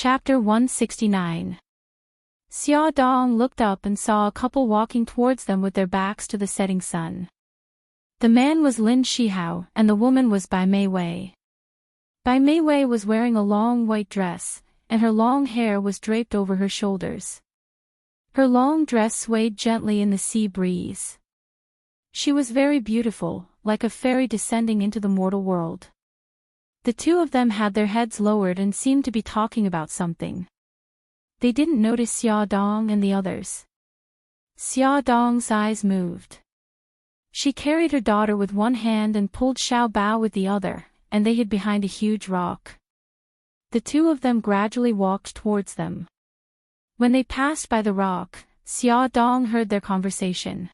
Chapter 169. Xia Dong looked up and saw a couple walking towards them with their backs to the setting sun. The man was Lin Shihao and the woman was Bai Mei Wei. Bai Mei Wei was wearing a long white dress, and her long hair was draped over her shoulders. Her long dress swayed gently in the sea breeze. She was very beautiful, like a fairy descending into the mortal world. The two of them had their heads lowered and seemed to be talking about something. They didn't notice Xia Dong and the others. Xia Dong's eyes moved. She carried her daughter with one hand and pulled Xiao Bao with the other, and they hid behind a huge rock. The two of them gradually walked towards them. When they passed by the rock, Xia Dong heard their conversation.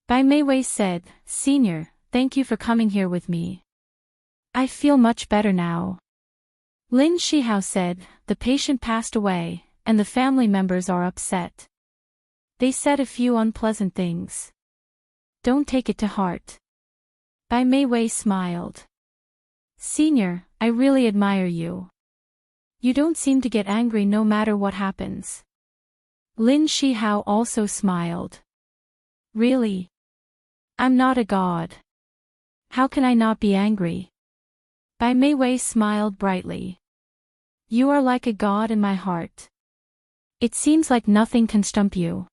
Bai Mei Wei said, "Senior, thank you for coming here with me. I feel much better now." Lin Shihao said, "The patient passed away, and the family members are upset. They said a few unpleasant things. Don't take it to heart." Bai Mei Wei smiled. "Senior, I really admire you. You don't seem to get angry no matter what happens." Lin Shihao also smiled. "Really? I'm not a god. How can I not be angry?" Bai Mei Wei smiled brightly. "You are like a god in my heart. It seems like nothing can stump you."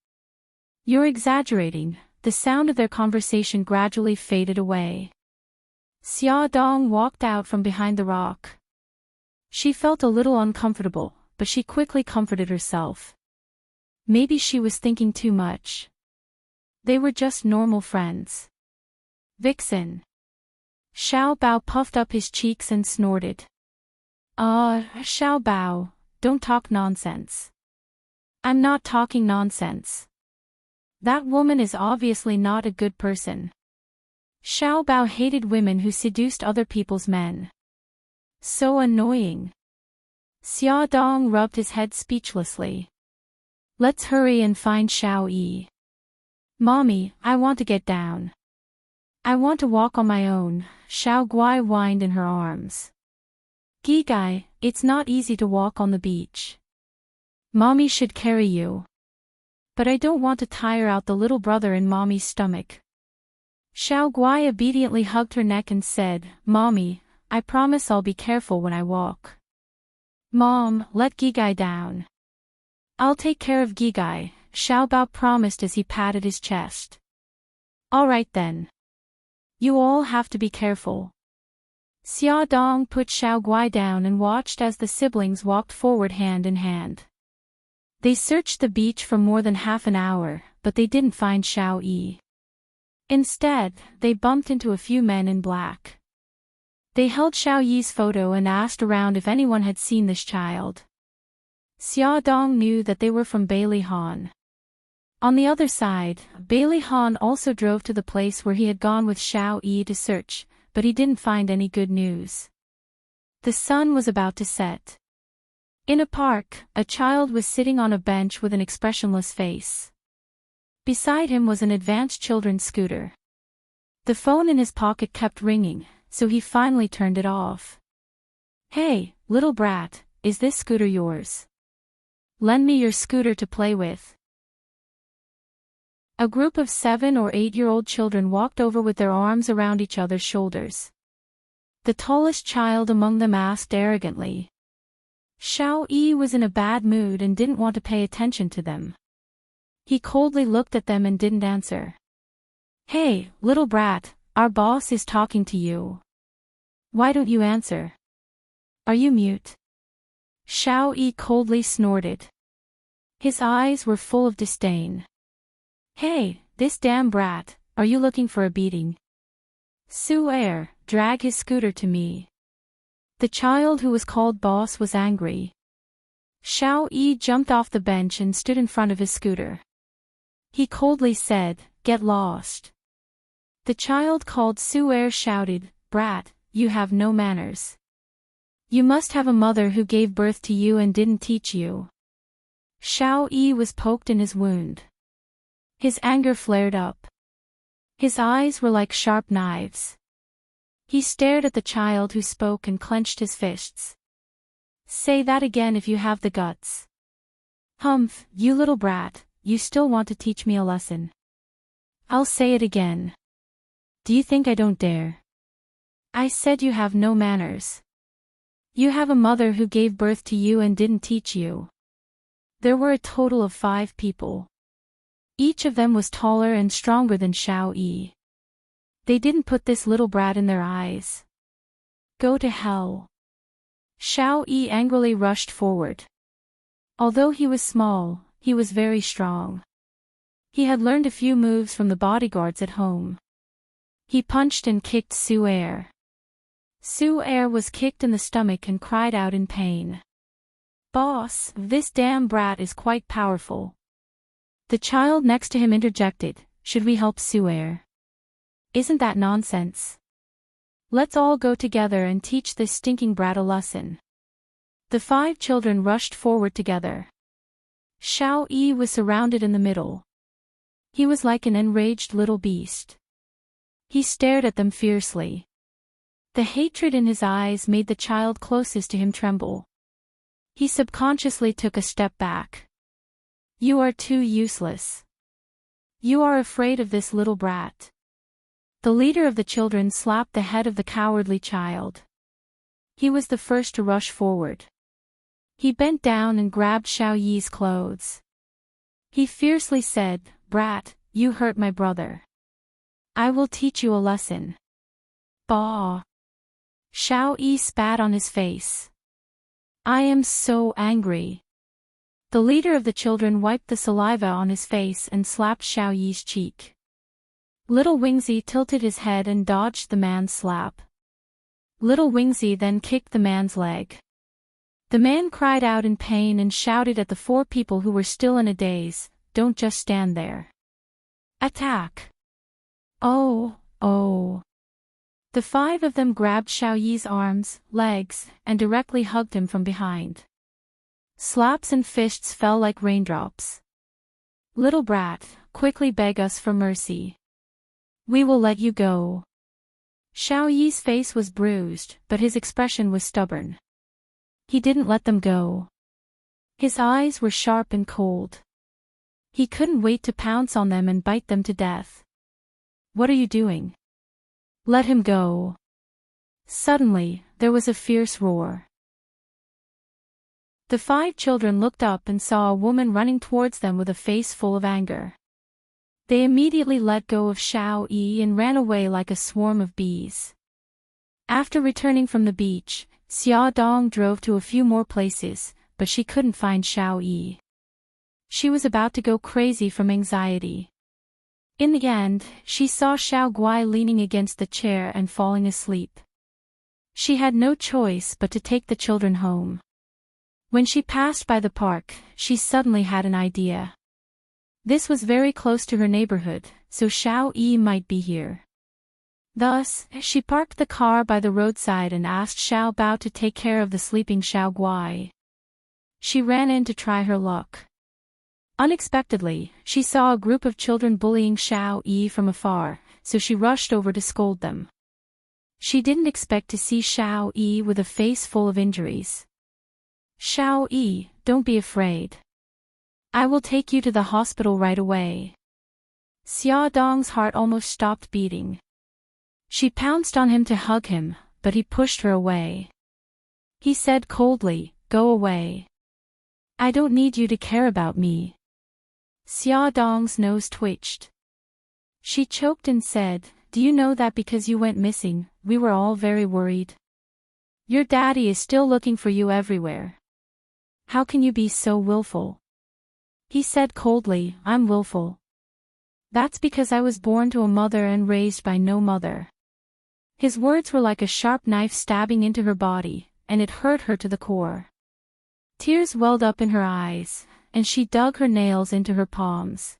"You're exaggerating." The sound of their conversation gradually faded away. Xia Dong walked out from behind the rock. She felt a little uncomfortable, but she quickly comforted herself. Maybe she was thinking too much. They were just normal friends. "Vixen." Xiao Bao puffed up his cheeks and snorted. Xiao Bao, don't talk nonsense." "I'm not talking nonsense. That woman is obviously not a good person." Xiao Bao hated women who seduced other people's men. So annoying. Xia Dong rubbed his head speechlessly. "Let's hurry and find Xiao Yi." "Mommy, I want to get down. I want to walk on my own." Xiao Guai whined in her arms. "Gigai, it's not easy to walk on the beach. Mommy should carry you. But I don't want to tire out the little brother in Mommy's stomach." Xiao Guai obediently hugged her neck and said, "Mommy, I promise I'll be careful when I walk." "Mom, let Gigai down." "I'll take care of Gigai," Xiao Bao promised as he patted his chest. "All right then. You all have to be careful." Xia Dong put Xiao Guai down and watched as the siblings walked forward hand in hand. They searched the beach for more than half an hour, but they didn't find Xiao Yi. Instead, they bumped into a few men in black. They held Xiao Yi's photo and asked around if anyone had seen this child. Xia Dong knew that they were from Bailey Han. On the other side, Bailey Han also drove to the place where he had gone with Xiao Yi to search, but he didn't find any good news. The sun was about to set. In a park, a child was sitting on a bench with an expressionless face. Beside him was an advanced children's scooter. The phone in his pocket kept ringing, so he finally turned it off. "Hey, little brat, is this scooter yours? Lend me your scooter to play with." A group of 7 or 8-year-old children walked over with their arms around each other's shoulders. The tallest child among them asked arrogantly. Xiao Yi was in a bad mood and didn't want to pay attention to them. He coldly looked at them and didn't answer. "Hey, little brat, our boss is talking to you. Why don't you answer? Are you mute?" Xiao Yi coldly snorted. His eyes were full of disdain. "Hey, this damn brat, are you looking for a beating? Su-air, drag his scooter to me." The child who was called boss was angry. Xiao Yi jumped off the bench and stood in front of his scooter. He coldly said, "Get lost." The child called Su-air shouted, "Brat, you have no manners. You must have a mother who gave birth to you and didn't teach you." Xiao Yi was poked in his wound. His anger flared up. His eyes were like sharp knives. He stared at the child who spoke and clenched his fists. Say that again if you have the guts. Humph, you little brat, you still want to teach me a lesson. I'll say it again. Do you think I don't dare? I said you have no manners. You have a mother who gave birth to you and didn't teach you. There were a total of 5 people. Each of them was taller and stronger than Xiao Yi. They didn't put this little brat in their eyes. Go to hell. Xiao Yi angrily rushed forward. Although he was small, he was very strong. He had learned a few moves from the bodyguards at home. He punched and kicked Su Er. Su Er was kicked in the stomach and cried out in pain. Boss, this damn brat is quite powerful. The child next to him interjected, should we help Su Er? Isn't that nonsense? Let's all go together and teach this stinking brat a lesson. The 5 children rushed forward together. Xiao Yi was surrounded in the middle. He was like an enraged little beast. He stared at them fiercely. The hatred in his eyes made the child closest to him tremble. He subconsciously took a step back. You are too useless. You are afraid of this little brat. The leader of the children slapped the head of the cowardly child. He was the first to rush forward. He bent down and grabbed Xiao Yi's clothes. He fiercely said, Brat, you hurt my brother. I will teach you a lesson. Bah! Xiao Yi spat on his face. I am so angry. The leader of the children wiped the saliva on his face and slapped Xiao Yi's cheek. Little Wingzi tilted his head and dodged the man's slap. Little Wingzi then kicked the man's leg. The man cried out in pain and shouted at the 4 people who were still in a daze, don't just stand there. Attack! Oh, oh. The 5 of them grabbed Xiao Yi's arms, legs, and directly hugged him from behind. Slaps and fists fell like raindrops. Little brat, quickly beg us for mercy. We will let you go. Xiao Yi's face was bruised, but his expression was stubborn. He didn't let them go. His eyes were sharp and cold. He couldn't wait to pounce on them and bite them to death. What are you doing? Let him go. Suddenly, there was a fierce roar. The 5 children looked up and saw a woman running towards them with a face full of anger. They immediately let go of Xiao Yi and ran away like a swarm of bees. After returning from the beach, Xia Dong drove to a few more places, but she couldn't find Xiao Yi. She was about to go crazy from anxiety. In the end, she saw Xiao Guai leaning against the chair and falling asleep. She had no choice but to take the children home. When she passed by the park, she suddenly had an idea. This was very close to her neighborhood, so Xiao Yi might be here. Thus, she parked the car by the roadside and asked Xiao Bao to take care of the sleeping Xiao Guai. She ran in to try her luck. Unexpectedly, she saw a group of children bullying Xiao Yi from afar, so she rushed over to scold them. She didn't expect to see Xiao Yi with a face full of injuries. Xiao Yi, don't be afraid. I will take you to the hospital right away. Xia Dong's heart almost stopped beating. She pounced on him to hug him, but he pushed her away. He said coldly, go away. I don't need you to care about me. Xia Dong's nose twitched. She choked and said, do you know that because you went missing, we were all very worried? Your daddy is still looking for you everywhere. How can you be so willful? He said coldly, I'm willful. That's because I was born to a mother and raised by no mother. His words were like a sharp knife stabbing into her body, and it hurt her to the core. Tears welled up in her eyes, and she dug her nails into her palms.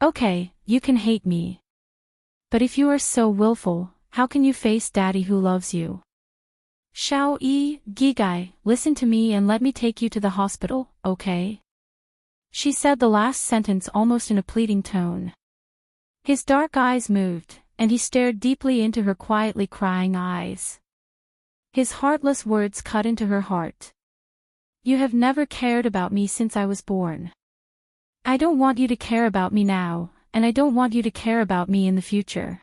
Okay, you can hate me. But if you are so willful, how can you face daddy who loves you? Xiao Yi, Gigai, listen to me and let me take you to the hospital, okay? She said the last sentence almost in a pleading tone. His dark eyes moved, and he stared deeply into her quietly crying eyes. His heartless words cut into her heart. You have never cared about me since I was born. I don't want you to care about me now, and I don't want you to care about me in the future.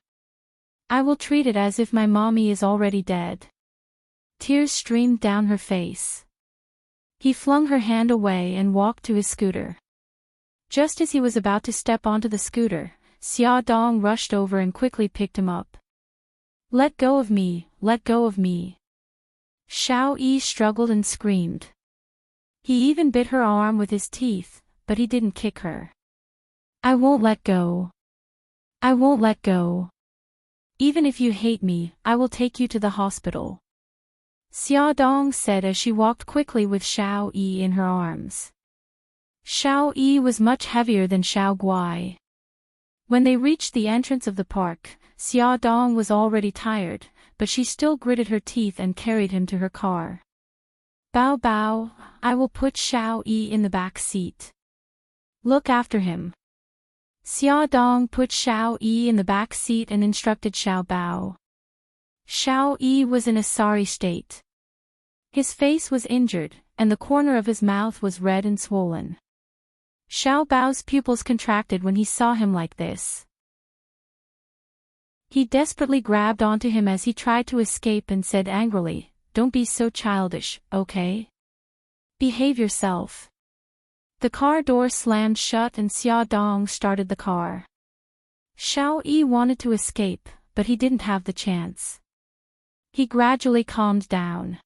I will treat it as if my mommy is already dead." Tears streamed down her face. He flung her hand away and walked to his scooter. Just as he was about to step onto the scooter, Xia Dong rushed over and quickly picked him up. "Let go of me, let go of me." Xiao Yi struggled and screamed. He even bit her arm with his teeth, but he didn't kick her. "I won't let go. I won't let go. Even if you hate me, I will take you to the hospital," Xia Dong said as she walked quickly with Xiao Yi in her arms. Xiao Yi was much heavier than Xiao Guai. When they reached the entrance of the park, Xia Dong was already tired, but she still gritted her teeth and carried him to her car. "Bao Bao, I will put Xiao Yi in the back seat. Look after him." Xia Dong put Xiao Yi in the back seat and instructed Xiao Bao. Xiao Yi was in a sorry state. His face was injured, and the corner of his mouth was red and swollen. Xiao Bao's pupils contracted when he saw him like this. He desperately grabbed onto him as he tried to escape and said angrily, "Don't be so childish, okay? Behave yourself." The car door slammed shut and Xia Dong started the car. Xiao Yi wanted to escape, but he didn't have the chance. He gradually calmed down.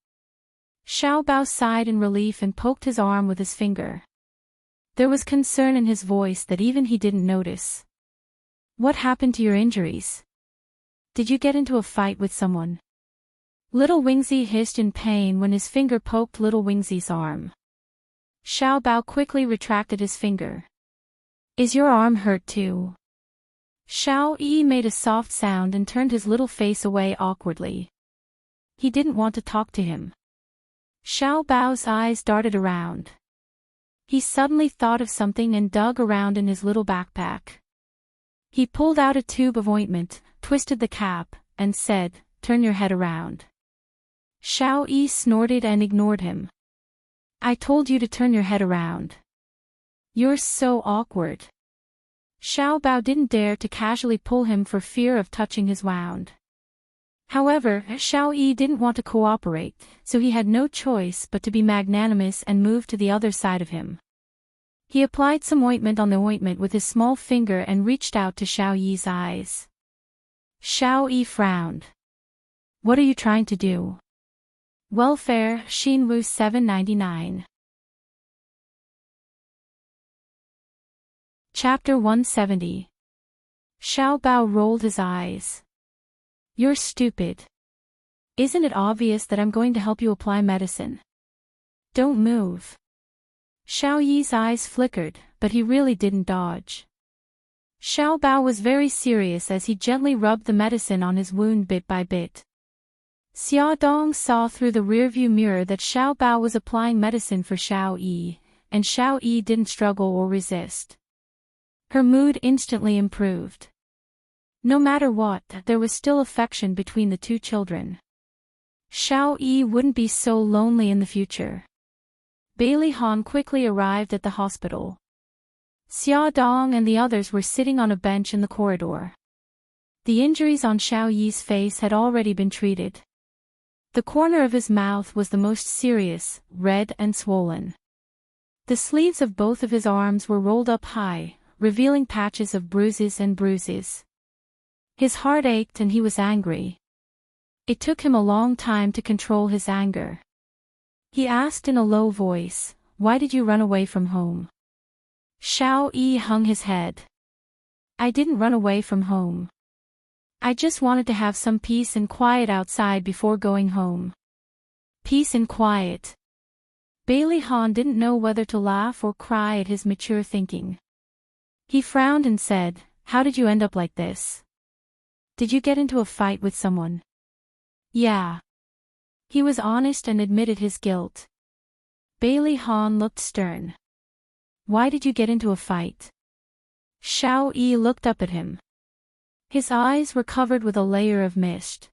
Xiao Bao sighed in relief and poked his arm with his finger. There was concern in his voice that even he didn't notice. "What happened to your injuries? Did you get into a fight with someone?" Little Wingzi hissed in pain when his finger poked Little Wingzi's arm. Xiao Bao quickly retracted his finger. "Is your arm hurt too?" Xiao Yi made a soft sound and turned his little face away awkwardly. He didn't want to talk to him. Xiao Bao's eyes darted around. He suddenly thought of something and dug around in his little backpack. He pulled out a tube of ointment, twisted the cap, and said, "Turn your head around." Xiao Yi snorted and ignored him. "I told you to turn your head around. You're so awkward." Xiao Bao didn't dare to casually pull him for fear of touching his wound. However, Xiao Yi didn't want to cooperate, so he had no choice but to be magnanimous and move to the other side of him. He applied some ointment on the ointment with his small finger and reached out to Xiao Yi's eyes. Xiao Yi frowned. "What are you trying to do?" Welfare, Xinwu 799. Chapter 170. Xiao Bao rolled his eyes. "You're stupid. Isn't it obvious that I'm going to help you apply medicine? Don't move." Xiao Yi's eyes flickered, but he really didn't dodge. Xiao Bao was very serious as he gently rubbed the medicine on his wound bit by bit. Xia Dong saw through the rearview mirror that Xiao Bao was applying medicine for Xiao Yi, and Xiao Yi didn't struggle or resist. Her mood instantly improved. No matter what, there was still affection between the two children. Xiao Yi wouldn't be so lonely in the future. Bailey Han quickly arrived at the hospital. Xia Dong and the others were sitting on a bench in the corridor. The injuries on Xiao Yi's face had already been treated. The corner of his mouth was the most serious, red and swollen. The sleeves of both of his arms were rolled up high, revealing patches of bruises and bruises. His heart ached and he was angry. It took him a long time to control his anger. He asked in a low voice, "Why did you run away from home?" Xiao Yi hung his head. "I didn't run away from home. I just wanted to have some peace and quiet outside before going home." Peace and quiet. Bailey Han didn't know whether to laugh or cry at his mature thinking. He frowned and said, "How did you end up like this? Did you get into a fight with someone?" "Yeah." He was honest and admitted his guilt. Bailey Han looked stern. "Why did you get into a fight?" Xiao Yi looked up at him. His eyes were covered with a layer of mist.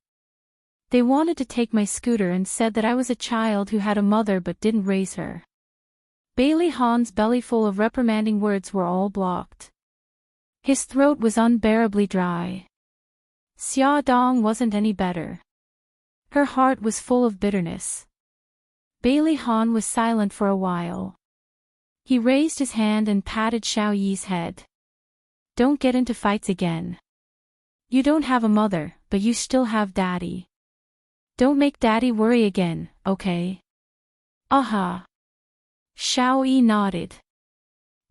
"They wanted to take my scooter and said that I was a child who had a mother but didn't raise her. Bailey Han's belly full of reprimanding words were all blocked. His throat was unbearably dry. Xia Dong wasn't any better. Her heart was full of bitterness. Bailey Han was silent for a while. He raised his hand and patted Xiao Yi's head. Don't get into fights again. You don't have a mother, but you still have Daddy. Don't make Daddy worry again, okay? Aha. Xiao Yi nodded.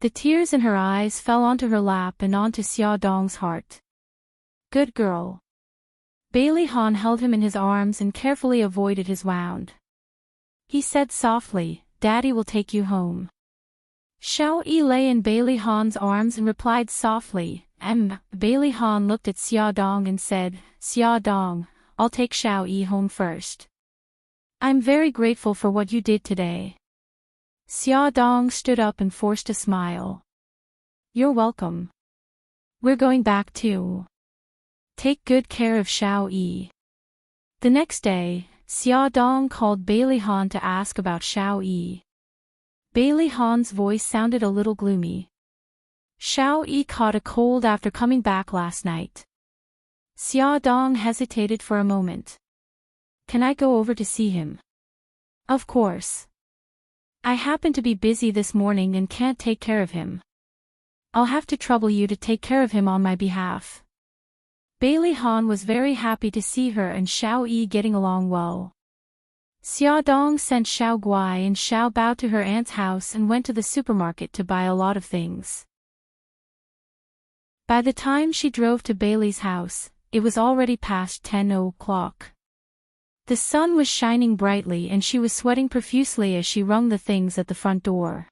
The tears in her eyes fell onto her lap and onto Xia Dong's heart. Good girl. Bailey Han held him in his arms and carefully avoided his wound. He said softly, Daddy will take you home. Xiao Yi lay in Bailey Han's arms and replied softly, Bailey Han looked at Xia Dong and said, Xia Dong, I'll take Xiao Yi home first. I'm very grateful for what you did today. Xia Dong stood up and forced a smile. You're welcome. We're going back too. Take good care of Xiao Yi. The next day, Xia Dong called Bailey Han to ask about Xiao Yi. Bailey Han's voice sounded a little gloomy. Xiao Yi caught a cold after coming back last night. Xia Dong hesitated for a moment. Can I go over to see him? Of course. I happen to be busy this morning and can't take care of him. I'll have to trouble you to take care of him on my behalf. Bailey Han was very happy to see her and Xiao Yi getting along well. Xia Dong sent Xiao Guai and Xiao Bao to her aunt's house and went to the supermarket to buy a lot of things. By the time she drove to Bailey's house, it was already past 10 o'clock. The sun was shining brightly and she was sweating profusely as she rung the things at the front door.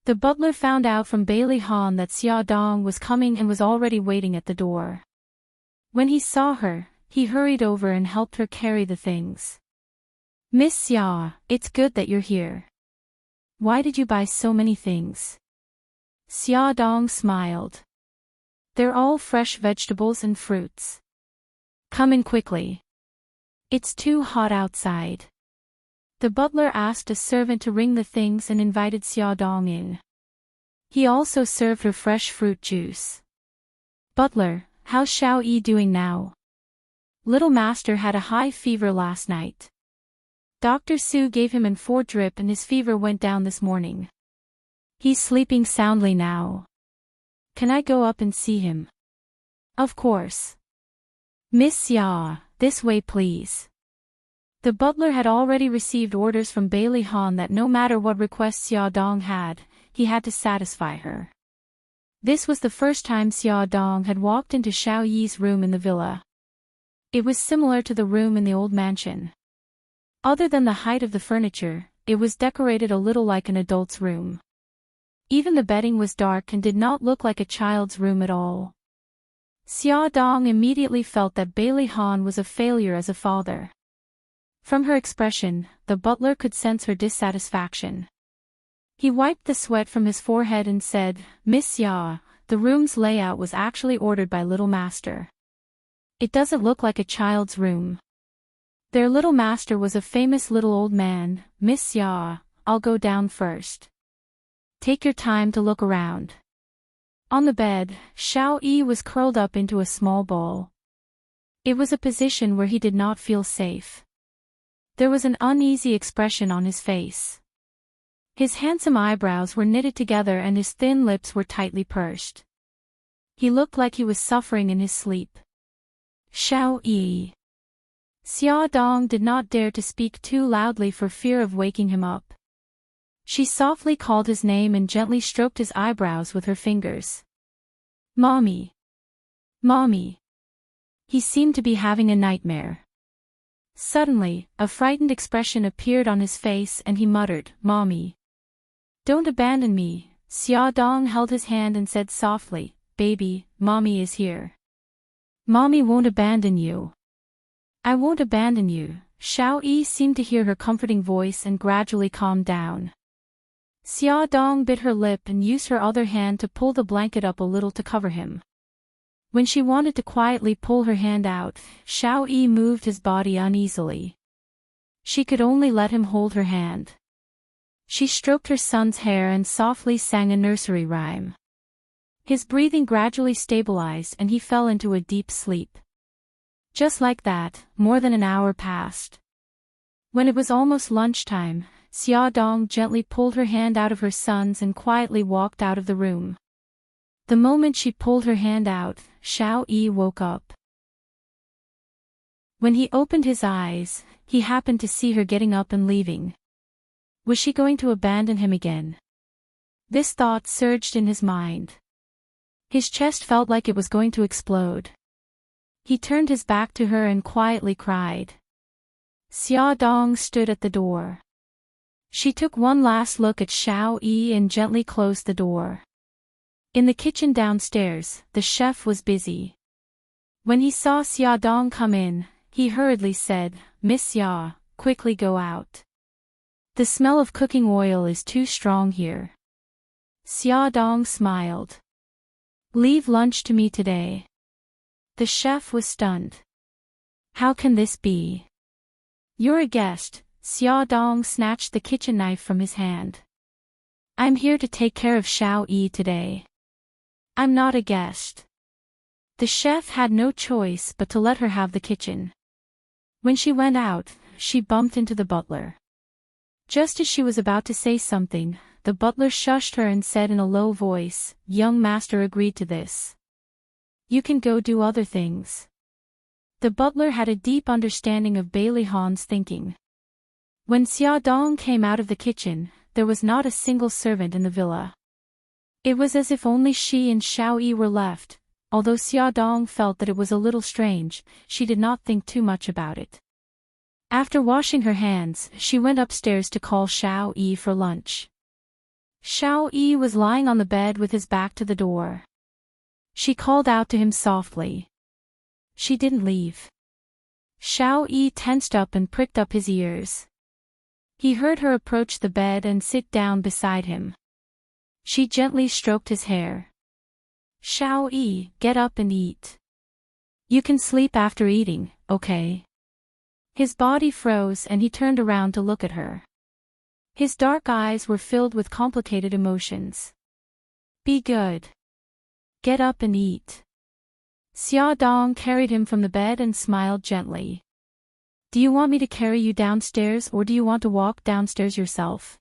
The butler found out from Bailey Han that Xia Dong was coming and was already waiting at the door. When he saw her, he hurried over and helped her carry the things. Miss Xia, it's good that you're here. Why did you buy so many things? Xia Dong smiled. They're all fresh vegetables and fruits. Come in quickly. It's too hot outside. The butler asked a servant to ring the things and invited Xia Dong in. He also served her fresh fruit juice. Butler, how's Xiao Yi doing now? Little Master had a high fever last night. Dr. Su gave him an 4 drip and his fever went down this morning. He's sleeping soundly now. Can I go up and see him? Of course. Miss Xia, this way please. The butler had already received orders from Bailey Han that no matter what request Xia Dong had, he had to satisfy her. This was the first time Xia Dong had walked into Xiao Yi's room in the villa. It was similar to the room in the old mansion. Other than the height of the furniture, it was decorated a little like an adult's room. Even the bedding was dark and did not look like a child's room at all. Xia Dong immediately felt that Bailey Han was a failure as a father. From her expression, the butler could sense her dissatisfaction. He wiped the sweat from his forehead and said, Miss Xia, the room's layout was actually ordered by Little Master. It doesn't look like a child's room. Their Little Master was a famous little old man. Miss Xia, I'll go down first. Take your time to look around. On the bed, Xiao Yi was curled up into a small ball. It was a position where he did not feel safe. There was an uneasy expression on his face. His handsome eyebrows were knitted together and his thin lips were tightly pursed. He looked like he was suffering in his sleep. Xiao Yi. Xia Dong did not dare to speak too loudly for fear of waking him up. She softly called his name and gently stroked his eyebrows with her fingers. Mommy. Mommy. He seemed to be having a nightmare. Suddenly, a frightened expression appeared on his face and he muttered, Mommy. Don't abandon me. Xia Dong held his hand and said softly, Baby, Mommy is here. Mommy won't abandon you. I won't abandon you. Xiao Yi seemed to hear her comforting voice and gradually calmed down. Xia Dong bit her lip and used her other hand to pull the blanket up a little to cover him. When she wanted to quietly pull her hand out, Xiao Yi moved his body uneasily. She could only let him hold her hand. She stroked her son's hair and softly sang a nursery rhyme. His breathing gradually stabilized and he fell into a deep sleep. Just like that, more than an hour passed. When it was almost lunchtime, Xiaodong gently pulled her hand out of her son's and quietly walked out of the room. The moment she pulled her hand out, Xiao Yi woke up. When he opened his eyes, he happened to see her getting up and leaving. Was she going to abandon him again? This thought surged in his mind. His chest felt like it was going to explode. He turned his back to her and quietly cried. Xiaodong stood at the door. She took one last look at Xiao Yi and gently closed the door. In the kitchen downstairs, the chef was busy. When he saw Xiaodong come in, he hurriedly said, "Miss Xia, quickly go out. The smell of cooking oil is too strong here." Xiaodong smiled. "Leave lunch to me today." The chef was stunned. "How can this be? You're a guest." Xiaodong snatched the kitchen knife from his hand. "I'm here to take care of Xiao Yi today. I'm not a guest." The chef had no choice but to let her have the kitchen. When she went out, she bumped into the butler. Just as she was about to say something, the butler shushed her and said in a low voice, "Young master agreed to this. You can go do other things." The butler had a deep understanding of Bailey Han's thinking. When Xiaodong came out of the kitchen, there was not a single servant in the villa. It was as if only she and Xiao Yi were left. Although Xiaodong felt that it was a little strange, she did not think too much about it. After washing her hands, she went upstairs to call Xiao Yi for lunch. Xiao Yi was lying on the bed with his back to the door. She called out to him softly. She didn't leave. Xiao Yi tensed up and pricked up his ears. He heard her approach the bed and sit down beside him. She gently stroked his hair. "Xiao Yi, get up and eat. You can sleep after eating, okay?" His body froze and he turned around to look at her. His dark eyes were filled with complicated emotions. "Be good. Get up and eat." Xiaodong carried him from the bed and smiled gently. "Do you want me to carry you downstairs or do you want to walk downstairs yourself?"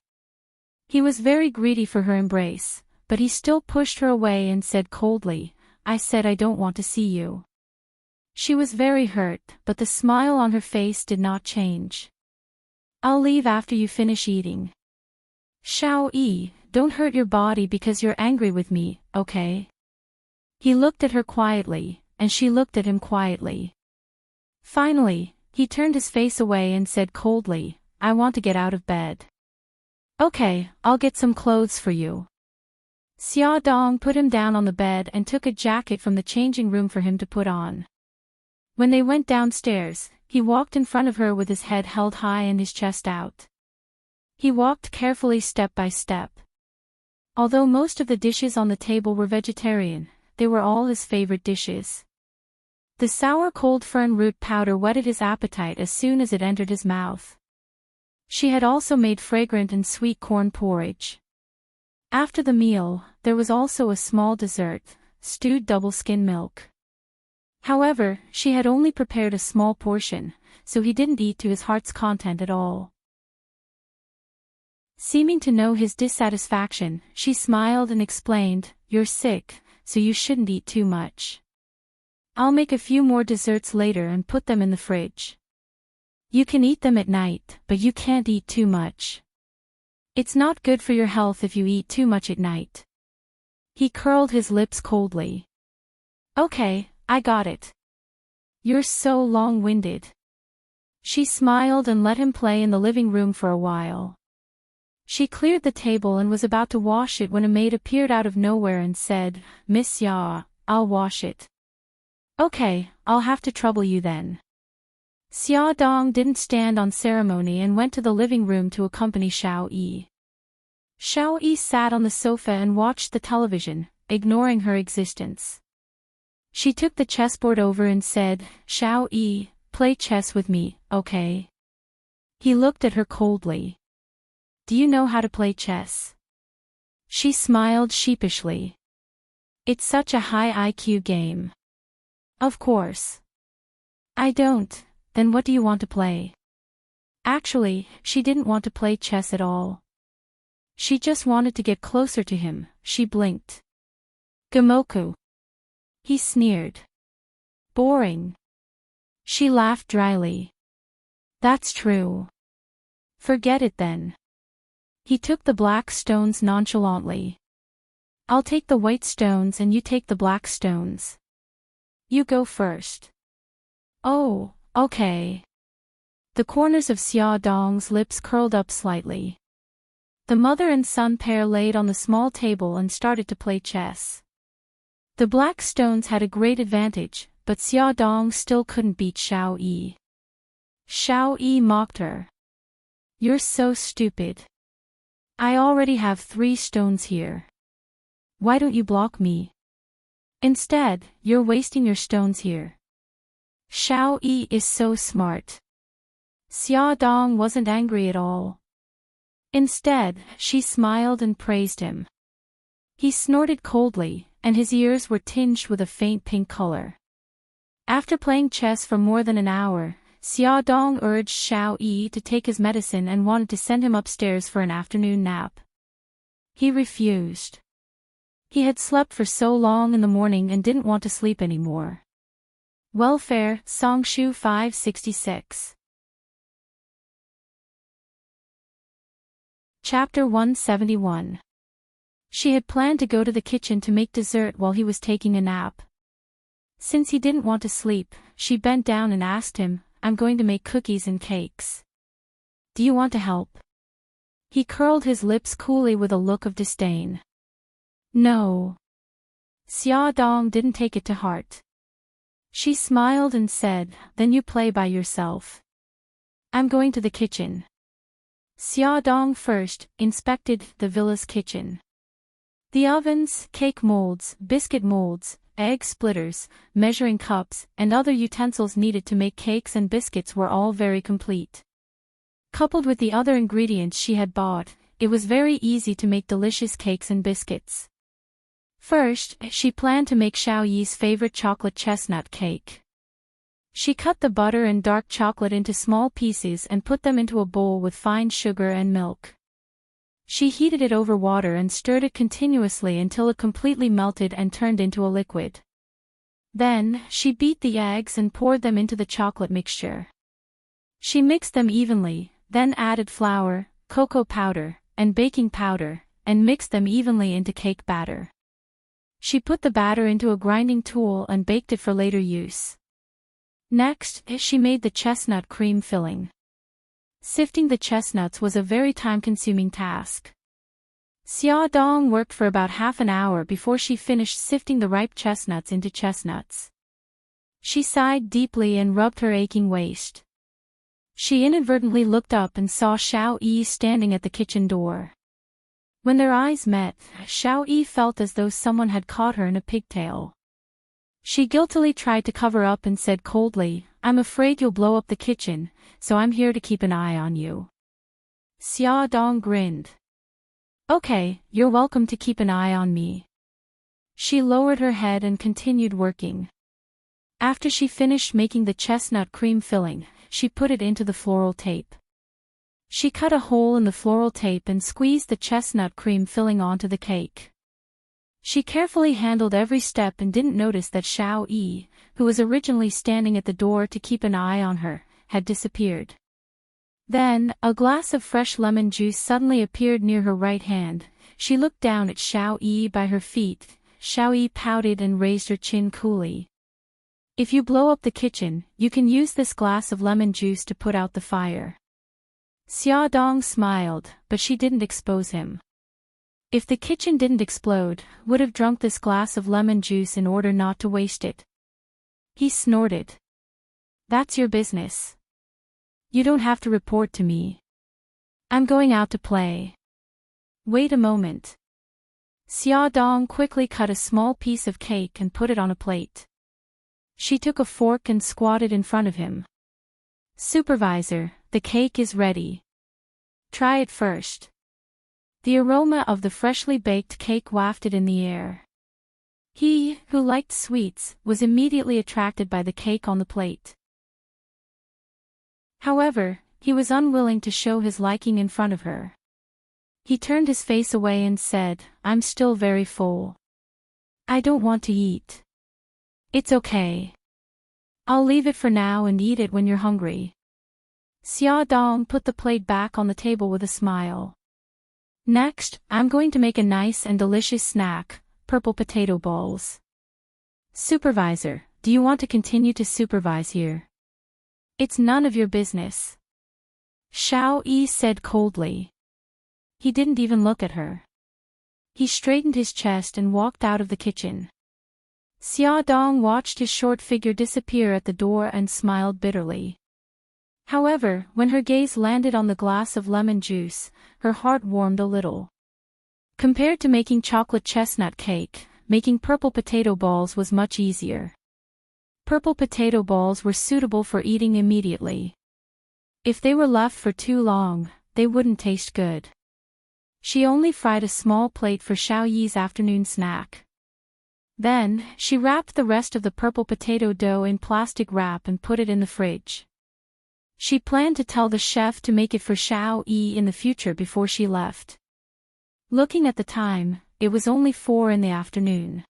He was very greedy for her embrace, but he still pushed her away and said coldly, "I said I don't want to see you." She was very hurt, but the smile on her face did not change. "I'll leave after you finish eating." "Xiao Yi, don't hurt your body because you're angry with me, okay?" He looked at her quietly, and she looked at him quietly. Finally, he turned his face away and said coldly, "I want to get out of bed." "Okay, I'll get some clothes for you." Xiaodong put him down on the bed and took a jacket from the changing room for him to put on. When they went downstairs, he walked in front of her with his head held high and his chest out. He walked carefully step by step. Although most of the dishes on the table were vegetarian, they were all his favorite dishes. The sour cold fern root powder whetted his appetite as soon as it entered his mouth. She had also made fragrant and sweet corn porridge. After the meal, there was also a small dessert, stewed double-skin milk. However, she had only prepared a small portion, so he didn't eat to his heart's content at all. Seeming to know his dissatisfaction, she smiled and explained, "You're sick, so you shouldn't eat too much. I'll make a few more desserts later and put them in the fridge. You can eat them at night, but you can't eat too much. It's not good for your health if you eat too much at night." He curled his lips coldly. "Okay, I got it. You're so long-winded." She smiled and let him play in the living room for a while. She cleared the table and was about to wash it when a maid appeared out of nowhere and said, "Miss Xia, I'll wash it." "Okay, I'll have to trouble you then." Xiaodong didn't stand on ceremony and went to the living room to accompany Xiao Yi. Xiao Yi sat on the sofa and watched the television, ignoring her existence. She took the chessboard over and said, "Xiao Yi, play chess with me, okay?" He looked at her coldly. do you know how to play chess? She smiled sheepishly. It's such a high IQ game. Of course. I don't, then what do you want to play? Actually, she didn't want to play chess at all. She just wanted to get closer to him. She blinked. Gamoku. He sneered. Boring. She laughed dryly. That's true. Forget it then. He took the black stones nonchalantly. I'll take the white stones and you take the black stones. You go first. Oh, okay. The corners of Xia Dong's lips curled up slightly. The mother and son pair laid on the small table and started to play chess. The black stones had a great advantage, but Xia Dong still couldn't beat Xiao Yi. Xiao Yi mocked her. You're so stupid. I already have 3 stones here. Why don't you block me? Instead, you're wasting your stones here. Xiao Yi is so smart. Xia Dong wasn't angry at all. Instead, she smiled and praised him. He snorted coldly, and his ears were tinged with a faint pink color. After playing chess for more than an hour, Xia Dong urged Xiao Yi to take his medicine and wanted to send him upstairs for an afternoon nap. He refused. He had slept for so long in the morning and didn't want to sleep anymore. Welfare, Songshu 566. Chapter 171. She had planned to go to the kitchen to make dessert while he was taking a nap. Since he didn't want to sleep, she bent down and asked him, I'm going to make cookies and cakes. Do you want to help? He curled his lips coolly with a look of disdain. No. Xia Dong didn't take it to heart. She smiled and said, then you play by yourself. I'm going to the kitchen. Xia Dong first inspected the villa's kitchen. The ovens, cake molds, biscuit molds, egg splitters, measuring cups, and other utensils needed to make cakes and biscuits were all very complete. Coupled with the other ingredients she had bought, it was very easy to make delicious cakes and biscuits. First, she planned to make Xiao Yi's favorite chocolate chestnut cake. She cut the butter and dark chocolate into small pieces and put them into a bowl with fine sugar and milk. She heated it over water and stirred it continuously until it completely melted and turned into a liquid. Then, she beat the eggs and poured them into the chocolate mixture. She mixed them evenly, then added flour, cocoa powder, and baking powder, and mixed them evenly into cake batter. She put the batter into a grinding tool and baked it for later use. Next, she made the chestnut cream filling. Sifting the chestnuts was a very time-consuming task. Xia Dong worked for about half an hour before she finished sifting the ripe chestnuts into chestnuts. She sighed deeply and rubbed her aching waist. She inadvertently looked up and saw Xiao Yi standing at the kitchen door. When their eyes met, Xiao Yi felt as though someone had caught her in a pigtail. She guiltily tried to cover up and said coldly, I'm afraid you'll blow up the kitchen, so I'm here to keep an eye on you. Xia Dong grinned. Okay, you're welcome to keep an eye on me. She lowered her head and continued working. After she finished making the chestnut cream filling, she put it into the floral tape. She cut a hole in the floral tape and squeezed the chestnut cream filling onto the cake. She carefully handled every step and didn't notice that Xiao Yi, who was originally standing at the door to keep an eye on her, had disappeared. Then, a glass of fresh lemon juice suddenly appeared near her right hand. She looked down at Xiao Yi by her feet. Xiao Yi pouted and raised her chin coolly. If you blow up the kitchen, you can use this glass of lemon juice to put out the fire. Xia Dong smiled, but she didn't expose him. If the kitchen didn't explode, would have drunk this glass of lemon juice in order not to waste it. He snorted. That's your business. You don't have to report to me. I'm going out to play. Wait a moment. Xia Dong quickly cut a small piece of cake and put it on a plate. She took a fork and squatted in front of him. Supervisor, the cake is ready. Try it first. The aroma of the freshly baked cake wafted in the air. He, who liked sweets, was immediately attracted by the cake on the plate. However, he was unwilling to show his liking in front of her. He turned his face away and said, "I'm still very full. I don't want to eat." "It's okay. I'll leave it for now and eat it when you're hungry." Xia Dong put the plate back on the table with a smile. "Next, I'm going to make a nice and delicious snack, purple potato balls. Supervisor, do you want to continue to supervise here?" "It's none of your business," Xiao Yi said coldly. He didn't even look at her. He straightened his chest and walked out of the kitchen. Xia Dong watched his short figure disappear at the door and smiled bitterly. However, when her gaze landed on the glass of lemon juice, her heart warmed a little. Compared to making chocolate chestnut cake, making purple potato balls was much easier. Purple potato balls were suitable for eating immediately. If they were left for too long, they wouldn't taste good. She only fried a small plate for Xiao Yi's afternoon snack. Then, she wrapped the rest of the purple potato dough in plastic wrap and put it in the fridge. She planned to tell the chef to make it for Xiao Yi in the future before she left. Looking at the time, it was only 4 in the afternoon.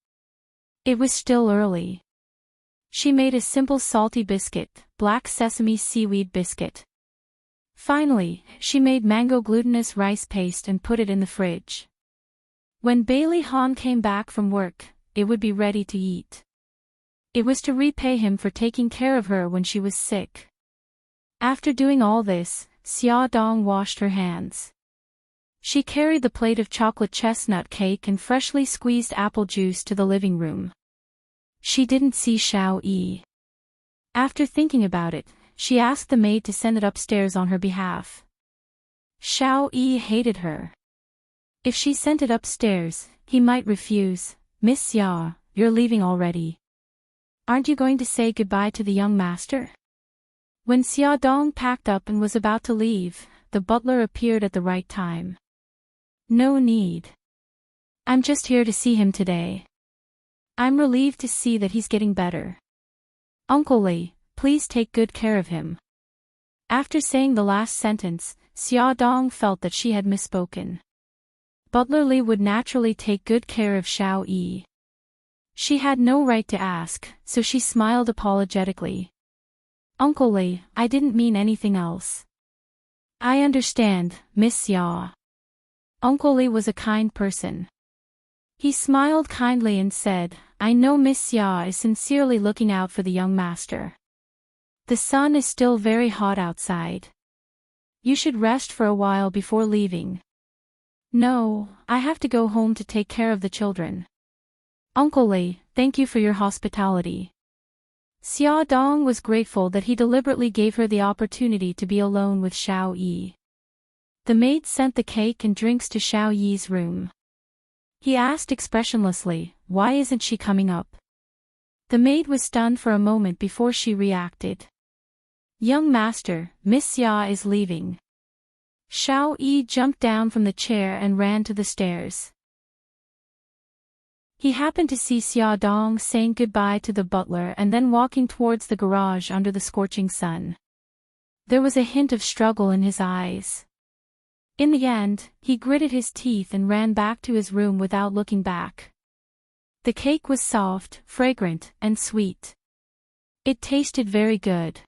It was still early. She made a simple salty biscuit, black sesame seaweed biscuit. Finally, she made mango glutinous rice paste and put it in the fridge. When Bailey Han came back from work, it would be ready to eat. It was to repay him for taking care of her when she was sick. After doing all this, Xia Dong washed her hands. She carried the plate of chocolate chestnut cake and freshly squeezed apple juice to the living room. She didn't see Xiao Yi. After thinking about it, she asked the maid to send it upstairs on her behalf. Xiao Yi hated her. If she sent it upstairs, he might refuse. "Miss Xia, you're leaving already. Aren't you going to say goodbye to the young master?" When Xia Dong packed up and was about to leave, the butler appeared at the right time. "No need. I'm just here to see him today. I'm relieved to see that he's getting better. Uncle Li, please take good care of him." After saying the last sentence, Xia Dong felt that she had misspoken. Butler Li would naturally take good care of Xiao Yi. She had no right to ask, so she smiled apologetically. "Uncle Li, I didn't mean anything else." "I understand, Miss Xia." Uncle Li was a kind person. He smiled kindly and said, "I know Miss Xia is sincerely looking out for the young master. The sun is still very hot outside. You should rest for a while before leaving." "No, I have to go home to take care of the children." "Uncle Li, thank you for your hospitality." Xia Dong was grateful that he deliberately gave her the opportunity to be alone with Xiao Yi. The maid sent the cake and drinks to Xiao Yi's room. He asked expressionlessly, "Why isn't she coming up?" The maid was stunned for a moment before she reacted. "Young master, Miss Xia is leaving." Xiao Yi jumped down from the chair and ran to the stairs. He happened to see Xia Dong saying goodbye to the butler and then walking towards the garage under the scorching sun. There was a hint of struggle in his eyes. In the end, he gritted his teeth and ran back to his room without looking back. The cake was soft, fragrant, and sweet. It tasted very good.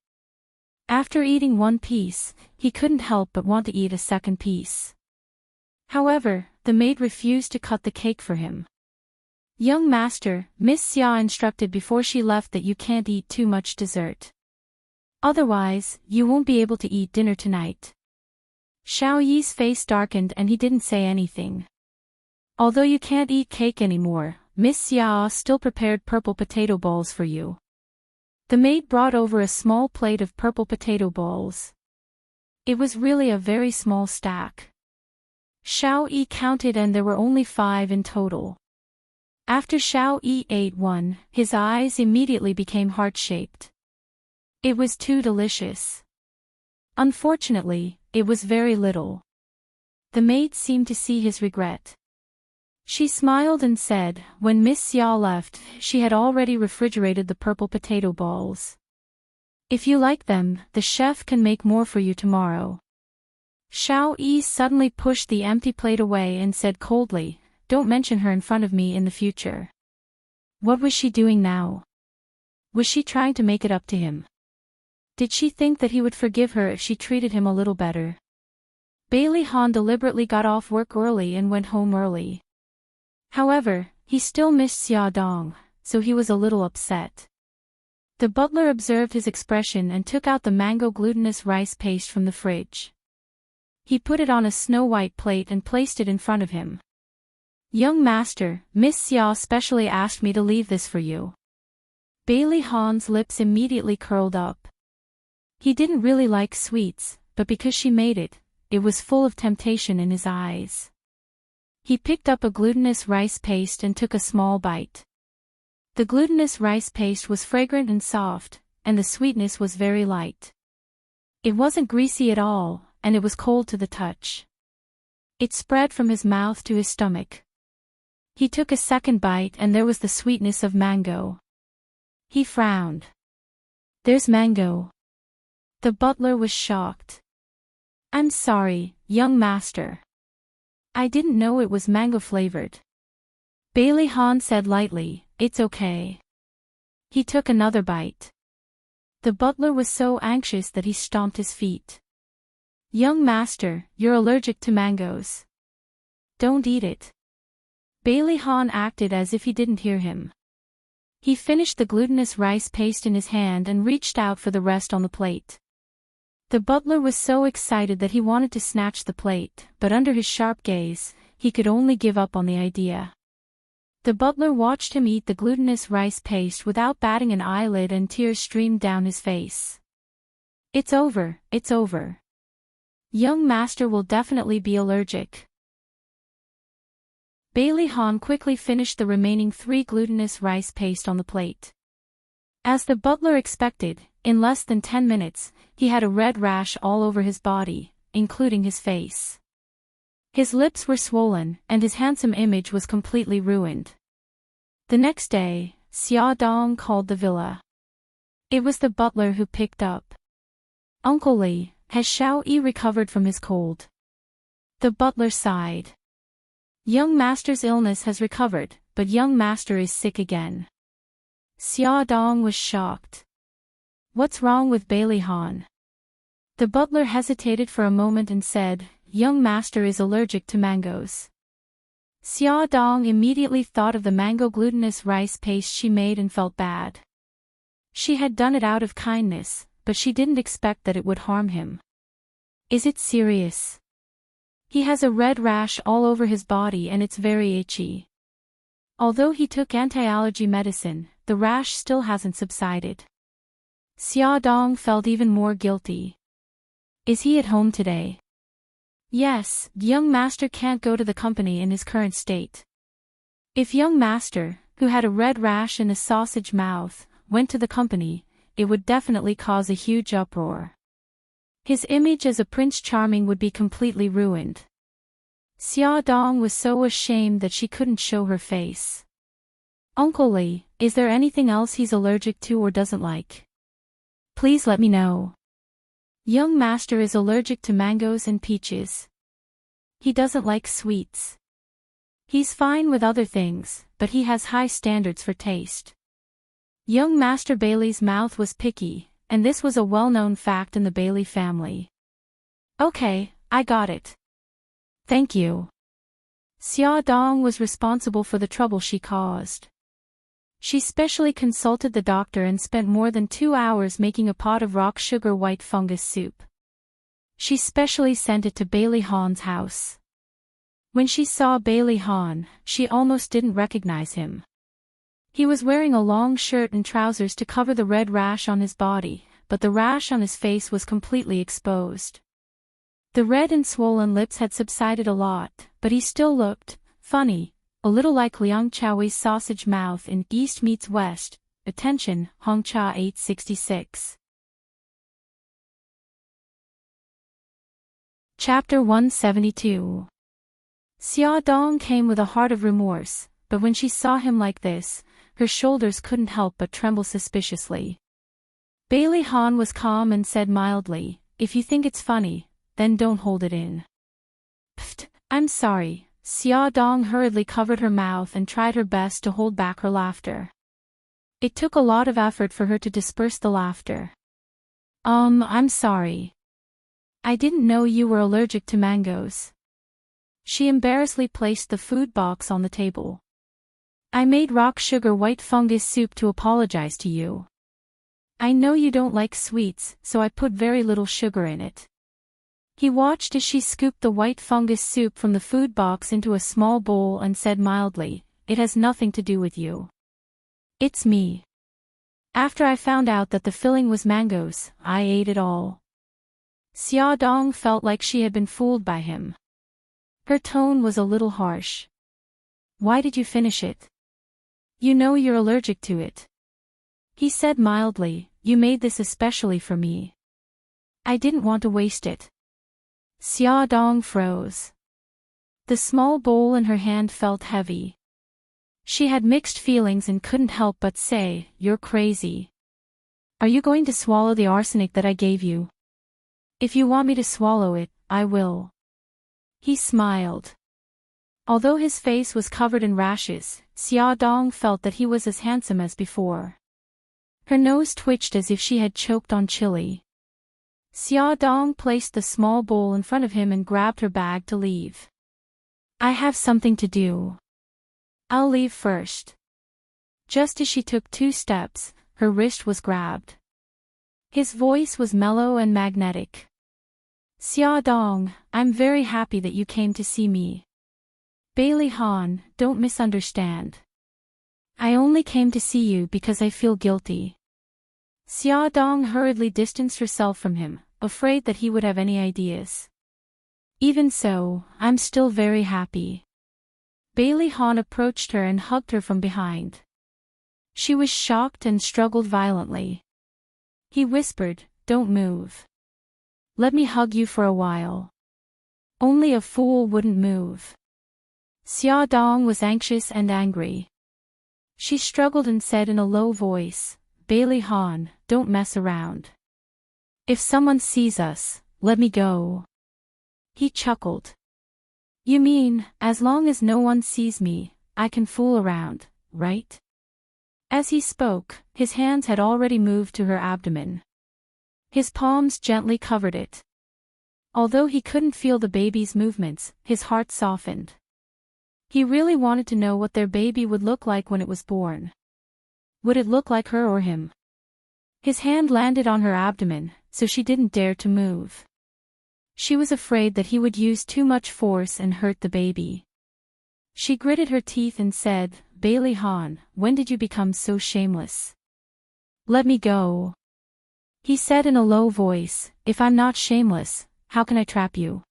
After eating one piece, he couldn't help but want to eat a second piece. However, the maid refused to cut the cake for him. "Young master, Miss Xia instructed before she left that you can't eat too much dessert. Otherwise, you won't be able to eat dinner tonight." Xiao Yi's face darkened and he didn't say anything. "Although you can't eat cake anymore, Miss Xia still prepared purple potato balls for you." The maid brought over a small plate of purple potato balls. It was really a very small stack. Xiao Yi counted and there were only 5 in total. After Xiao Yi ate one, his eyes immediately became heart-shaped. It was too delicious. Unfortunately, it was very little. The maid seemed to see his regret. She smiled and said, when Miss Xia left, she had already refrigerated the purple potato balls. If you like them, the chef can make more for you tomorrow. Xiao Yi suddenly pushed the empty plate away and said coldly, don't mention her in front of me in the future. What was she doing now? Was she trying to make it up to him? Did she think that he would forgive her if she treated him a little better? Bailey Han deliberately got off work early and went home early. However, he still missed Xia Dong, so he was a little upset. The butler observed his expression and took out the mango glutinous rice paste from the fridge. He put it on a snow-white plate and placed it in front of him. Young master, Miss Xia specially asked me to leave this for you. Bailey Han's lips immediately curled up. He didn't really like sweets, but because she made it, it was full of temptation in his eyes. He picked up a glutinous rice paste and took a small bite. The glutinous rice paste was fragrant and soft, and the sweetness was very light. It wasn't greasy at all, and it was cold to the touch. It spread from his mouth to his stomach. He took a second bite and there was the sweetness of mango. He frowned. There's mango. The butler was shocked. I'm sorry, young master. I didn't know it was mango-flavored. Bailey Han said lightly, it's okay. He took another bite. The butler was so anxious that he stomped his feet. Young master, you're allergic to mangoes. Don't eat it. Bailey Han acted as if he didn't hear him. He finished the glutinous rice paste in his hand and reached out for the rest on the plate. The butler was so excited that he wanted to snatch the plate, but under his sharp gaze, he could only give up on the idea. The butler watched him eat the glutinous rice paste without batting an eyelid and tears streamed down his face. It's over, it's over. Young master will definitely be allergic. Bailey Han quickly finished the remaining 3 glutinous rice paste on the plate. As the butler expected, in less than 10 minutes, he had a red rash all over his body, including his face. His lips were swollen, and his handsome image was completely ruined. The next day, Xia Dong called the villa. It was the butler who picked up. Uncle Li, has Xiao Yi recovered from his cold? The butler sighed. Young master's illness has recovered, but young master is sick again. Xia Dong was shocked. What's wrong with Bailey Han? The butler hesitated for a moment and said, young master is allergic to mangoes. Xia Dong immediately thought of the mango glutinous rice paste she made and felt bad. She had done it out of kindness, but she didn't expect that it would harm him. Is it serious? He has a red rash all over his body and it's very itchy. Although he took anti-allergy medicine, the rash still hasn't subsided. Xia Dong felt even more guilty. Is he at home today? Yes, young master can't go to the company in his current state. If young master, who had a red rash and a sausage mouth, went to the company, it would definitely cause a huge uproar. His image as a Prince Charming would be completely ruined. Xia Dong was so ashamed that she couldn't show her face. Uncle Li, is there anything else he's allergic to or doesn't like? Please let me know. Young master is allergic to mangoes and peaches. He doesn't like sweets. He's fine with other things, but he has high standards for taste. Young master Bailey's mouth was picky, and this was a well-known fact in the Bailey family. Okay, I got it. Thank you. Xia Dong was responsible for the trouble she caused. She specially consulted the doctor and spent more than 2 hours making a pot of rock sugar white fungus soup. She specially sent it to Bailey Han's house. When she saw Bailey Han, she almost didn't recognize him. He was wearing a long shirt and trousers to cover the red rash on his body, but the rash on his face was completely exposed. The red and swollen lips had subsided a lot, but he still looked funny, a little like Liang Chaoi's sausage mouth in East Meets West. Attention, Hongcha 866. Chapter 172. Xia Dong came with a heart of remorse, but when she saw him like this, her shoulders couldn't help but tremble suspiciously. Bailey Han was calm and said mildly, "If you think it's funny, then don't hold it in." "Pfft, I'm sorry." Xia Dong hurriedly covered her mouth and tried her best to hold back her laughter. It took a lot of effort for her to disperse the laughter. I'm sorry. I didn't know you were allergic to mangoes." She embarrassedly placed the food box on the table. "I made rock sugar white fungus soup to apologize to you. I know you don't like sweets, so I put very little sugar in it." He watched as she scooped the white fungus soup from the food box into a small bowl and said mildly, "It has nothing to do with you. It's me. After I found out that the filling was mangoes, I ate it all." Xia Dong felt like she had been fooled by him. Her tone was a little harsh. "Why did you finish it? You know you're allergic to it." He said mildly, "You made this especially for me. I didn't want to waste it." Xia Dong froze. The small bowl in her hand felt heavy. She had mixed feelings and couldn't help but say, "You're crazy. Are you going to swallow the arsenic that I gave you?" "If you want me to swallow it, I will." He smiled. Although his face was covered in rashes, Xia Dong felt that he was as handsome as before. Her nose twitched as if she had choked on chili. Xia Dong placed the small bowl in front of him and grabbed her bag to leave. "I have something to do. I'll leave first." Just as she took 2 steps, her wrist was grabbed. His voice was mellow and magnetic. "Xia Dong, I'm very happy that you came to see me. Bailey Han, don't misunderstand. I only came to see you because I feel guilty." Xia Dong hurriedly distanced herself from him, afraid that he would have any ideas. "Even so, I'm still very happy." Bailey Han approached her and hugged her from behind. She was shocked and struggled violently. He whispered, "Don't move. Let me hug you for a while." Only a fool wouldn't move. Xia Dong was anxious and angry. She struggled and said in a low voice, "Bailey Han, don't mess around. If someone sees us, let me go." He chuckled. "You mean, as long as no one sees me, I can fool around, right?" As he spoke, his hands had already moved to her abdomen. His palms gently covered it. Although he couldn't feel the baby's movements, his heart softened. He really wanted to know what their baby would look like when it was born. Would it look like her or him? His hand landed on her abdomen, so she didn't dare to move. She was afraid that he would use too much force and hurt the baby. She gritted her teeth and said, "Bailey Han, when did you become so shameless? Let me go." He said in a low voice, "If I'm not shameless, how can I trap you?"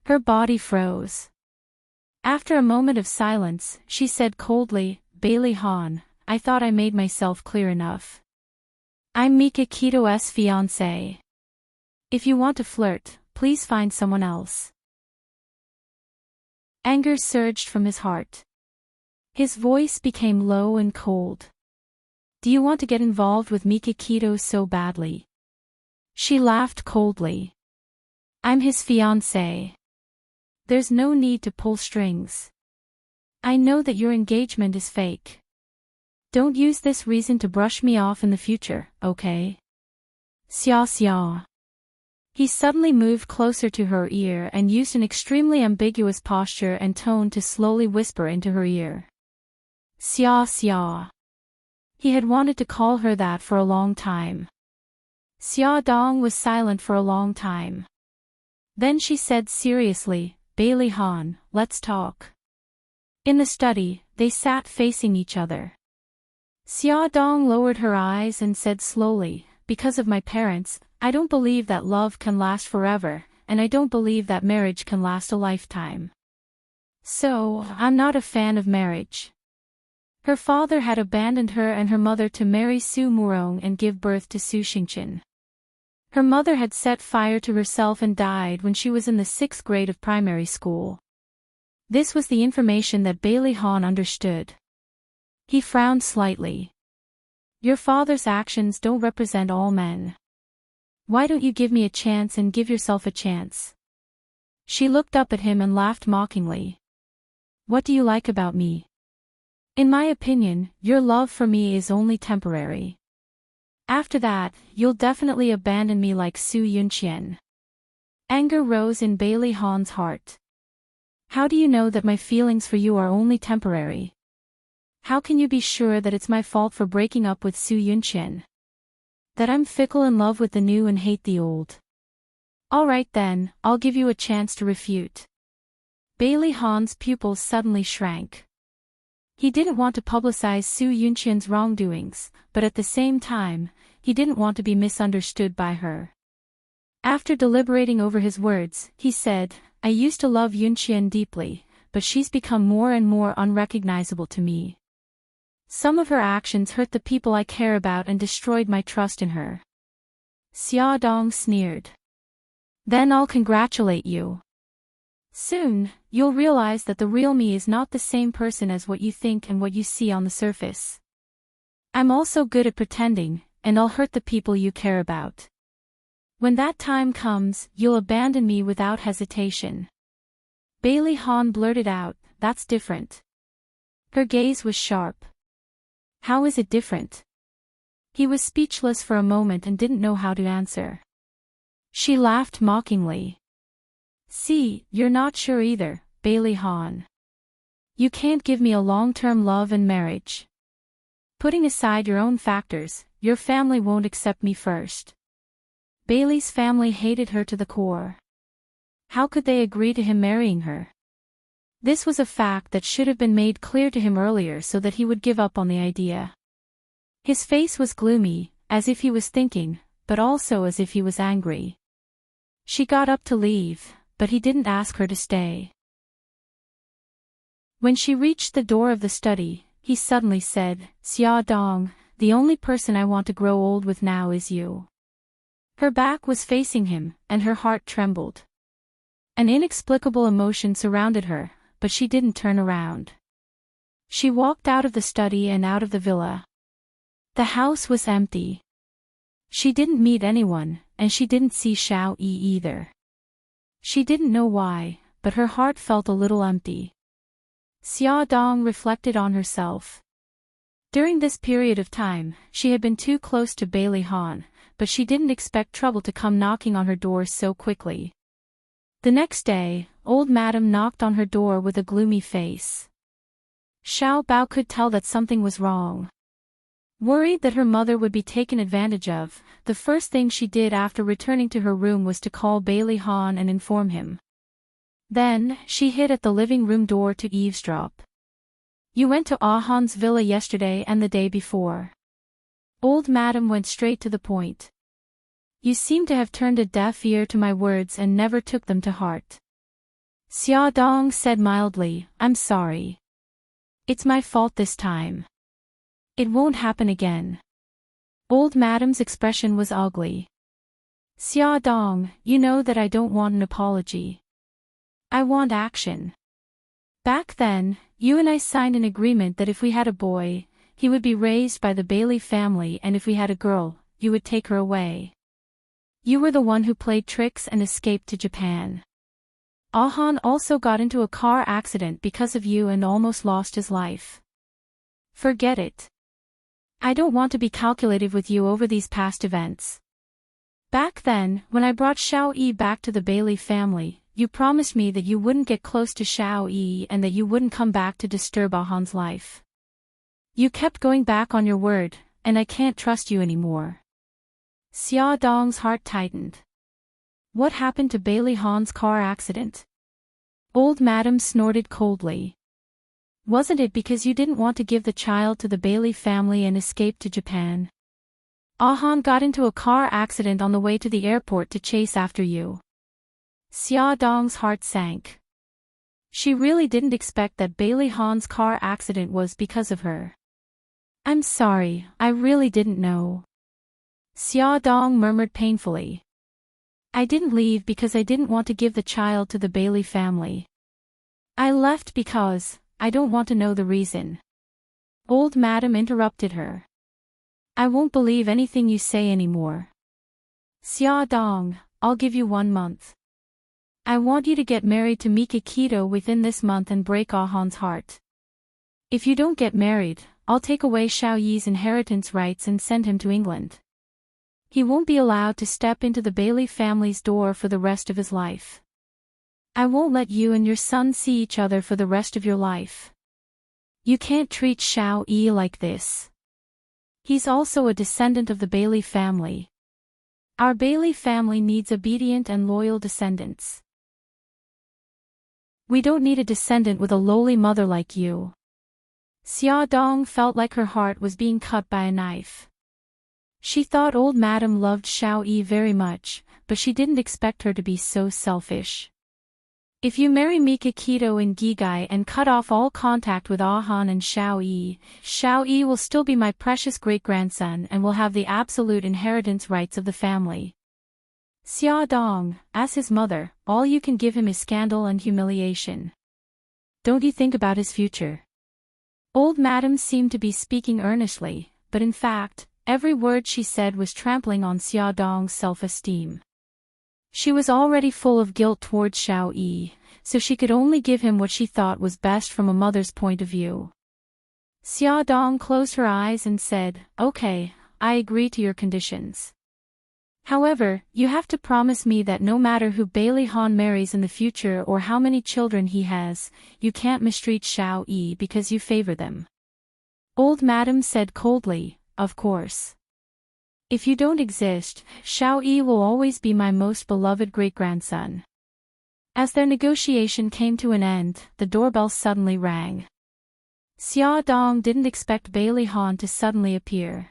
Her body froze. After a moment of silence, she said coldly, "Bailey Han, I thought I made myself clear enough. I'm Mika Kito's fiancé. If you want to flirt, please find someone else." Anger surged from his heart. His voice became low and cold. "Do you want to get involved with Mika Kito so badly?" She laughed coldly. "I'm his fiancé. There's no need to pull strings. I know that your engagement is fake. Don't use this reason to brush me off in the future, okay?" "Xia xia." He suddenly moved closer to her ear and used an extremely ambiguous posture and tone to slowly whisper into her ear. "Xia xia." He had wanted to call her that for a long time. Xia Dong was silent for a long time. Then she said seriously, "Bailey Han, let's talk." In the study, they sat facing each other. Xia Dong lowered her eyes and said slowly, "Because of my parents, I don't believe that love can last forever, and I don't believe that marriage can last a lifetime. So, I'm not a fan of marriage." Her father had abandoned her and her mother to marry Su Murong and give birth to Su Xingqian. Her mother had set fire to herself and died when she was in the 6th grade of primary school. This was the information that Bailey Han understood. He frowned slightly. Your father's actions don't represent all men. Why don't you give me a chance and give yourself a chance? She looked up at him and laughed mockingly. What do you like about me? In my opinion, your love for me is only temporary. After that, you'll definitely abandon me like Su Yunqian. Anger rose in Bailey Han's heart. How do you know that my feelings for you are only temporary? How can you be sure that it's my fault for breaking up with Su Yunqian? That I'm fickle in love with the new and hate the old? All right then, I'll give you a chance to refute. Bailey Han's pupils suddenly shrank. He didn't want to publicize Su Yunqian's wrongdoings, but at the same time, he didn't want to be misunderstood by her. After deliberating over his words, he said, I used to love Yunqian deeply, but she's become more and more unrecognizable to me. Some of her actions hurt the people I care about and destroyed my trust in her. Xia Dong sneered. Then I'll congratulate you. Soon, you'll realize that the real me is not the same person as what you think and what you see on the surface. I'm also good at pretending, and I'll hurt the people you care about. When that time comes, you'll abandon me without hesitation. Bailey Han blurted out, that's different. Her gaze was sharp. How is it different? He was speechless for a moment and didn't know how to answer. She laughed mockingly. See, you're not sure either, Bailey Han. You can't give me a long-term love and marriage. Putting aside your own factors, your family won't accept me first. Bailey's family hated her to the core. How could they agree to him marrying her? This was a fact that should have been made clear to him earlier so that he would give up on the idea. His face was gloomy, as if he was thinking, but also as if he was angry. She got up to leave, but he didn't ask her to stay. When she reached the door of the study, he suddenly said, Xia Dong, the only person I want to grow old with now is you. Her back was facing him, and her heart trembled. An inexplicable emotion surrounded her, but she didn't turn around. She walked out of the study and out of the villa. The house was empty. She didn't meet anyone, and she didn't see Xiao Yi either. She didn't know why, but her heart felt a little empty. Xia Dong reflected on herself. During this period of time, she had been too close to Bailey Han, but she didn't expect trouble to come knocking on her door so quickly. The next day, old madam knocked on her door with a gloomy face. Xiao Bao could tell that something was wrong. Worried that her mother would be taken advantage of, the first thing she did after returning to her room was to call Bailey Han and inform him. Then, she hid at the living room door to eavesdrop. You went to Ah Han's villa yesterday and the day before. Old madam went straight to the point. You seem to have turned a deaf ear to my words and never took them to heart. Xia Dong said mildly, I'm sorry. It's my fault this time. It won't happen again. Old madam's expression was ugly. Xia Dong, you know that I don't want an apology. I want action. Back then, you and I signed an agreement that if we had a boy, he would be raised by the Bailey family, and if we had a girl, you would take her away. You were the one who played tricks and escaped to Japan. Ah Han also got into a car accident because of you and almost lost his life. Forget it. I don't want to be calculative with you over these past events. Back then, when I brought Xiao Yi back to the Bailey family, you promised me that you wouldn't get close to Xiao Yi and that you wouldn't come back to disturb Ah Han's life. You kept going back on your word, and I can't trust you anymore. Xia Dong's heart tightened. What happened to Bailey Han's car accident? Old madam snorted coldly. Wasn't it because you didn't want to give the child to the Bailey family and escape to Japan? Ah Han got into a car accident on the way to the airport to chase after you. Xia Dong's heart sank. She really didn't expect that Bailey Han's car accident was because of her. I'm sorry, I really didn't know. Xia Dong murmured painfully. I didn't leave because I didn't want to give the child to the Bailey family. I left because, I don't want to know the reason. Old Madam interrupted her. I won't believe anything you say anymore. Xia Dong, I'll give you 1 month. I want you to get married to Mika Keto within this month and break Ah Han's heart. If you don't get married, I'll take away Xiao Yi's inheritance rights and send him to England. He won't be allowed to step into the Bailey family's door for the rest of his life. I won't let you and your son see each other for the rest of your life. You can't treat Xiao Yi like this. He's also a descendant of the Bailey family. Our Bailey family needs obedient and loyal descendants. We don't need a descendant with a lowly mother like you. Xia Dong felt like her heart was being cut by a knife. She thought old Madam loved Xiao Yi very much, but she didn't expect her to be so selfish. If you marry Mika Keto and Gigai and cut off all contact with Ah Han and Xiao Yi will still be my precious great-grandson and will have the absolute inheritance rights of the family. Xia Dong, as his mother, all you can give him is scandal and humiliation. Don't you think about his future? Old Madam seemed to be speaking earnestly, but in fact, every word she said was trampling on Xia Dong's self-esteem. She was already full of guilt towards Xiao Yi, so she could only give him what she thought was best from a mother's point of view. Xia Dong closed her eyes and said, Okay, I agree to your conditions. However, you have to promise me that no matter who Bailey Han marries in the future or how many children he has, you can't mistreat Xiao Yi because you favor them. Old Madam said coldly, Of course. If you don't exist, Xiao Yi will always be my most beloved great-grandson. As their negotiation came to an end, the doorbell suddenly rang. Xia Dong didn't expect Bailey Han to suddenly appear.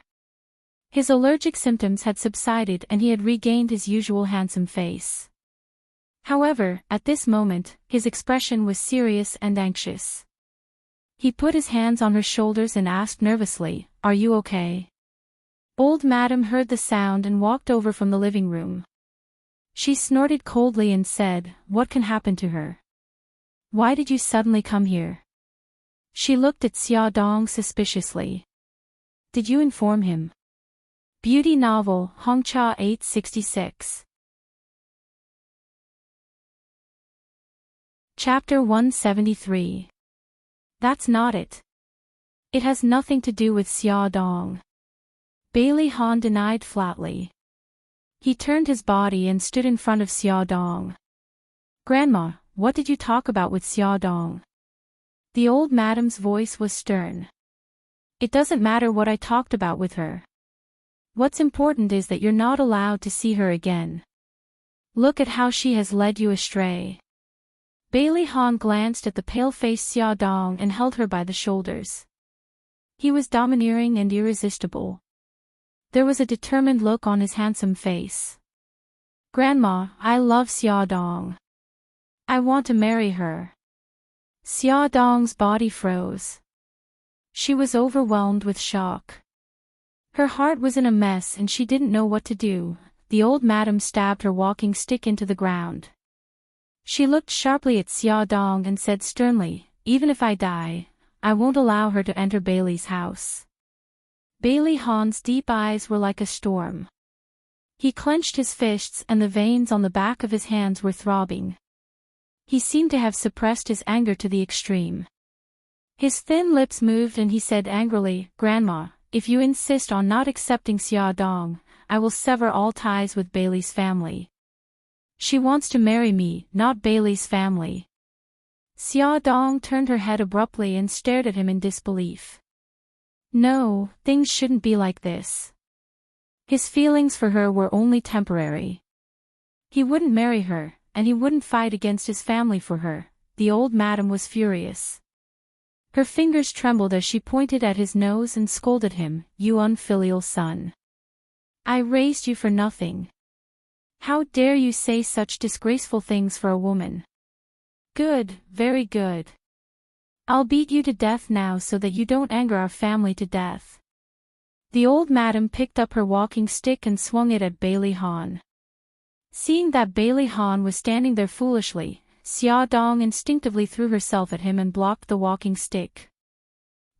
His allergic symptoms had subsided and he had regained his usual handsome face. However, at this moment, his expression was serious and anxious. He put his hands on her shoulders and asked nervously, Are you okay? Old Madam heard the sound and walked over from the living room. She snorted coldly and said, What can happen to her? Why did you suddenly come here? She looked at Xia Dong suspiciously. Did you inform him? Beauty novel, Hongcha 866. Chapter 173. That's not it. It has nothing to do with Xia Dong. Bailey Han denied flatly. He turned his body and stood in front of Xia Dong. Grandma, what did you talk about with Xia Dong? The old madam's voice was stern. It doesn't matter what I talked about with her. What's important is that you're not allowed to see her again. Look at how she has led you astray. Bailey Han glanced at the pale-faced Xia Dong and held her by the shoulders. He was domineering and irresistible. There was a determined look on his handsome face. Grandma, I love Xia Dong. I want to marry her. Xia Dong's body froze. She was overwhelmed with shock. Her heart was in a mess and she didn't know what to do. The old madam stabbed her walking stick into the ground. She looked sharply at Xia Dong and said sternly, Even if I die, I won't allow her to enter Bailey's house. Bailey Han's deep eyes were like a storm. He clenched his fists and the veins on the back of his hands were throbbing. He seemed to have suppressed his anger to the extreme. His thin lips moved and he said angrily, Grandma, if you insist on not accepting Xia Dong, I will sever all ties with Bailey's family. She wants to marry me, not Bailey's family. Xia Dong turned her head abruptly and stared at him in disbelief. No, things shouldn't be like this. His feelings for her were only temporary. He wouldn't marry her, and he wouldn't fight against his family for her. The old madam was furious. Her fingers trembled as she pointed at his nose and scolded him, You unfilial son. I raised you for nothing. How dare you say such disgraceful things for a woman? Good, very good. I'll beat you to death now so that you don't anger our family to death. The old madam picked up her walking stick and swung it at Bailey Han. Seeing that Bailey Han was standing there foolishly, Xia Dong instinctively threw herself at him and blocked the walking stick.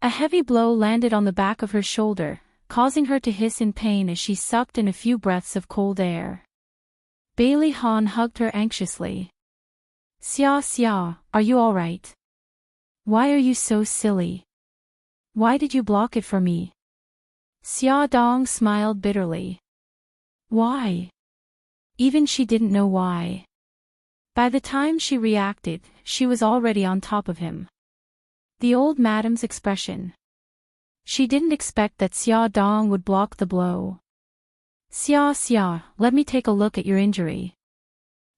A heavy blow landed on the back of her shoulder, causing her to hiss in pain as she sucked in a few breaths of cold air. Bailey Han hugged her anxiously. Xia, are you alright? Why are you so silly? Why did you block it for me? Xia Dong smiled bitterly. Why? Even she didn't know why. By the time she reacted, she was already on top of him. The old madam's expression. She didn't expect that Xia Dong would block the blow. Xia, let me take a look at your injury.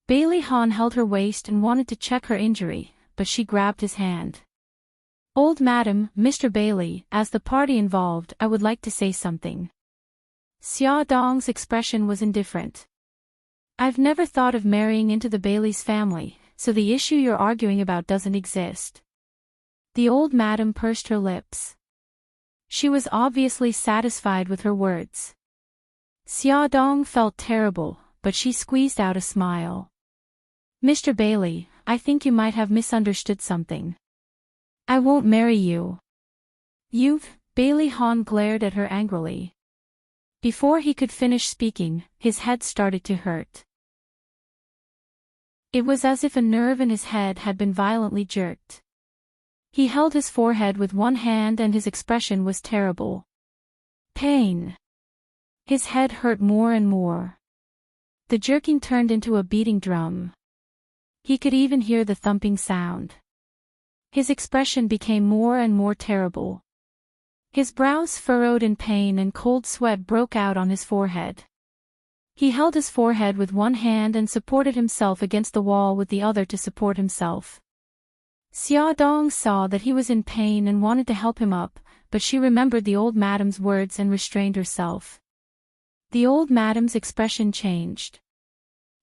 Bailey Han held her waist and wanted to check her injury, but she grabbed his hand. Old madam, Mr. Bailey, as the party involved, I would like to say something. Xia Dong's expression was indifferent. I've never thought of marrying into the Bailey's family, so the issue you're arguing about doesn't exist. The old madam pursed her lips. She was obviously satisfied with her words. Xia Dong felt terrible, but she squeezed out a smile. Mr. Bailey, I think you might have misunderstood something. I won't marry you. Bailey Han glared at her angrily. Before he could finish speaking, his head started to hurt. It was as if a nerve in his head had been violently jerked. He held his forehead with one hand and his expression was terrible. Pain. His head hurt more and more. The jerking turned into a beating drum. He could even hear the thumping sound. His expression became more and more terrible. His brows furrowed in pain and cold sweat broke out on his forehead. He held his forehead with one hand and supported himself against the wall with the other to support himself. Xia Dong saw that he was in pain and wanted to help him up, but she remembered the old madam's words and restrained herself. The old madam's expression changed.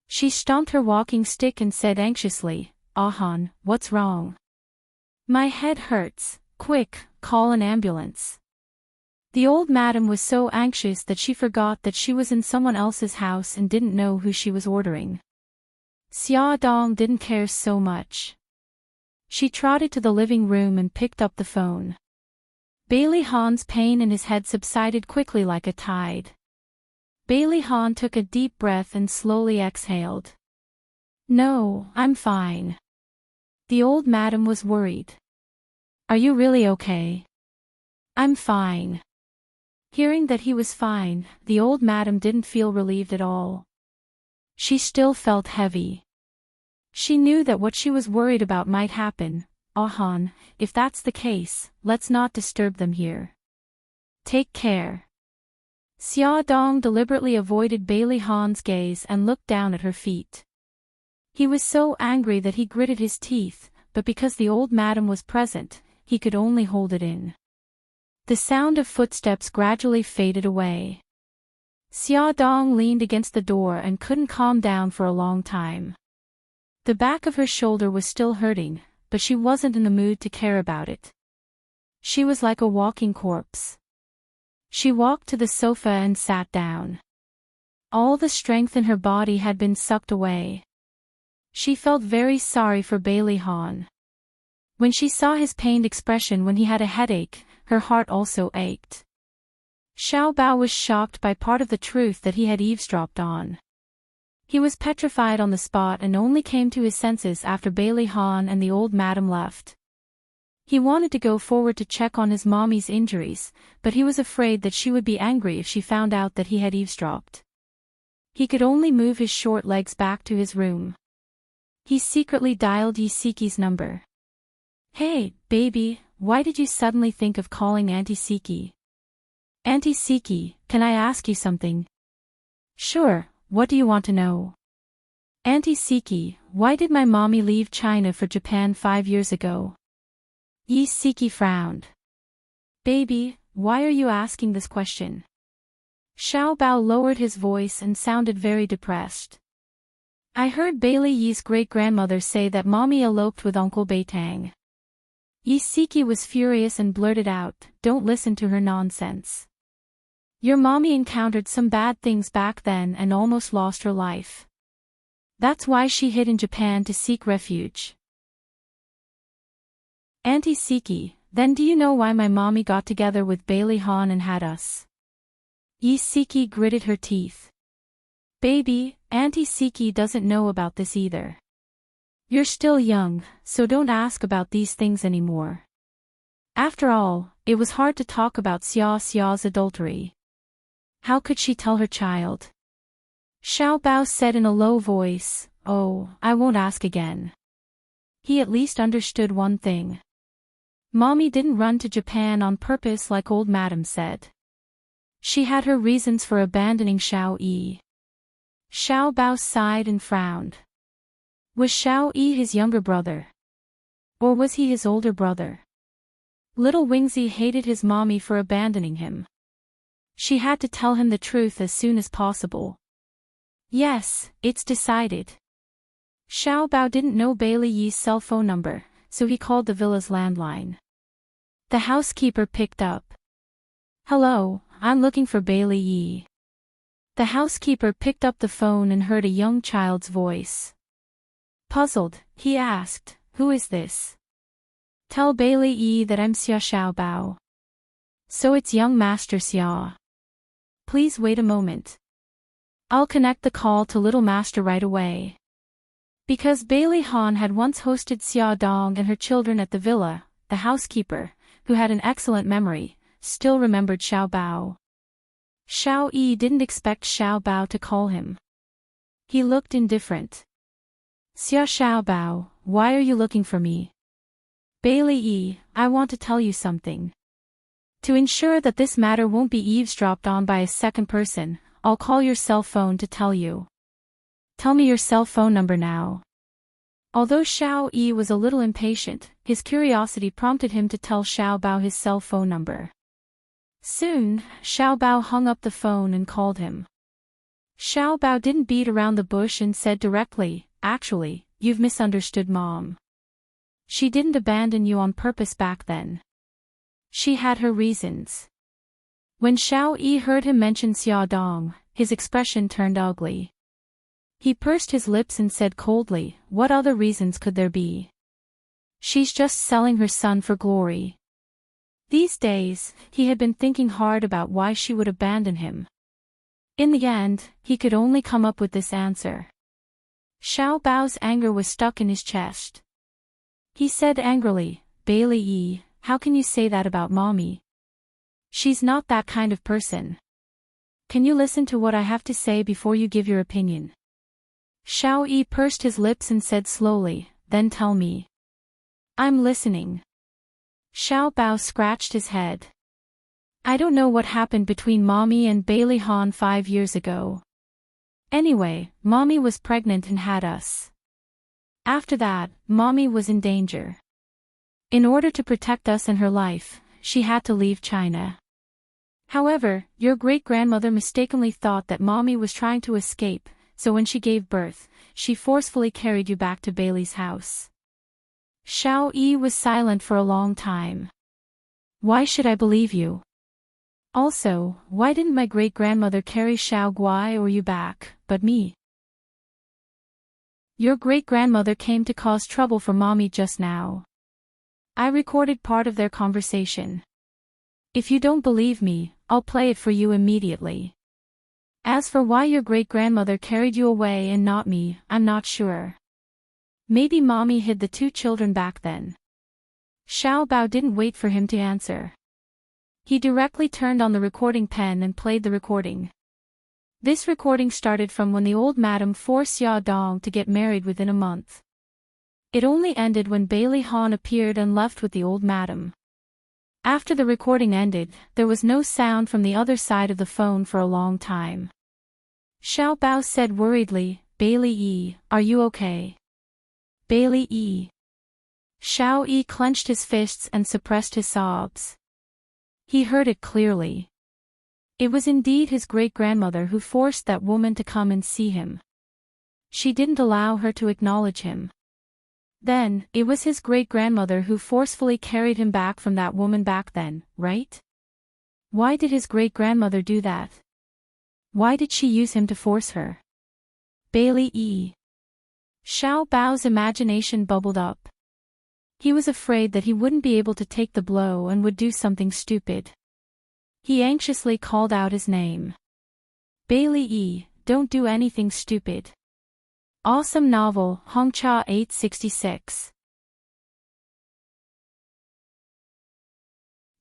She stomped her walking stick and said anxiously, Han, what's wrong? My head hurts, quick, call an ambulance. The old madam was so anxious that she forgot that she was in someone else's house and didn't know who she was ordering. Xia Dong didn't care so much. She trotted to the living room and picked up the phone. Bailey Han's pain in his head subsided quickly like a tide. Bailey Han took a deep breath and slowly exhaled. No, I'm fine. The old madam was worried. Are you really okay? I'm fine. Hearing that he was fine, the old madam didn't feel relieved at all. She still felt heavy. She knew that what she was worried about might happen. Han, if that's the case, let's not disturb them here. Take care. Xia Dong deliberately avoided Bailey Han's gaze and looked down at her feet. He was so angry that he gritted his teeth, but because the old madam was present, he could only hold it in. The sound of footsteps gradually faded away. Xia Dong leaned against the door and couldn't calm down for a long time. The back of her shoulder was still hurting, but she wasn't in the mood to care about it. She was like a walking corpse. She walked to the sofa and sat down. All the strength in her body had been sucked away. She felt very sorry for Bailey Han. When she saw his pained expression when he had a headache, her heart also ached. Xiao Bao was shocked by part of the truth that he had eavesdropped on. He was petrified on the spot and only came to his senses after Bailey Han and the old madam left. He wanted to go forward to check on his mommy's injuries, but he was afraid that she would be angry if she found out that he had eavesdropped. He could only move his short legs back to his room. He secretly dialed Yi Siki's number. Hey, baby, why did you suddenly think of calling Auntie Siki? Auntie Siki, can I ask you something? Sure, what do you want to know? Auntie Siki, why did my mommy leave China for Japan 5 years ago? Yi Siki frowned. Baby, why are you asking this question? Xiao Bao lowered his voice and sounded very depressed. I heard Bailey Yi's great-grandmother say that mommy eloped with Uncle Beitang. Yi Siki was furious and blurted out, don't listen to her nonsense. Your mommy encountered some bad things back then and almost lost her life. That's why she hid in Japan to seek refuge. Auntie Siki, then do you know why my mommy got together with Bailey Han and had us? Yi Siki gritted her teeth. Baby, Auntie Siki doesn't know about this either. You're still young, so don't ask about these things anymore. After all, it was hard to talk about Xiao's adultery. How could she tell her child? Xiao Bao said in a low voice, "Oh, I won't ask again." He at least understood one thing. Mommy didn't run to Japan on purpose like old madam said. She had her reasons for abandoning Xiao Yi. Xiao Bao sighed and frowned. Was Xiao Yi his younger brother? Or was he his older brother? Little Wingzi hated his mommy for abandoning him. She had to tell him the truth as soon as possible. Yes, it's decided. Xiao Bao didn't know Bailey Yi's cell phone number, so he called the villa's landline. The housekeeper picked up. Hello, I'm looking for Bailey Yi. The housekeeper picked up the phone and heard a young child's voice. Puzzled, he asked, who is this? Tell Bailey Yi that I'm Xia Xiao Bao. So it's young Master Xia. Please wait a moment. I'll connect the call to Little Master right away. Because Bailey Han had once hosted Xia Dong and her children at the villa, the housekeeper, who had an excellent memory, still remembered Xiao Bao. Xiao Yi didn't expect Xiao Bao to call him. He looked indifferent. Xia Xiao Bao, why are you looking for me? Bailey Yi, I want to tell you something. To ensure that this matter won't be eavesdropped on by a second person, I'll call your cell phone to tell you. Tell me your cell phone number now. Although Xiao Yi was a little impatient, his curiosity prompted him to tell Xiao Bao his cell phone number. Soon, Xiao Bao hung up the phone and called him. Xiao Bao didn't beat around the bush and said directly, actually, you've misunderstood Mom. She didn't abandon you on purpose back then. She had her reasons. When Xiao Yi heard him mention Xia Dong, his expression turned ugly. He pursed his lips and said coldly, what other reasons could there be? She's just selling her son for glory. These days, he had been thinking hard about why she would abandon him. In the end, he could only come up with this answer. Xiao Bao's anger was stuck in his chest. He said angrily, Bailey Yi, how can you say that about Mommy? She's not that kind of person. Can you listen to what I have to say before you give your opinion? Xiao Yi pursed his lips and said slowly, then tell me. I'm listening. Xiao Bao scratched his head. I don't know what happened between Mommy and Bailey Han 5 years ago. Anyway, Mommy was pregnant and had us. After that, Mommy was in danger. In order to protect us and her life, she had to leave China. However, your great-grandmother mistakenly thought that Mommy was trying to escape, so when she gave birth, she forcefully carried you back to Bailey's house. Xiao Yi was silent for a long time. Why should I believe you? Also, why didn't my great-grandmother carry Xiao Guai or you back, but me? Your great-grandmother came to cause trouble for Mommy just now. I recorded part of their conversation. If you don't believe me, I'll play it for you immediately. As for why your great-grandmother carried you away and not me, I'm not sure. Maybe Mommy hid the 2 children back then. Xiao Bao didn't wait for him to answer. He directly turned on the recording pen and played the recording. This recording started from when the old madam forced Xia Dong to get married within a month. It only ended when Bailey Han appeared and left with the old madam. After the recording ended, there was no sound from the other side of the phone for a long time. Xiao Bao said worriedly, Bailey Yi, are you okay? Bailey Yi. Xiao Yi clenched his fists and suppressed his sobs. He heard it clearly. It was indeed his great-grandmother who forced that woman to come and see him. She didn't allow her to acknowledge him. Then, it was his great-grandmother who forcefully carried him back from that woman back then, right? Why did his great-grandmother do that? Why did she use him to force her? Bailey Yi. Xiao Bao's imagination bubbled up. He was afraid that he wouldn't be able to take the blow and would do something stupid. He anxiously called out his name. Bailey E., don't do anything stupid. Awesome novel, Hongcha 866.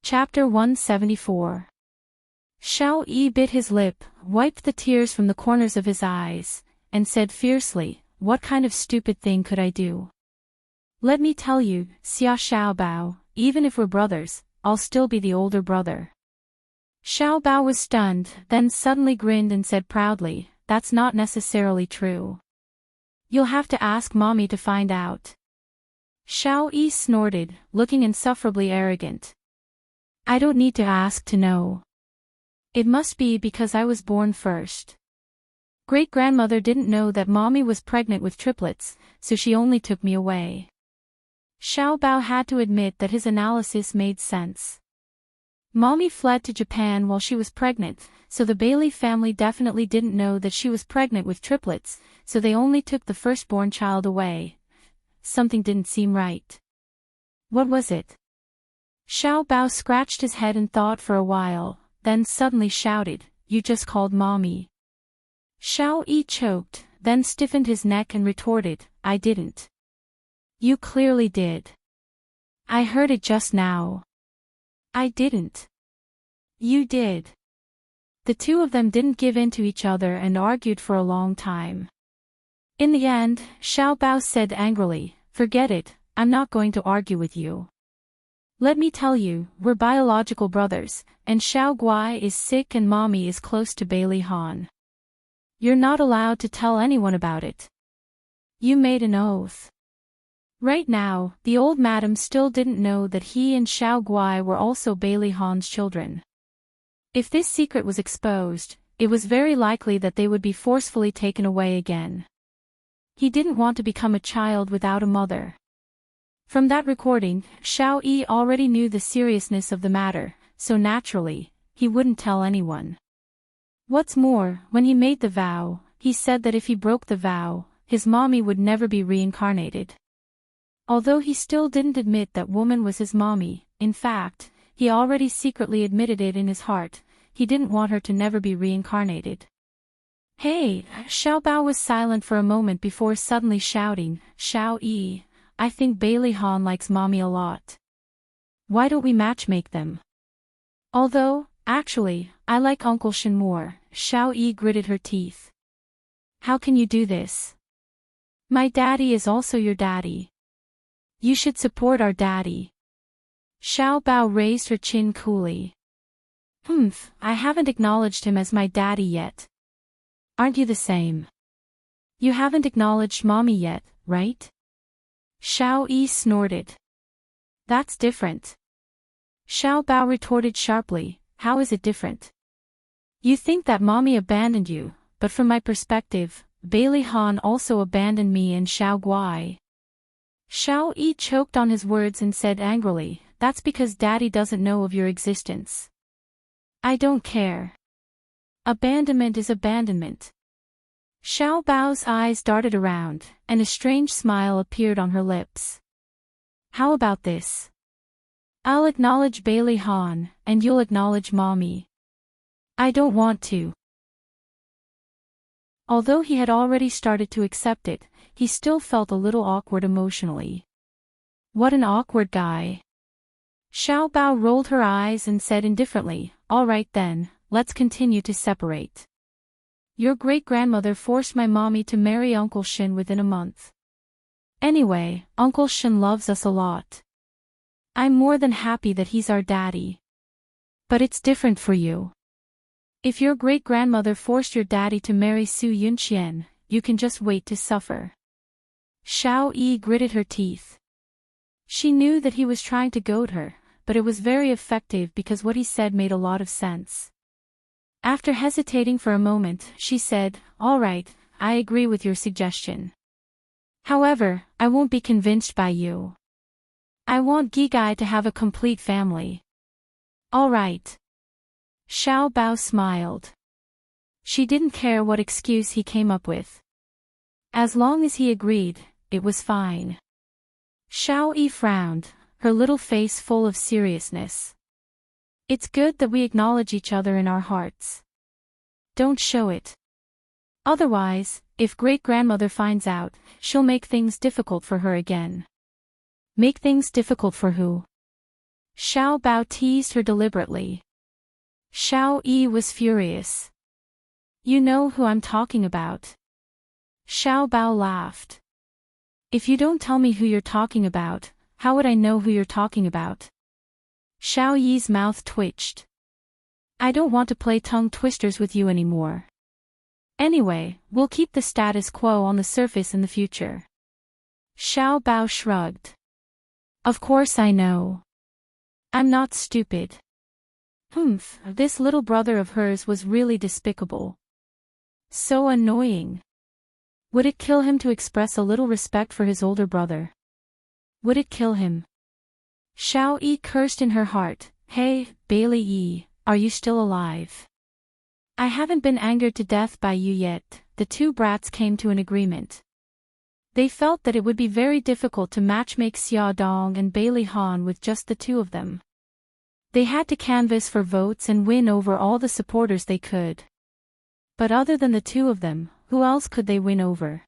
Chapter 174. Xiao Yi bit his lip, wiped the tears from the corners of his eyes, and said fiercely, "What kind of stupid thing could I do? Let me tell you, Xia Xiaobao, even if we're brothers, I'll still be the older brother." Xiaobao was stunned, then suddenly grinned and said proudly, "That's not necessarily true. You'll have to ask mommy to find out." Xiao Yi snorted, looking insufferably arrogant. "I don't need to ask to know. It must be because I was born first. Great-grandmother didn't know that mommy was pregnant with triplets, so she only took me away." Xiaobao had to admit that his analysis made sense. Mommy fled to Japan while she was pregnant, so the Bailey family definitely didn't know that she was pregnant with triplets, so they only took the firstborn child away. Something didn't seem right. What was it? Xiao Bao scratched his head and thought for a while, then suddenly shouted, "You just called mommy." Xiao Yi choked, then stiffened his neck and retorted, "I didn't." "You clearly did. I heard it just now." "I didn't." "You did." The two of them didn't give in to each other and argued for a long time. In the end, Xiao Bao said angrily, "Forget it, I'm not going to argue with you. Let me tell you, we're biological brothers, and Xiao Guai is sick and mommy is close to Bailey Han. You're not allowed to tell anyone about it. You made an oath." Right now, the old madam still didn't know that he and Xiao Guai were also Bailey Han's children. If this secret was exposed, it was very likely that they would be forcefully taken away again. He didn't want to become a child without a mother. From that recording, Xiao Yi already knew the seriousness of the matter, so naturally, he wouldn't tell anyone. What's more, when he made the vow, he said that if he broke the vow, his mommy would never be reincarnated. Although he still didn't admit that woman was his mommy, in fact, he already secretly admitted it in his heart, he didn't want her to never be reincarnated. "Hey!" Xiao Bao was silent for a moment before suddenly shouting, "Xiao Yi, I think Bailey Han likes mommy a lot. Why don't we matchmake them? Although, actually, I like Uncle Shen more." Xiao Yi gritted her teeth. "How can you do this? My daddy is also your daddy. You should support our daddy." Xiao Bao raised her chin coolly. I haven't acknowledged him as my daddy yet." "Aren't you the same? You haven't acknowledged mommy yet, right?" Xiao Yi snorted. "That's different." Xiao Bao retorted sharply, "How is it different? You think that mommy abandoned you, but from my perspective, Bailey Han also abandoned me and Xiao Guai." Xiao Yi choked on his words and said angrily, "That's because daddy doesn't know of your existence." "I don't care. Abandonment is abandonment." Xiao Bao's eyes darted around, and a strange smile appeared on her lips. "How about this? I'll acknowledge Bailey Han, and you'll acknowledge mommy." "I don't want to." Although he had already started to accept it, he still felt a little awkward emotionally. What an awkward guy. Xiao Bao rolled her eyes and said indifferently, "All right then, let's continue to separate. Your great-grandmother forced my mommy to marry Uncle Shen within a month. Anyway, Uncle Shen loves us a lot. I'm more than happy that he's our daddy. But it's different for you. If your great-grandmother forced your daddy to marry Su Yunqian, you can just wait to suffer." Xiao Yi gritted her teeth. She knew that he was trying to goad her, but it was very effective because what he said made a lot of sense. After hesitating for a moment, she said, "All right, I agree with your suggestion. However, I won't be convinced by you. I want Gigai to have a complete family." "All right." Xiao Bao smiled. She didn't care what excuse he came up with. As long as he agreed, it was fine. Xiao Yi frowned, her little face full of seriousness. It's good that we acknowledge each other in our hearts. Don't show it. Otherwise, if great-grandmother finds out, she'll make things difficult for her again. Make things difficult for who? Xiao Bao teased her deliberately. Xiao Yi was furious. You know who I'm talking about. Xiao Bao laughed. If you don't tell me who you're talking about, how would I know who you're talking about? Xiao Yi's mouth twitched. I don't want to play tongue twisters with you anymore. Anyway, we'll keep the status quo on the surface in the future. Xiao Bao shrugged. Of course I know. I'm not stupid. This little brother of hers was really despicable. So annoying. Would it kill him to express a little respect for his older brother? Would it kill him? Xiao Yi cursed in her heart. Hey, Bailey Yi, are you still alive? I haven't been angered to death by you yet. The two brats came to an agreement. They felt that it would be very difficult to matchmake Xia Dong and Bailey Han with just the two of them. They had to canvass for votes and win over all the supporters they could. But other than the two of them, who else could they win over?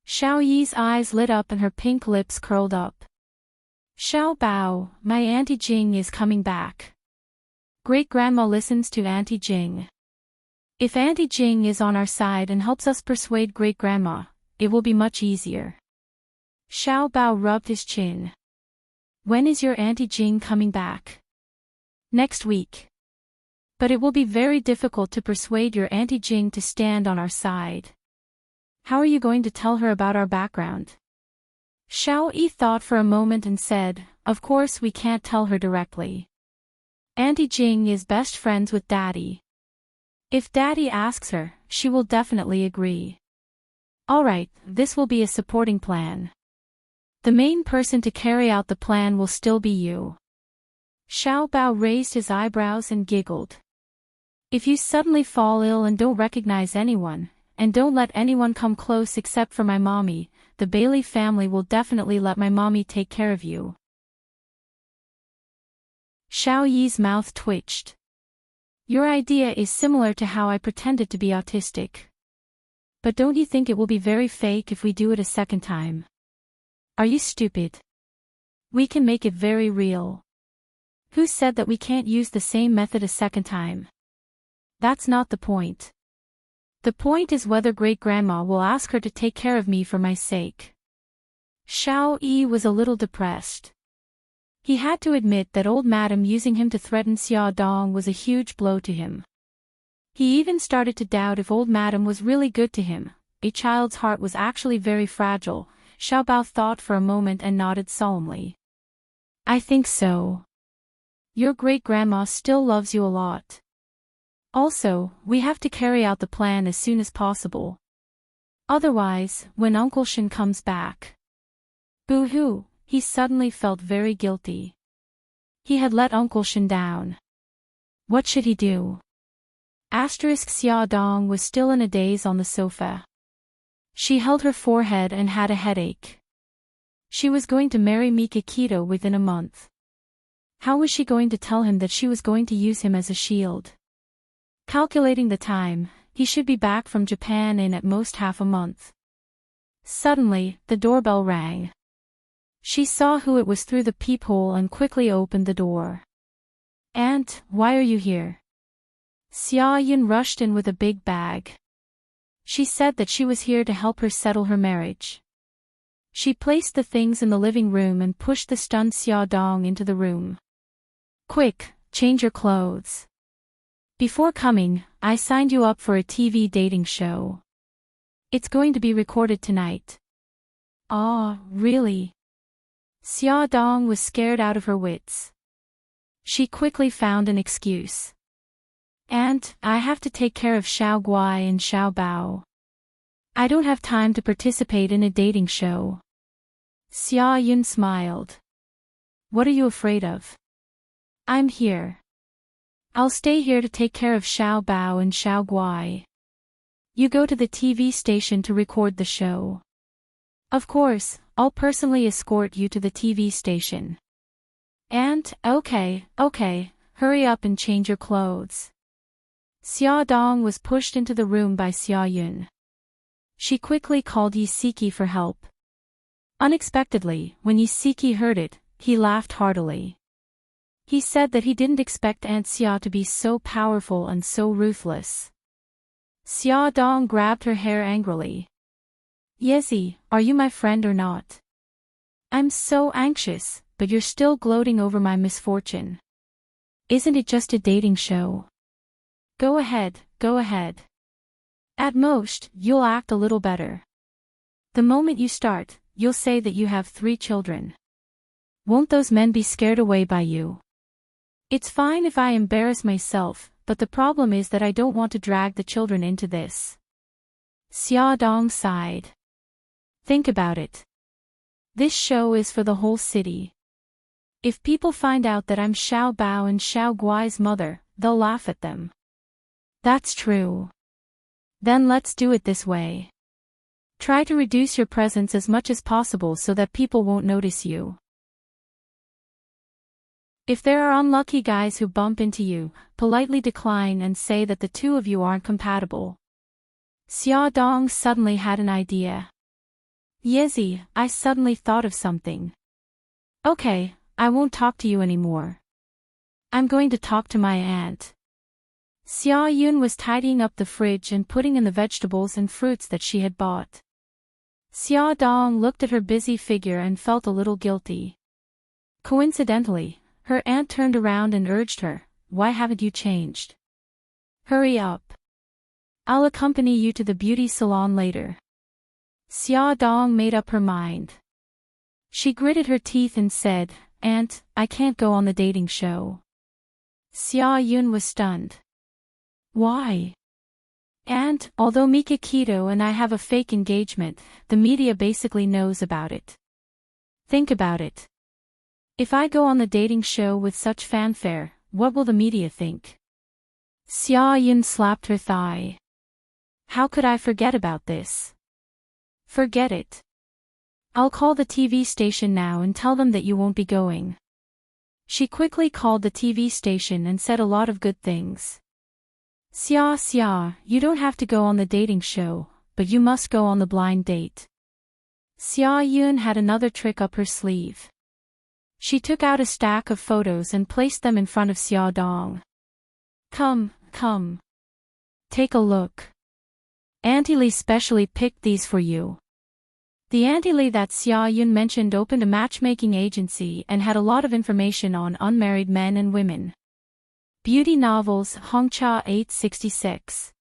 Xiao Yi's eyes lit up and her pink lips curled up. Xiao Bao, my Auntie Jing is coming back. Great-grandma listens to Auntie Jing. If Auntie Jing is on our side and helps us persuade great-grandma, it will be much easier. Xiao Bao rubbed his chin. When is your Auntie Jing coming back? Next week. But it will be very difficult to persuade your Auntie Jing to stand on our side. How are you going to tell her about our background? Xiao Yi thought for a moment and said, of course we can't tell her directly. Auntie Jing is best friends with Daddy. If Daddy asks her, she will definitely agree. Alright, this will be a supporting plan. The main person to carry out the plan will still be you. Xiao Bao raised his eyebrows and giggled. If you suddenly fall ill and don't recognize anyone, and don't let anyone come close except for my mommy, the Bailey family will definitely let my mommy take care of you. Xiao Yi's mouth twitched. Your idea is similar to how I pretended to be autistic. But don't you think it will be very fake if we do it a second time? Are you stupid? We can make it very real. Who said that we can't use the same method a second time? That's not the point. The point is whether great-grandma will ask her to take care of me for my sake. Xiao Yi was a little depressed. He had to admit that old madam using him to threaten Xia Dong was a huge blow to him. He even started to doubt if old madam was really good to him. A child's heart was actually very fragile. Xiao Bao thought for a moment and nodded solemnly. I think so. Your great-grandma still loves you a lot. Also, we have to carry out the plan as soon as possible. Otherwise, when Uncle Shen comes back. Boo-hoo, he suddenly felt very guilty. He had let Uncle Shen down. What should he do? Xia Dong was still in a daze on the sofa. She held her forehead and had a headache. She was going to marry Mikakito within a month. How was she going to tell him that she was going to use him as a shield? Calculating the time, he should be back from Japan in at most half a month. Suddenly, the doorbell rang. She saw who it was through the peephole and quickly opened the door. Aunt, why are you here? Xia Yun rushed in with a big bag. She said that she was here to help her settle her marriage. She placed the things in the living room and pushed the stunned Xia Dong into the room. Quick, change your clothes. Before coming, I signed you up for a TV dating show. It's going to be recorded tonight. Ah, really? Xia Dong was scared out of her wits. She quickly found an excuse. Aunt, I have to take care of Xiao Guai and Xiao Bao. I don't have time to participate in a dating show. Xia Yun smiled. What are you afraid of? I'm here. I'll stay here to take care of Xiao Bao and Xiao Guai. You go to the TV station to record the show. Of course, I'll personally escort you to the TV station. And, okay, hurry up and change your clothes. Xia Dong was pushed into the room by Xia Yun. She quickly called Yi Siki for help. Unexpectedly, when Yi Siki heard it, he laughed heartily. He said that he didn't expect Aunt Xia to be so powerful and so ruthless. Xia Dong grabbed her hair angrily. Yezi, are you my friend or not? I'm so anxious, but you're still gloating over my misfortune. Isn't it just a dating show? Go ahead. At most, you'll act a little better. The moment you start, you'll say that you have 3 children. Won't those men be scared away by you? It's fine if I embarrass myself, but the problem is that I don't want to drag the children into this. Xia Dong sighed. Think about it. This show is for the whole city. If people find out that I'm Xiao Bao and Xiao Guai's mother, they'll laugh at them. That's true. Then let's do it this way. Try to reduce your presence as much as possible so that people won't notice you. If there are unlucky guys who bump into you, politely decline and say that the two of you aren't compatible. Xia Dong suddenly had an idea. Yezi, I suddenly thought of something. Okay, I won't talk to you anymore. I'm going to talk to my aunt. Xia Yun was tidying up the fridge and putting in the vegetables and fruits that she had bought. Xia Dong looked at her busy figure and felt a little guilty. Coincidentally, her aunt turned around and urged her, "Why haven't you changed? Hurry up. I'll accompany you to the beauty salon later." Xia Dong made up her mind. She gritted her teeth and said, "Aunt, I can't go on the dating show." Xia Yun was stunned. Why? "Aunt, although Mika Keto and I have a fake engagement, the media basically knows about it. Think about it. If I go on the dating show with such fanfare, what will the media think?" Xia Yun slapped her thigh. "How could I forget about this?" "Forget it. I'll call the TV station now and tell them that you won't be going." She quickly called the TV station and said a lot of good things. Xia, you don't have to go on the dating show, but you must go on the blind date." Xia Yun had another trick up her sleeve. She took out a stack of photos and placed them in front of Xia Dong. Come. Take a look. Auntie Li specially picked these for you." The Auntie Li that Xia Yun mentioned opened a matchmaking agency and had a lot of information on unmarried men and women. Beauty novels, Hongcha 866.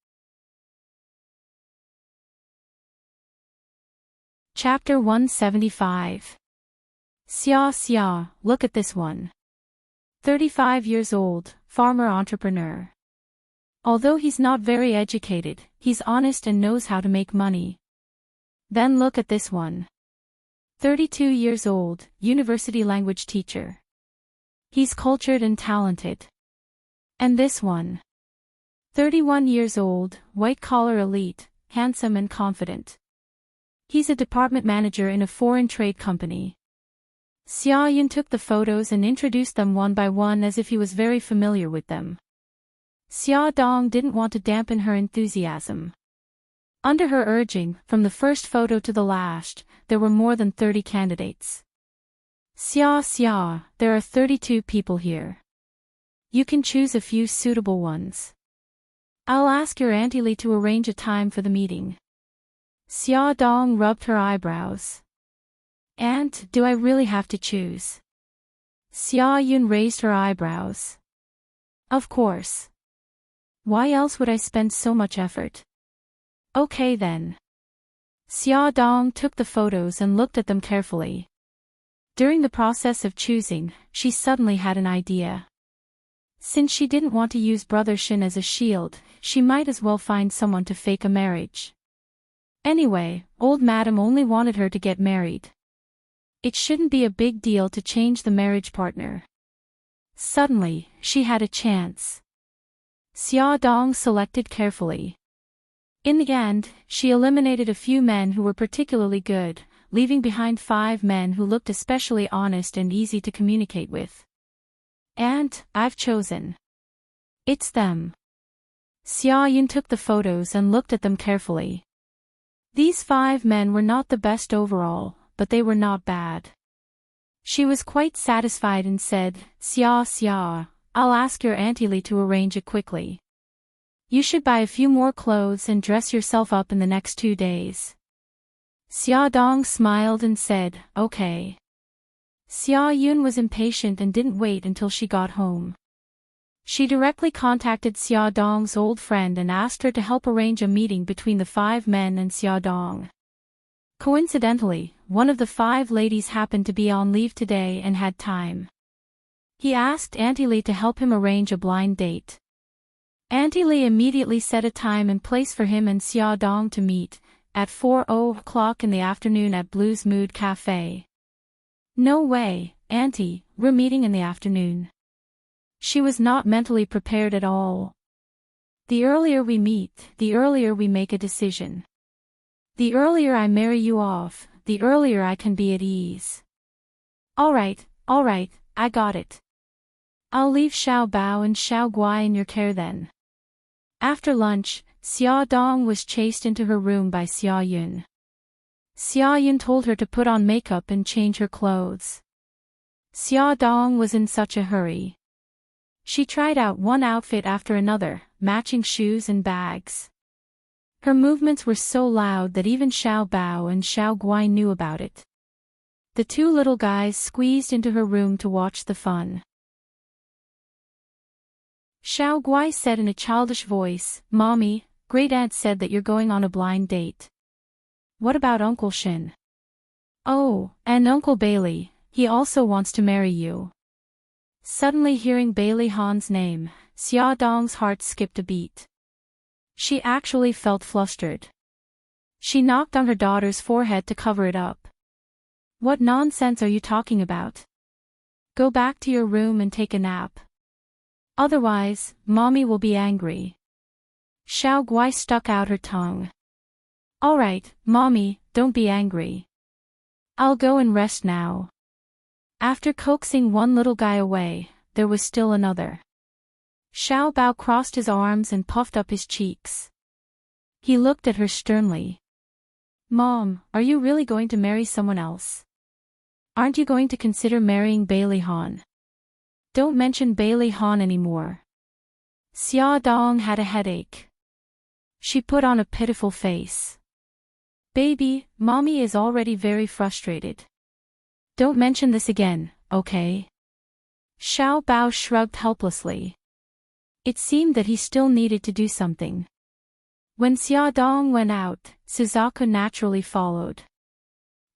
Chapter 175. Xia, look at this one. 35 years old, farmer entrepreneur. Although he's not very educated, he's honest and knows how to make money. Then look at this one. 32 years old, university language teacher. He's cultured and talented. And this one. 31 years old, white-collar elite, handsome and confident. He's a department manager in a foreign trade company. Xia Yun took the photos and introduced them one by one as if he was very familiar with them. Xia Dong didn't want to dampen her enthusiasm. Under her urging, from the first photo to the last, there were more than 30 candidates. Xia, there are 32 people here. You can choose a few suitable ones. I'll ask your Auntie Li to arrange a time for the meeting." Xia Dong rubbed her eyebrows. "Aunt, do I really have to choose?" Xia Yun raised her eyebrows. "Of course. Why else would I spend so much effort?" "Okay then." Xia Dong took the photos and looked at them carefully. During the process of choosing, she suddenly had an idea. Since she didn't want to use Brother Shin as a shield, she might as well find someone to fake a marriage. Anyway, old madam only wanted her to get married. It shouldn't be a big deal to change the marriage partner. Suddenly, she had a chance. Xia Dong selected carefully. In the end, she eliminated a few men who were particularly good, leaving behind 5 men who looked especially honest and easy to communicate with. And, I've chosen. It's them. Xia Yun took the photos and looked at them carefully. These 5 men were not the best overall, but they were not bad. She was quite satisfied and said, Xia, I'll ask your Auntie Li to arrange it quickly. You should buy a few more clothes and dress yourself up in the next 2 days. Xia Dong smiled and said, okay. Xia Yun was impatient and didn't wait until she got home. She directly contacted Xia Dong's old friend and asked her to help arrange a meeting between the 5 men and Xia Dong. Coincidentally, one of the 5 ladies happened to be on leave today and had time. He asked Auntie Li to help him arrange a blind date. Auntie Li immediately set a time and place for him and Xia Dong to meet, at 4:00 in the afternoon at Blue's Mood Cafe. No way, Auntie, we're meeting in the afternoon. She was not mentally prepared at all. The earlier we meet, the earlier we make a decision. The earlier I marry you off, the earlier I can be at ease. Alright, I got it. I'll leave Xiao Bao and Xiao Guai in your care then. After lunch, Xia Dong was chased into her room by Xia Yun. Xia Yun told her to put on makeup and change her clothes. Xia Dong was in such a hurry. She tried out one outfit after another, matching shoes and bags. Her movements were so loud that even Xiao Bao and Xiao Guai knew about it. The 2 little guys squeezed into her room to watch the fun. Xiao Guai said in a childish voice, Mommy, Great Aunt said that you're going on a blind date. What about Uncle Shin? Oh, and Uncle Bailey, he also wants to marry you. Suddenly hearing Bailey Han's name, Xia Dong's heart skipped a beat. She actually felt flustered. She knocked on her daughter's forehead to cover it up. What nonsense are you talking about? Go back to your room and take a nap. Otherwise, Mommy will be angry. Xiao Guai stuck out her tongue. Alright, Mommy, don't be angry. I'll go and rest now. After coaxing one little guy away, there was still another. Xiao Bao crossed his arms and puffed up his cheeks. He looked at her sternly. Mom, are you really going to marry someone else? Aren't you going to consider marrying Bailey Han? Don't mention Bailey Han anymore. Xia Dong had a headache. She put on a pitiful face. Baby, Mommy is already very frustrated. Don't mention this again, okay? Xiao Bao shrugged helplessly. It seemed that he still needed to do something. When Xia Dong went out, Suzaku naturally followed.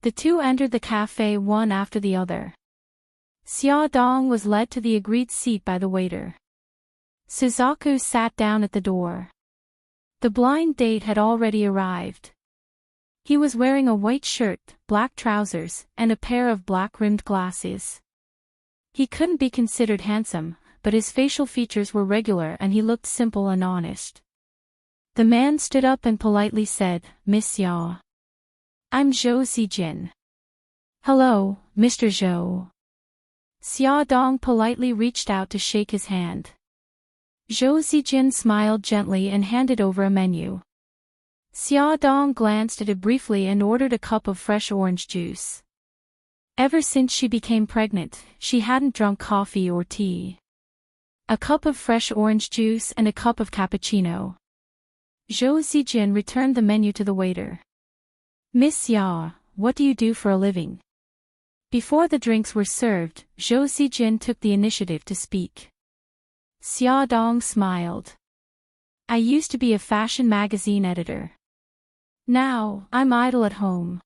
The 2 entered the cafe one after the other. Xia Dong was led to the agreed seat by the waiter. Suzaku sat down at the door. The blind date had already arrived. He was wearing a white shirt, black trousers, and a pair of black-rimmed glasses. He couldn't be considered handsome, but his facial features were regular and he looked simple and honest. The man stood up and politely said, Miss Xia. I'm Zhou Zijin. Hello, Mr. Zhou. Xia Dong politely reached out to shake his hand. Zhou Zijin smiled gently and handed over a menu. Xia Dong glanced at it briefly and ordered a cup of fresh orange juice. Ever since she became pregnant, she hadn't drunk coffee or tea. A cup of fresh orange juice and a cup of cappuccino. Zhou Zijin returned the menu to the waiter. Miss Xia, what do you do for a living? Before the drinks were served, Zhou Zijin took the initiative to speak. Xia Dong smiled. I used to be a fashion magazine editor. Now, I'm idle at home.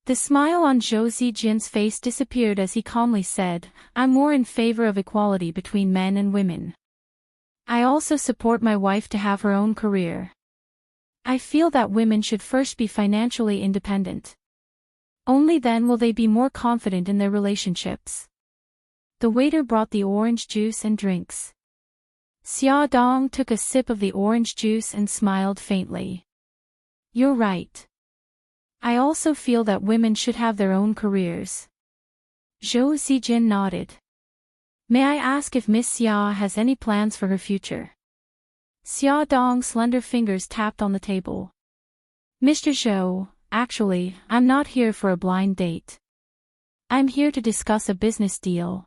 The smile on Zhou Zijin's face disappeared as he calmly said, I'm more in favor of equality between men and women. I also support my wife to have her own career. I feel that women should first be financially independent. Only then will they be more confident in their relationships. The waiter brought the orange juice and drinks. Xia Dong took a sip of the orange juice and smiled faintly. You're right. I also feel that women should have their own careers. Zhou Xijin nodded. May I ask if Miss Xia has any plans for her future? Xia Dong's slender fingers tapped on the table. Mr. Zhou, actually, I'm not here for a blind date. I'm here to discuss a business deal.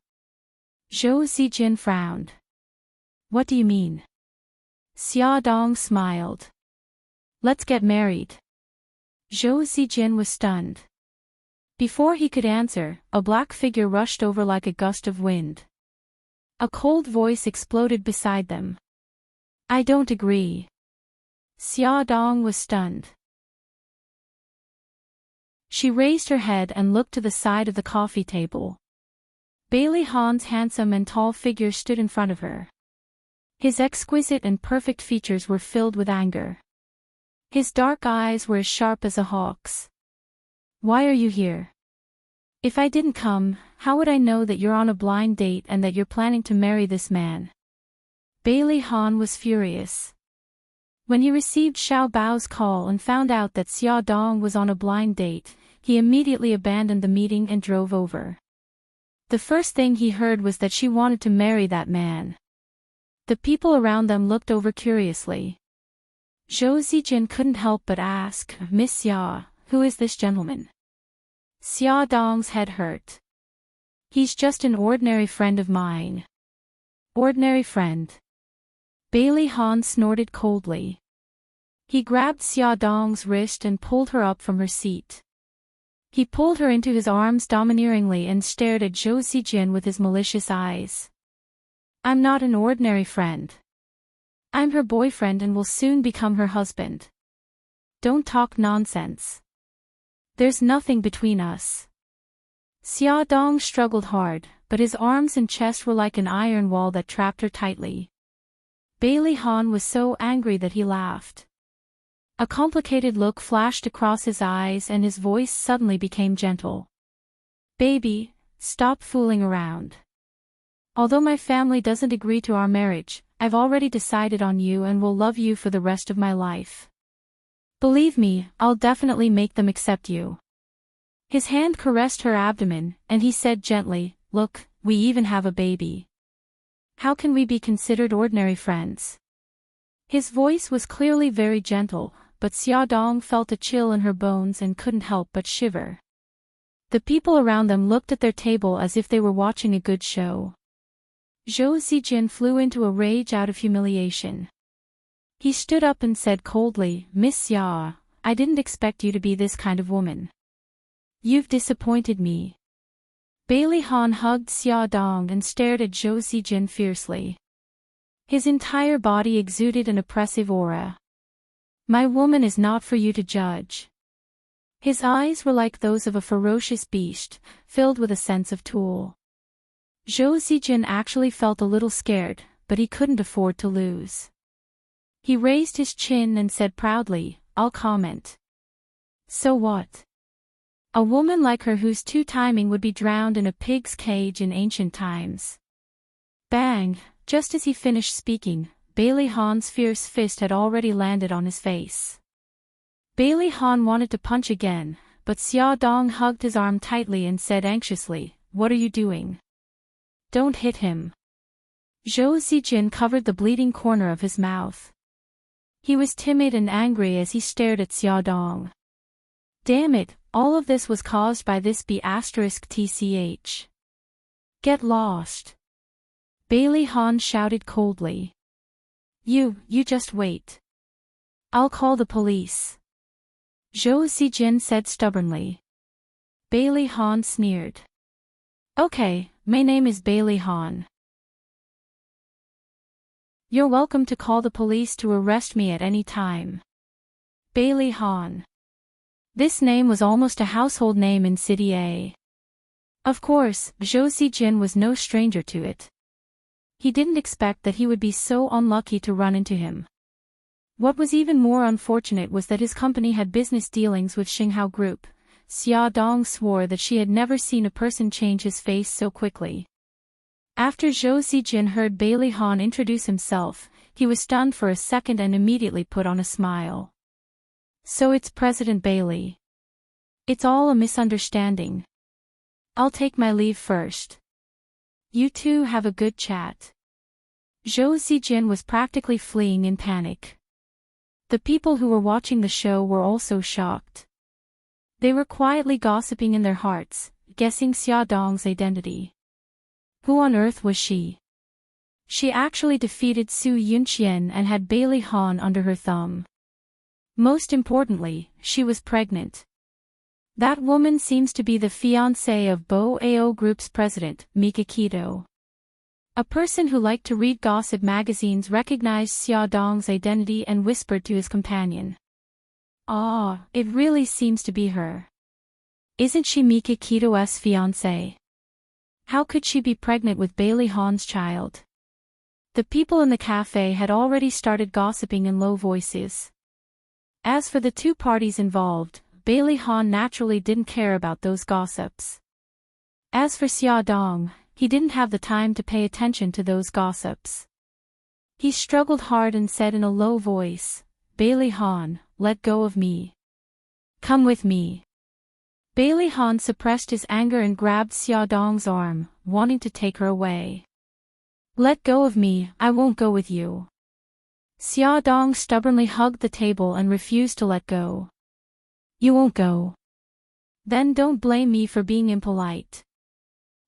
Zhou Xijin frowned. What do you mean? Xia Dong smiled. Let's get married. Zhou Xijin was stunned. Before he could answer, a black figure rushed over like a gust of wind. A cold voice exploded beside them. I don't agree. Xia Dong was stunned. She raised her head and looked to the side of the coffee table. Bailey Han's handsome and tall figure stood in front of her. His exquisite and perfect features were filled with anger. His dark eyes were as sharp as a hawk's. Why are you here? If I didn't come, how would I know that you're on a blind date and that you're planning to marry this man? Bailey Han was furious. When he received Xiao Bao's call and found out that Xia Dong was on a blind date, he immediately abandoned the meeting and drove over. The first thing he heard was that she wanted to marry that man. The people around them looked over curiously. Zhou Xijin couldn't help but ask, Miss Xia, who is this gentleman? Xia Dong's head hurt. He's just an ordinary friend of mine. Ordinary friend. Bailey Han snorted coldly. He grabbed Xia Dong's wrist and pulled her up from her seat. He pulled her into his arms domineeringly and stared at Zhou Xijin with his malicious eyes. I'm not an ordinary friend. I'm her boyfriend and will soon become her husband. Don't talk nonsense. There's nothing between us. Xia Dong struggled hard, but his arms and chest were like an iron wall that trapped her tightly. Bailey Han was so angry that he laughed. A complicated look flashed across his eyes and his voice suddenly became gentle. Baby, stop fooling around. Although my family doesn't agree to our marriage, I've already decided on you and will love you for the rest of my life. Believe me, I'll definitely make them accept you. His hand caressed her abdomen, and he said gently, Look, we even have a baby. How can we be considered ordinary friends? His voice was clearly very gentle, but Xia Dong felt a chill in her bones and couldn't help but shiver. The people around them looked at their table as if they were watching a good show. Zhou Xijin flew into a rage out of humiliation. He stood up and said coldly, Miss Xia, I didn't expect you to be this kind of woman. You've disappointed me. Bailey Han hugged Xia Dong and stared at Zhou Xijin fiercely. His entire body exuded an oppressive aura. My woman is not for you to judge. His eyes were like those of a ferocious beast, filled with a sense of tool. Zhou Xijin actually felt a little scared, but he couldn't afford to lose. He raised his chin and said proudly, I'll comment. So what? A woman like her whose two-timing would be drowned in a pig's cage in ancient times. Bang! Just as he finished speaking, Bailey Han's fierce fist had already landed on his face. Bailey Han wanted to punch again, but Xia Dong hugged his arm tightly and said anxiously, What are you doing? Don't hit him. Zhou Xijin covered the bleeding corner of his mouth. He was timid and angry as he stared at Xia Dong. Damn it, all of this was caused by this B***tch. Get lost. Bailey Han shouted coldly. You just wait. I'll call the police. Zhou Xijin said stubbornly. Bailey Han sneered. Okay, my name is Bailey Han. You're welcome to call the police to arrest me at any time. Bailey Han. This name was almost a household name in City A. Of course, Zhou Xijin was no stranger to it. He didn't expect that he would be so unlucky to run into him. What was even more unfortunate was that his company had business dealings with Xinghao Group. Xia Dong swore that she had never seen a person change his face so quickly. After Zhou Xijin heard Bailey Han introduce himself, he was stunned for a second and immediately put on a smile. So it's President Bailey. It's all a misunderstanding. I'll take my leave first. You two have a good chat. Zhou Zijin was practically fleeing in panic. The people who were watching the show were also shocked. They were quietly gossiping in their hearts, guessing Xia Dong's identity. Who on earth was she? She actually defeated Su Yunqian and had Bailey Han under her thumb. Most importantly, she was pregnant. That woman seems to be the fiancée of Bo Ao Group's president, Mika Keto. A person who liked to read gossip magazines recognized Xia Dong's identity and whispered to his companion. "Ah, it really seems to be her. Isn't she Mika Keto's fiancée? How could she be pregnant with Bailey Han's child?" The people in the cafe had already started gossiping in low voices. As for the two parties involved, Bailey Han naturally didn't care about those gossips. As for Xia Dong, he didn't have the time to pay attention to those gossips. He struggled hard and said in a low voice, "Bailey Han, let go of me. Come with me." Bailey Han suppressed his anger and grabbed Xia Dong's arm, wanting to take her away. "Let go of me, I won't go with you." Xia Dong stubbornly hugged the table and refused to let go. "You won't go? Then don't blame me for being impolite."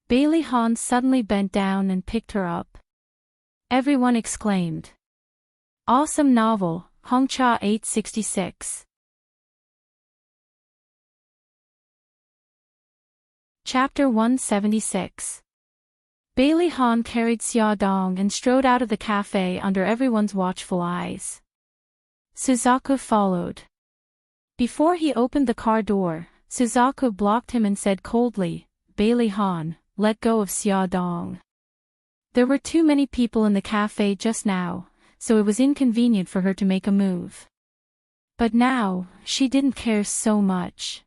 Bailey Han suddenly bent down and picked her up. Everyone exclaimed. Awesome novel, Hongcha 866. Chapter 176. Bailey Han carried Xia Dong and strode out of the cafe under everyone's watchful eyes. Suzaku followed. Before he opened the car door, Suzaku blocked him and said coldly, "Bailey Han, let go of Xia Dong." There were too many people in the cafe just now, so it was inconvenient for her to make a move. But now, she didn't care so much.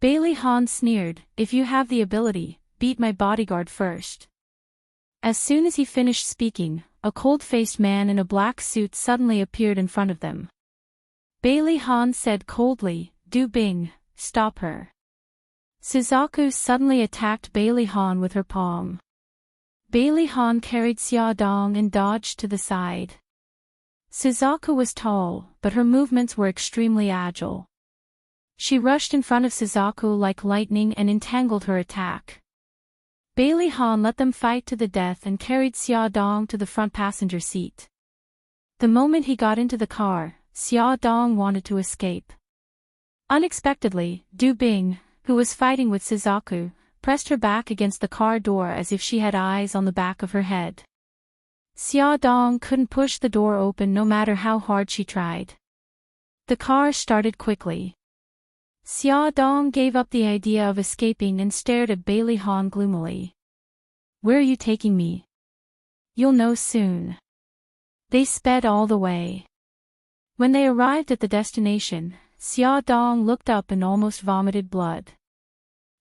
Bailey Han sneered, "If you have the ability, beat my bodyguard first." As soon as he finished speaking, a cold-faced man in a black suit suddenly appeared in front of them. Bailey Han said coldly, "Du Bing, stop her." Suzaku suddenly attacked Bailey Han with her palm. Bailey Han carried Xia Dong and dodged to the side. Suzaku was tall, but her movements were extremely agile. She rushed in front of Suzaku like lightning and entangled her attack. Bailey Han let them fight to the death and carried Xia Dong to the front passenger seat. The moment he got into the car, Xia Dong wanted to escape. Unexpectedly, Du Bing, who was fighting with Suzaku, pressed her back against the car door as if she had eyes on the back of her head. Xia Dong couldn't push the door open no matter how hard she tried. The car started quickly. Xia Dong gave up the idea of escaping and stared at Bailey Han gloomily. "Where are you taking me?" "You'll know soon." They sped all the way. When they arrived at the destination, Xia Dong looked up and almost vomited blood.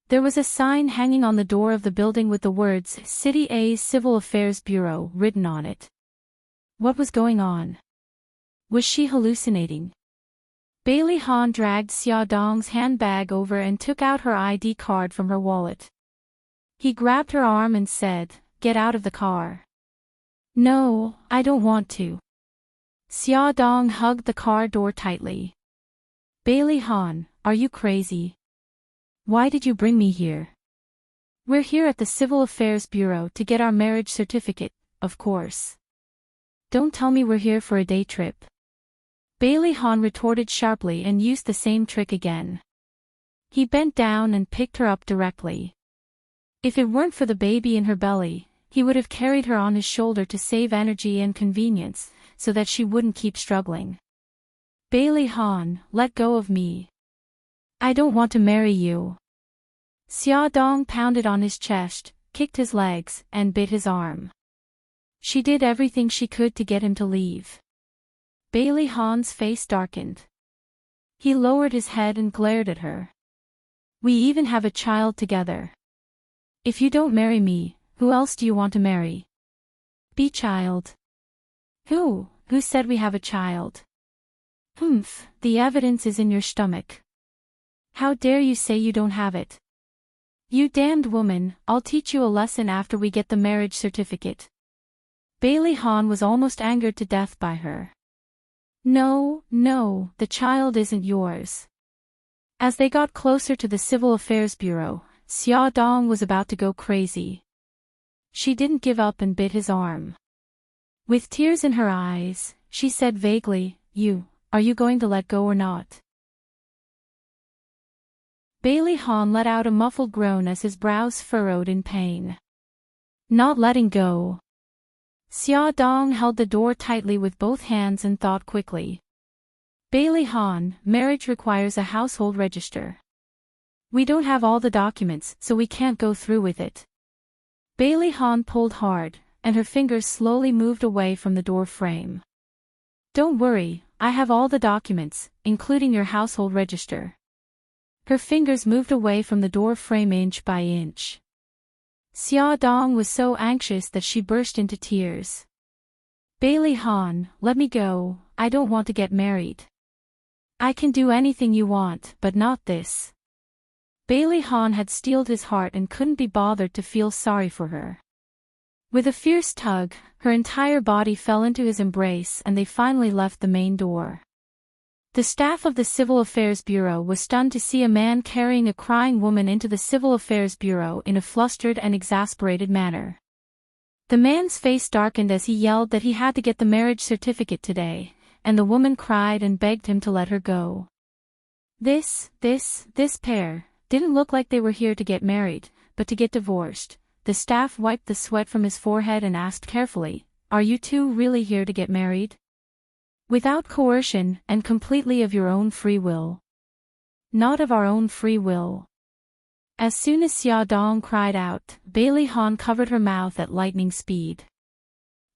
There was a sign hanging on the door of the building with the words City A's Civil Affairs Bureau written on it. What was going on? Was she hallucinating? Bailey Han dragged Xia Dong's handbag over and took out her ID card from her wallet. He grabbed her arm and said, "Get out of the car." "No, I don't want to." Xia Dong hugged the car door tightly. "Bailey Han, are you crazy? Why did you bring me here?" "We're here at the Civil Affairs Bureau to get our marriage certificate, of course. Don't tell me we're here for a day trip." Bailey Han retorted sharply and used the same trick again. He bent down and picked her up directly. If it weren't for the baby in her belly, he would have carried her on his shoulder to save energy and convenience, so that she wouldn't keep struggling. "Bailey Han, let go of me. I don't want to marry you." Xia Dong pounded on his chest, kicked his legs, and bit his arm. She did everything she could to get him to leave. Bailey Han's face darkened. He lowered his head and glared at her. "We even have a child together. If you don't marry me, who else do you want to marry?" "Be child." Who said we have a child?" Humph, the evidence is in your stomach. How dare you say you don't have it? You damned woman, I'll teach you a lesson after we get the marriage certificate. Bailey Han was almost angered to death by her. No, no, the child isn't yours. As they got closer to the Civil Affairs Bureau, Xia Dong was about to go crazy. She didn't give up and bit his arm. With tears in her eyes, she said vaguely, Are you going to let go or not? Bailey Han let out a muffled groan as his brows furrowed in pain. Not letting go. Xia Dong held the door tightly with both hands and thought quickly. Bailey Han, marriage requires a household register. We don't have all the documents, so we can't go through with it. Bailey Han pulled hard, and her fingers slowly moved away from the door frame. Don't worry, I have all the documents, including your household register. Her fingers moved away from the door frame inch by inch. Xia Dong was so anxious that she burst into tears. Bailey Han, let me go, I don't want to get married. I can do anything you want, but not this. Bailey Han had steeled his heart and couldn't be bothered to feel sorry for her. With a fierce tug, her entire body fell into his embrace and they finally left the main door. The staff of the Civil Affairs Bureau was stunned to see a man carrying a crying woman into the Civil Affairs Bureau in a flustered and exasperated manner. The man's face darkened as he yelled that he had to get the marriage certificate today, and the woman cried and begged him to let her go. This pair didn't look like they were here to get married, but to get divorced. The staff wiped the sweat from his forehead and asked carefully, Are you two really here to get married? Without coercion and completely of your own free will. Not of our own free will. As soon as Xia Dong cried out, Bailey Han covered her mouth at lightning speed.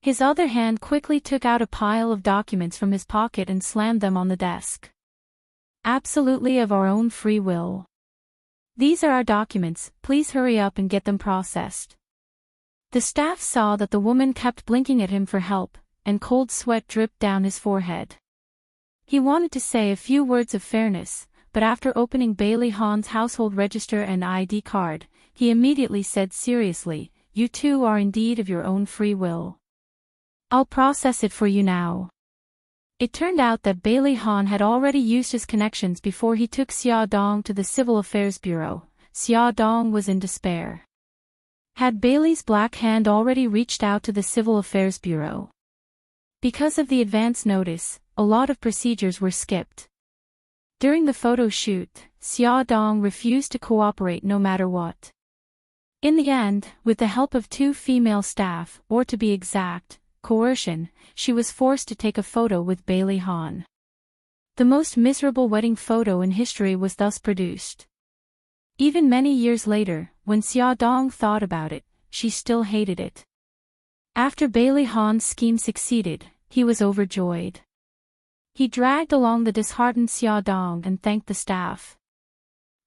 His other hand quickly took out a pile of documents from his pocket and slammed them on the desk. Absolutely of our own free will. These are our documents, please hurry up and get them processed. The staff saw that the woman kept blinking at him for help, and cold sweat dripped down his forehead. He wanted to say a few words of fairness, but after opening Bailey Han's household register and ID card, he immediately said seriously, You two are indeed of your own free will. I'll process it for you now. It turned out that Bailey Han had already used his connections before he took Xia Dong to the Civil Affairs Bureau. Xia Dong was in despair. Had Bailey's black hand already reached out to the Civil Affairs Bureau? Because of the advance notice, a lot of procedures were skipped. During the photo shoot, Xia Dong refused to cooperate no matter what. In the end, with the help of two female staff, or to be exact, coercion, she was forced to take a photo with Bailey Han. The most miserable wedding photo in history was thus produced. Even many years later, when Xia Dong thought about it, she still hated it. After Bailey Han's scheme succeeded, he was overjoyed. He dragged along the disheartened Xia Dong and thanked the staff.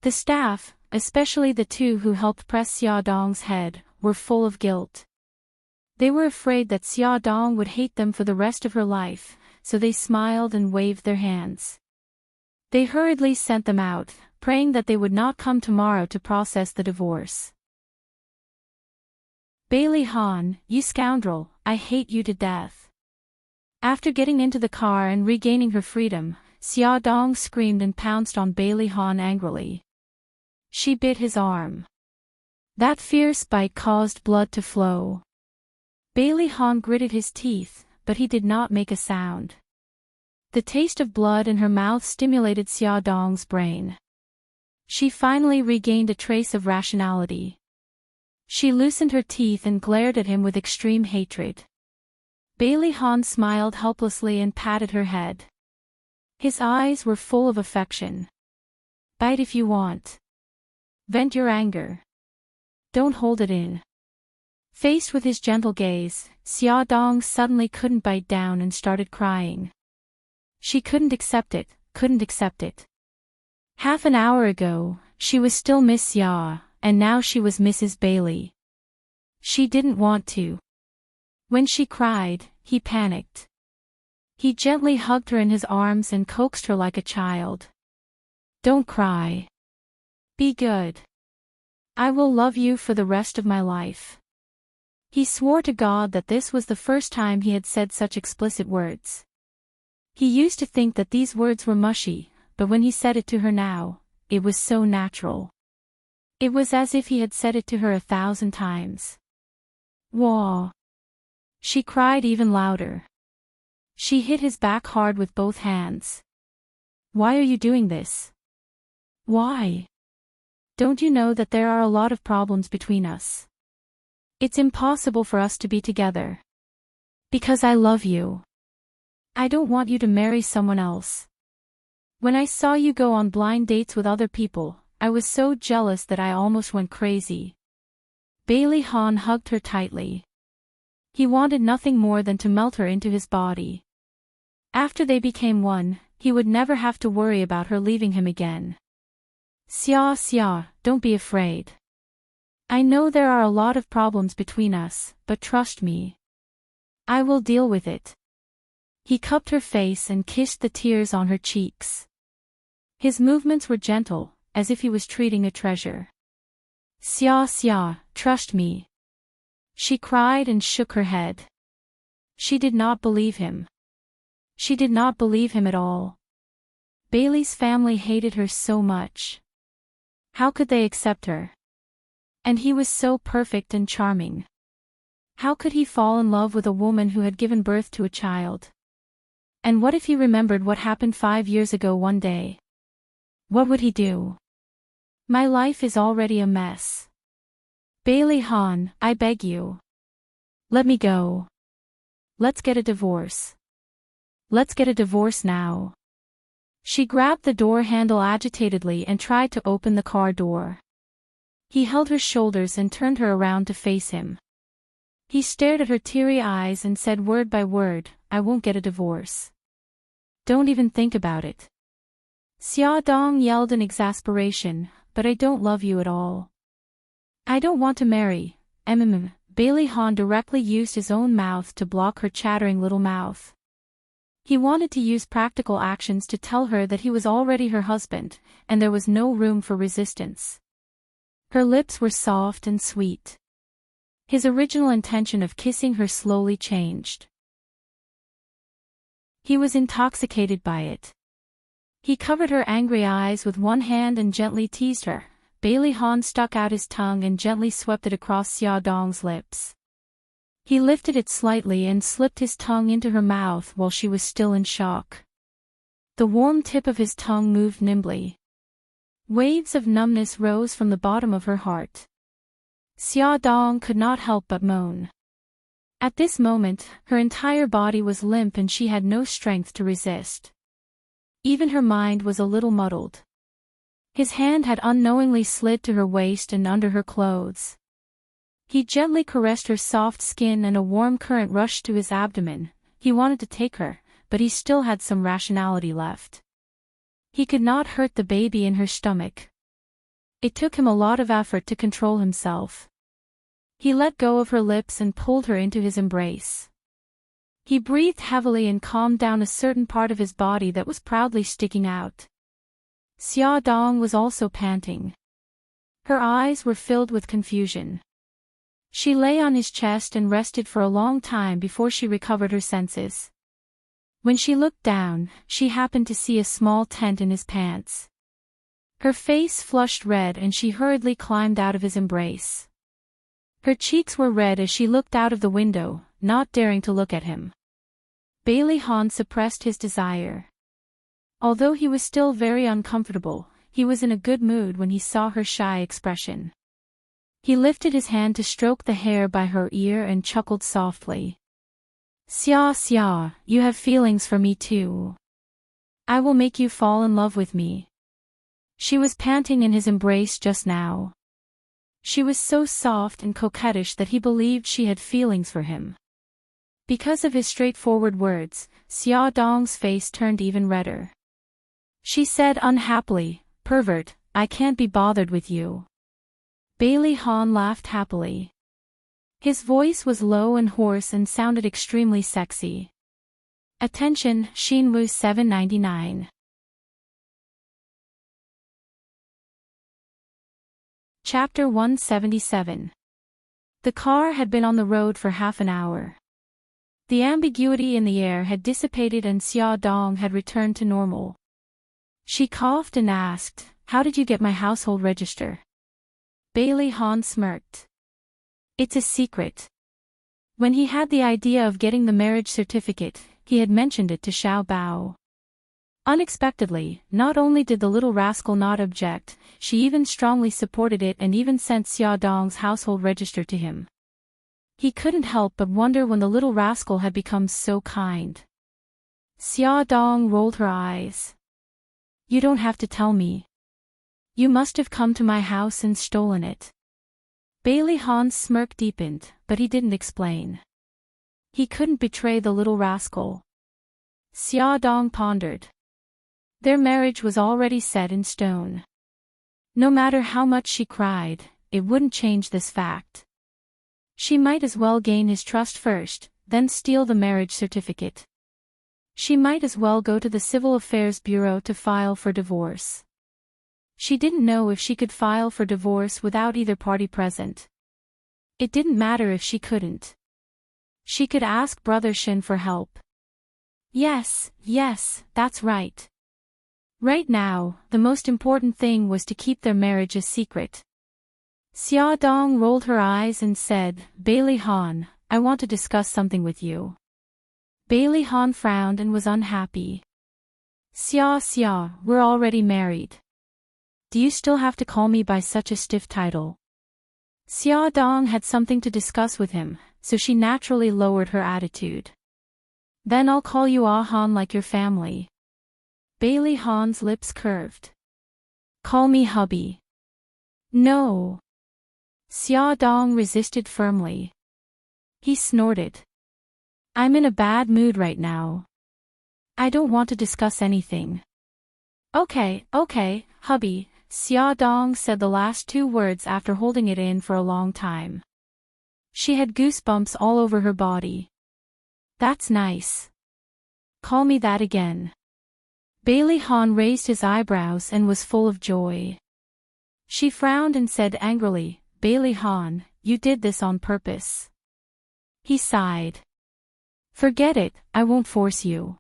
The staff, especially the two who helped press Xia Dong's head, were full of guilt. They were afraid that Xia Dong would hate them for the rest of her life, so they smiled and waved their hands. They hurriedly sent them out, praying that they would not come tomorrow to process the divorce. Bailey Han, you scoundrel, I hate you to death. After getting into the car and regaining her freedom, Xia Dong screamed and pounced on Bailey Han angrily. She bit his arm. That fierce bite caused blood to flow. Bailey Han gritted his teeth, but he did not make a sound. The taste of blood in her mouth stimulated Xia Dong's brain. She finally regained a trace of rationality. She loosened her teeth and glared at him with extreme hatred. Bailey Han smiled helplessly and patted her head. His eyes were full of affection. Bite if you want. Vent your anger. Don't hold it in. Faced with his gentle gaze, Xia Dong suddenly couldn't bite down and started crying. She couldn't accept it, couldn't accept it. Half an hour ago, she was still Miss Xia, and now she was Mrs. Bailey. She didn't want to. When she cried, he panicked. He gently hugged her in his arms and coaxed her like a child. Don't cry. Be good. I will love you for the rest of my life. He swore to God that this was the first time he had said such explicit words. He used to think that these words were mushy, but when he said it to her now, it was so natural. It was as if he had said it to her 1,000 times. Wah! She cried even louder. She hit his back hard with both hands. Why are you doing this? Why? Don't you know that there are a lot of problems between us? It's impossible for us to be together. Because I love you. I don't want you to marry someone else. When I saw you go on blind dates with other people, I was so jealous that I almost went crazy. Bailey Han hugged her tightly. He wanted nothing more than to melt her into his body. After they became one, he would never have to worry about her leaving him again. Xia Xia, don't be afraid. I know there are a lot of problems between us, but trust me. I will deal with it. He cupped her face and kissed the tears on her cheeks. His movements were gentle, as if he was treating a treasure. Xia Xia, trust me. She cried and shook her head. She did not believe him. She did not believe him at all. Bailey's family hated her so much. How could they accept her? And he was so perfect and charming. How could he fall in love with a woman who had given birth to a child? And what if he remembered what happened 5 years ago one day? What would he do? My life is already a mess. Bailey Han, I beg you. Let me go. Let's get a divorce. Let's get a divorce now. She grabbed the door handle agitatedly and tried to open the car door. He held her shoulders and turned her around to face him. He stared at her teary eyes and said word by word, I won't get a divorce. Don't even think about it. Xia Dong yelled in exasperation, but I don't love you at all. I don't want to marry. Bailey Han directly used his own mouth to block her chattering little mouth. He wanted to use practical actions to tell her that he was already her husband, and there was no room for resistance. Her lips were soft and sweet. His original intention of kissing her slowly changed. He was intoxicated by it. He covered her angry eyes with one hand and gently teased her. Bailey Han stuck out his tongue and gently swept it across Xia Dong's lips. He lifted it slightly and slipped his tongue into her mouth while she was still in shock. The warm tip of his tongue moved nimbly. Waves of numbness rose from the bottom of her heart. Xia Dong could not help but moan. At this moment, her entire body was limp and she had no strength to resist. Even her mind was a little muddled. His hand had unknowingly slid to her waist and under her clothes. He gently caressed her soft skin and a warm current rushed to his abdomen. He wanted to take her, but he still had some rationality left. He could not hurt the baby in her stomach. It took him a lot of effort to control himself. He let go of her lips and pulled her into his embrace. He breathed heavily and calmed down a certain part of his body that was proudly sticking out. Xia Dong was also panting. Her eyes were filled with confusion. She lay on his chest and rested for a long time before she recovered her senses. When she looked down, she happened to see a small tent in his pants. Her face flushed red and she hurriedly climbed out of his embrace. Her cheeks were red as she looked out of the window, not daring to look at him. Bailey Han suppressed his desire. Although he was still very uncomfortable, he was in a good mood when he saw her shy expression. He lifted his hand to stroke the hair by her ear and chuckled softly. Xia Xia, you have feelings for me too. I will make you fall in love with me. She was panting in his embrace just now. She was so soft and coquettish that he believed she had feelings for him. Because of his straightforward words, Xia Dong's face turned even redder. She said unhappily, "Pervert, I can't be bothered with you." Bailey Han laughed happily. His voice was low and hoarse and sounded extremely sexy. Attention, Shinwu 799. Chapter 177. The car had been on the road for half an hour. The ambiguity in the air had dissipated and Xia Dong had returned to normal. She coughed and asked, "How did you get my household register?" Bailey Han smirked. "It's a secret." When he had the idea of getting the marriage certificate, he had mentioned it to Xiao Bao. Unexpectedly, not only did the little rascal not object, she even strongly supported it and even sent Xia Dong's household register to him. He couldn't help but wonder when the little rascal had become so kind. Xia Dong rolled her eyes. "You don't have to tell me. You must have come to my house and stolen it." Bailey Han's smirk deepened, but he didn't explain. He couldn't betray the little rascal. Xia Dong pondered. Their marriage was already set in stone. No matter how much she cried, it wouldn't change this fact. She might as well gain his trust first, then steal the marriage certificate. She might as well go to the Civil Affairs Bureau to file for divorce. She didn't know if she could file for divorce without either party present. It didn't matter if she couldn't. She could ask Brother Shin for help. Yes, that's right. Right now, the most important thing was to keep their marriage a secret. Xia Dong rolled her eyes and said, "Bailey Han, I want to discuss something with you." Bailey Han frowned and was unhappy. Xia, we're already married. Do you still have to call me by such a stiff title?" Xia Dong had something to discuss with him, so she naturally lowered her attitude. "Then I'll call you Ah Han like your family." Bailey Han's lips curved. "Call me hubby." "No." Xia Dong resisted firmly. He snorted. "I'm in a bad mood right now. I don't want to discuss anything." Okay, hubby," Xia Dong said the last two words after holding it in for a long time. She had goosebumps all over her body. "That's nice. Call me that again." Bailey Han raised his eyebrows and was full of joy. She frowned and said angrily, "Bailey Han, you did this on purpose." He sighed. "Forget it, I won't force you."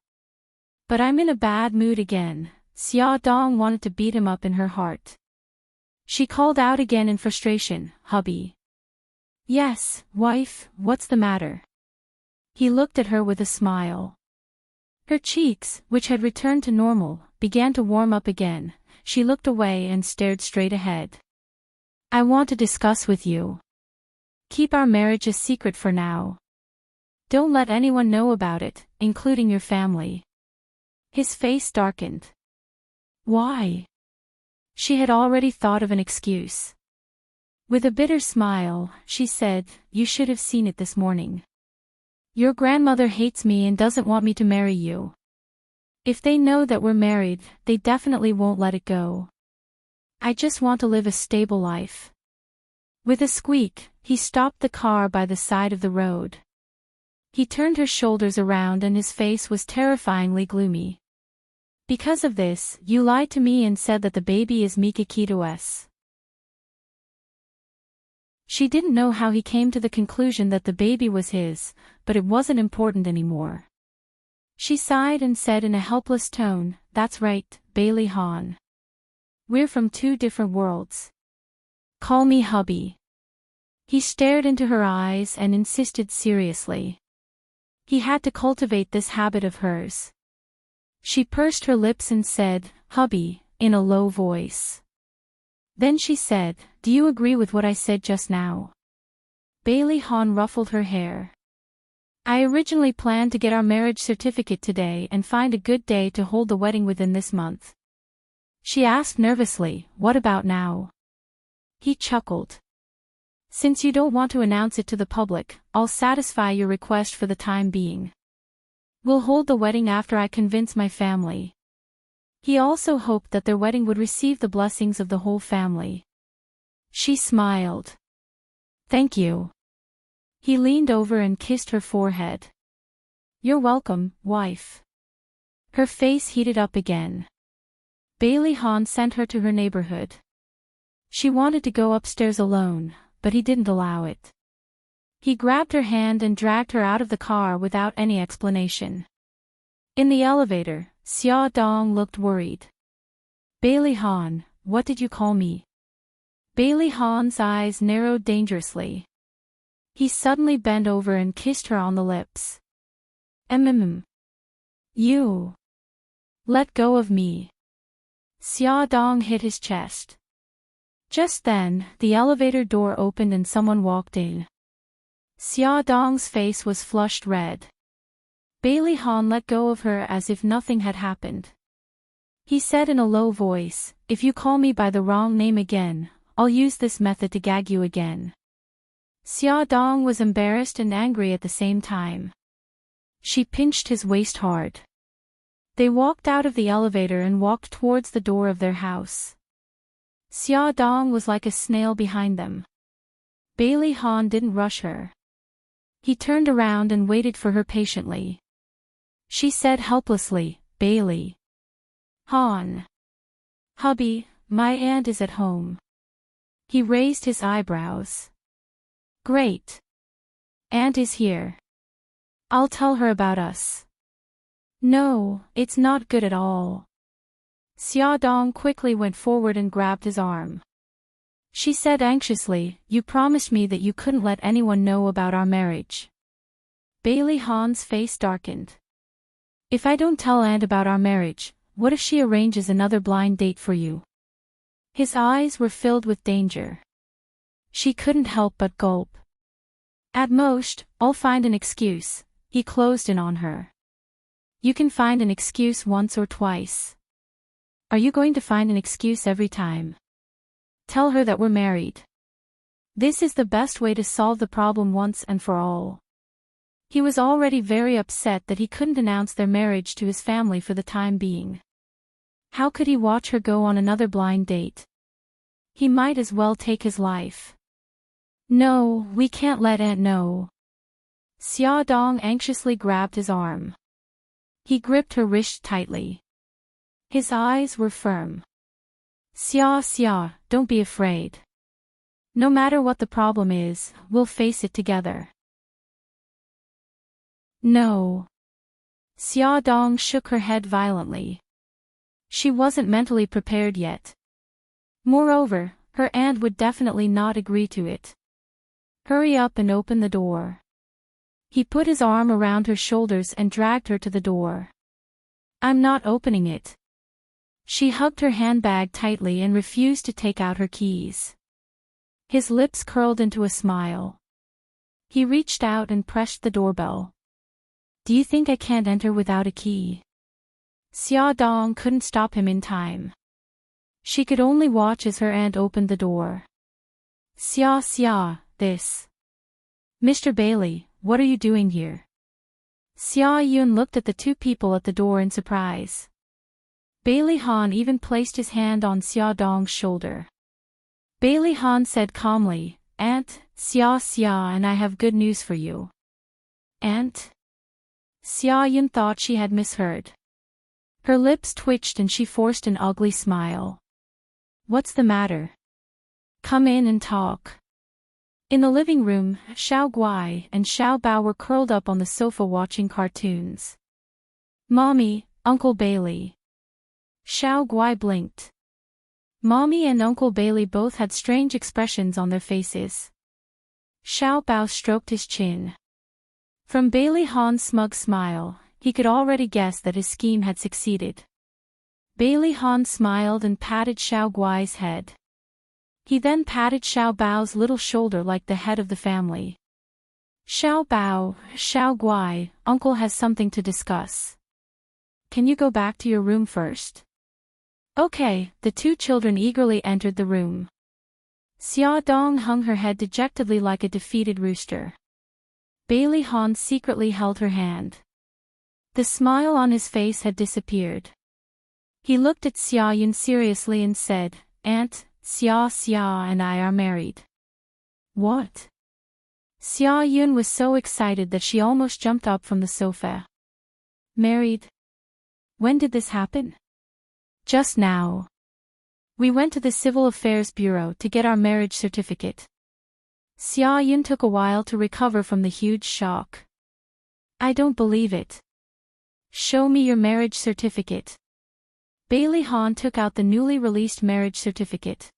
"But I'm in a bad mood again." Xia Dong wanted to beat him up in her heart. She called out again in frustration, "Hubby." "Yes, wife, what's the matter?" He looked at her with a smile. Her cheeks, which had returned to normal, began to warm up again. She looked away and stared straight ahead. "I want to discuss with you. Keep our marriage a secret for now. Don't let anyone know about it, including your family." His face darkened. "Why?" She had already thought of an excuse. With a bitter smile, she said, "You should have seen it this morning. Your grandmother hates me and doesn't want me to marry you. If they know that we're married, they definitely won't let it go. I just want to live a stable life." With a squeak, he stopped the car by the side of the road. He turned her shoulders around and his face was terrifyingly gloomy. "Because of this, you lied to me and said that the baby is Mikakito's." She didn't know how he came to the conclusion that the baby was his, but it wasn't important anymore. She sighed and said in a helpless tone, "That's right, Bailey Han. We're from two different worlds. Call me hubby." He stared into her eyes and insisted seriously. He had to cultivate this habit of hers. She pursed her lips and said, "Hubby," in a low voice. Then she said, "Do you agree with what I said just now?" Bailey Han ruffled her hair. "I originally planned to get our marriage certificate today and find a good day to hold the wedding within this month." She asked nervously, "What about now?" He chuckled. "Since you don't want to announce it to the public, I'll satisfy your request for the time being. We'll hold the wedding after I convince my family." He also hoped that their wedding would receive the blessings of the whole family. She smiled. "Thank you." He leaned over and kissed her forehead. You're welcome, wife. Her face heated up again. Bailey Han sent her to her neighborhood. She wanted to go upstairs alone, but he didn't allow it. He grabbed her hand and dragged her out of the car without any explanation. In the elevator, Xia Dong looked worried. Bailey Han, what did you call me? Bailey Han's eyes narrowed dangerously. He suddenly bent over and kissed her on the lips. You. Let go of me. Xia Dong hit his chest. Just then, the elevator door opened and someone walked in. Xia Dong's face was flushed red. Bailey Han let go of her as if nothing had happened. He said in a low voice, "If you call me by the wrong name again, I'll use this method to gag you again." Xia Dong was embarrassed and angry at the same time. She pinched his waist hard. They walked out of the elevator and walked towards the door of their house. Xia Dong was like a snail behind them. Bailey Han didn't rush her. He turned around and waited for her patiently. She said helplessly, "Bailey Han. Hubby, my aunt is at home." He raised his eyebrows. "Great. Aunt is here. I'll tell her about us." "No, it's not good at all." Xia Dong quickly went forward and grabbed his arm. She said anxiously, "You promised me that you couldn't let anyone know about our marriage." Bailey Han's face darkened. "If I don't tell Aunt about our marriage, what if she arranges another blind date for you?" His eyes were filled with danger. She couldn't help but gulp. "At most, I'll find an excuse," he closed in on her. "You can find an excuse once or twice. Are you going to find an excuse every time? Tell her that we're married. This is the best way to solve the problem once and for all." He was already very upset that he couldn't announce their marriage to his family for the time being. How could he watch her go on another blind date? He might as well take his life. "No, we can't let Aunt know." Xia Dong anxiously grabbed his arm. He gripped her wrist tightly. His eyes were firm. Xia, don't be afraid. No matter what the problem is, we'll face it together." "No." Xia Dong shook her head violently. She wasn't mentally prepared yet. Moreover, her aunt would definitely not agree to it. "Hurry up and open the door." He put his arm around her shoulders and dragged her to the door. "I'm not opening it." She hugged her handbag tightly and refused to take out her keys. His lips curled into a smile. He reached out and pressed the doorbell. "Do you think I can't enter without a key?" Xia Dong couldn't stop him in time. She could only watch as her aunt opened the door. Xia, this. "Mr. Bailey, what are you doing here?" Xia Yun looked at the two people at the door in surprise. Bailey Han even placed his hand on Xia Dong's shoulder. Bailey Han said calmly, "Aunt, Xia and I have good news for you." "Aunt?" Xia Yun thought she had misheard. Her lips twitched and she forced an ugly smile. "What's the matter? Come in and talk." In the living room, Xiao Guai and Xiao Bao were curled up on the sofa watching cartoons. "Mommy, Uncle Bailey." Xiao Guai blinked. Mommy and Uncle Bailey both had strange expressions on their faces. Xiao Bao stroked his chin. From Bailey Han's smug smile, he could already guess that his scheme had succeeded. Bailey Han smiled and patted Xiao Guai's head. He then patted Xiao Bao's little shoulder like the head of the family. "Xiao Bao, Xiao Guai, Uncle has something to discuss. Can you go back to your room first?" "Okay." The two children eagerly entered the room. Xia Dong hung her head dejectedly like a defeated rooster. Bailey Han secretly held her hand. The smile on his face had disappeared. He looked at Xia Yun seriously and said, "Aunt, Xia and I are married." "What?" Xia Yun was so excited that she almost jumped up from the sofa. Married? When did this happen? Just now. We went to the Civil Affairs Bureau to get our marriage certificate. Xia Yun took a while to recover from the huge shock. I don't believe it. Show me your marriage certificate. Bailey Han took out the newly released marriage certificate.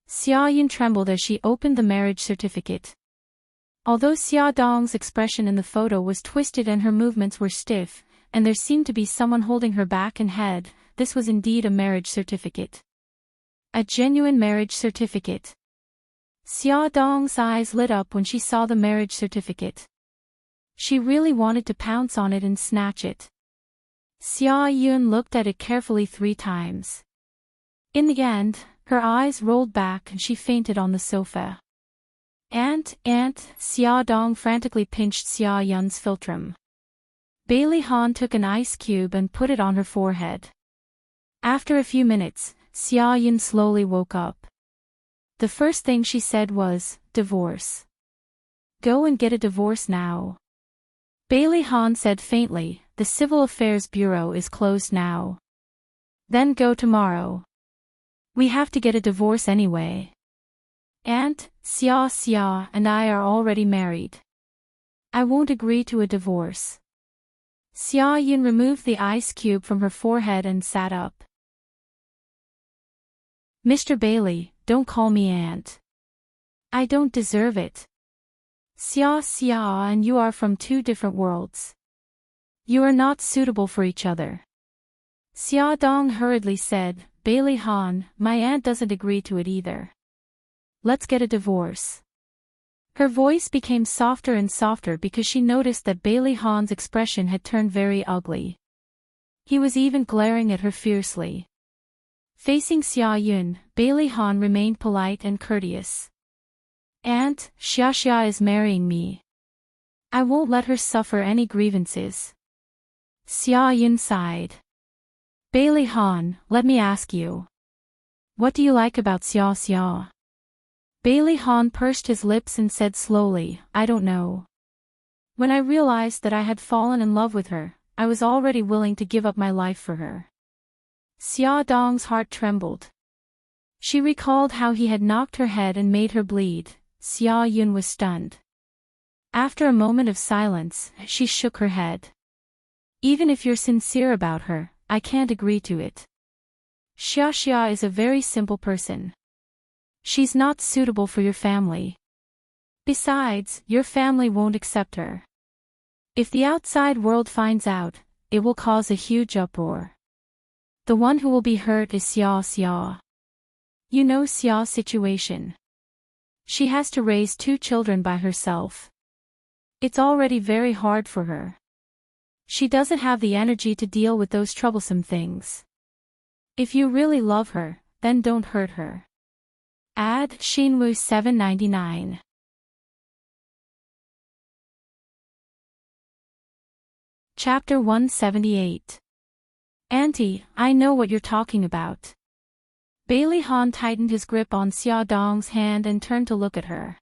Xia Yun trembled as she opened the marriage certificate. Although Xia Dong's expression in the photo was twisted and her movements were stiff, and there seemed to be someone holding her back and head, this was indeed a marriage certificate. A genuine marriage certificate. Xia Dong's eyes lit up when she saw the marriage certificate. She really wanted to pounce on it and snatch it. Xia Yun looked at it carefully 3 times. In the end, her eyes rolled back and she fainted on the sofa. Aunt, Xia Dong frantically pinched Xia Yun's philtrum. Bailey Han took an ice cube and put it on her forehead. After a few minutes, Xia Yun slowly woke up. The first thing she said was, divorce. Go and get a divorce now. Bailey Han said faintly, the Civil Affairs Bureau is closed now. Then go tomorrow. We have to get a divorce anyway. Aunt, Xia and I are already married. I won't agree to a divorce. Xia Yun removed the ice cube from her forehead and sat up. Mr. Bailey, don't call me aunt. I don't deserve it. Xia and you are from 2 different worlds. You are not suitable for each other. Xia Dong hurriedly said, Bailey Han, my aunt doesn't agree to it either. Let's get a divorce. Her voice became softer and softer because she noticed that Bailey Han's expression had turned very ugly. He was even glaring at her fiercely. Facing Xia Yun, Bailey Han remained polite and courteous. Aunt, Xia is marrying me. I won't let her suffer any grievances. Xia Yun sighed. Bailey Han, let me ask you. What do you like about Xia? Bailey Han pursed his lips and said slowly, I don't know. When I realized that I had fallen in love with her, I was already willing to give up my life for her. Xia Dong's heart trembled. She recalled how he had knocked her head and made her bleed. Xia Yun was stunned. After a moment of silence, she shook her head. Even if you're sincere about her, I can't agree to it. Xia is a very simple person. She's not suitable for your family. Besides, your family won't accept her. If the outside world finds out, it will cause a huge uproar. The one who will be hurt is Xia. You know Xia's situation. She has to raise 2 children by herself. It's already very hard for her. She doesn't have the energy to deal with those troublesome things. If you really love her, then don't hurt her. Ad Shinwu 799. Chapter 178. Auntie, I know what you're talking about. Bailey Han tightened his grip on Xia Dong's hand and turned to look at her.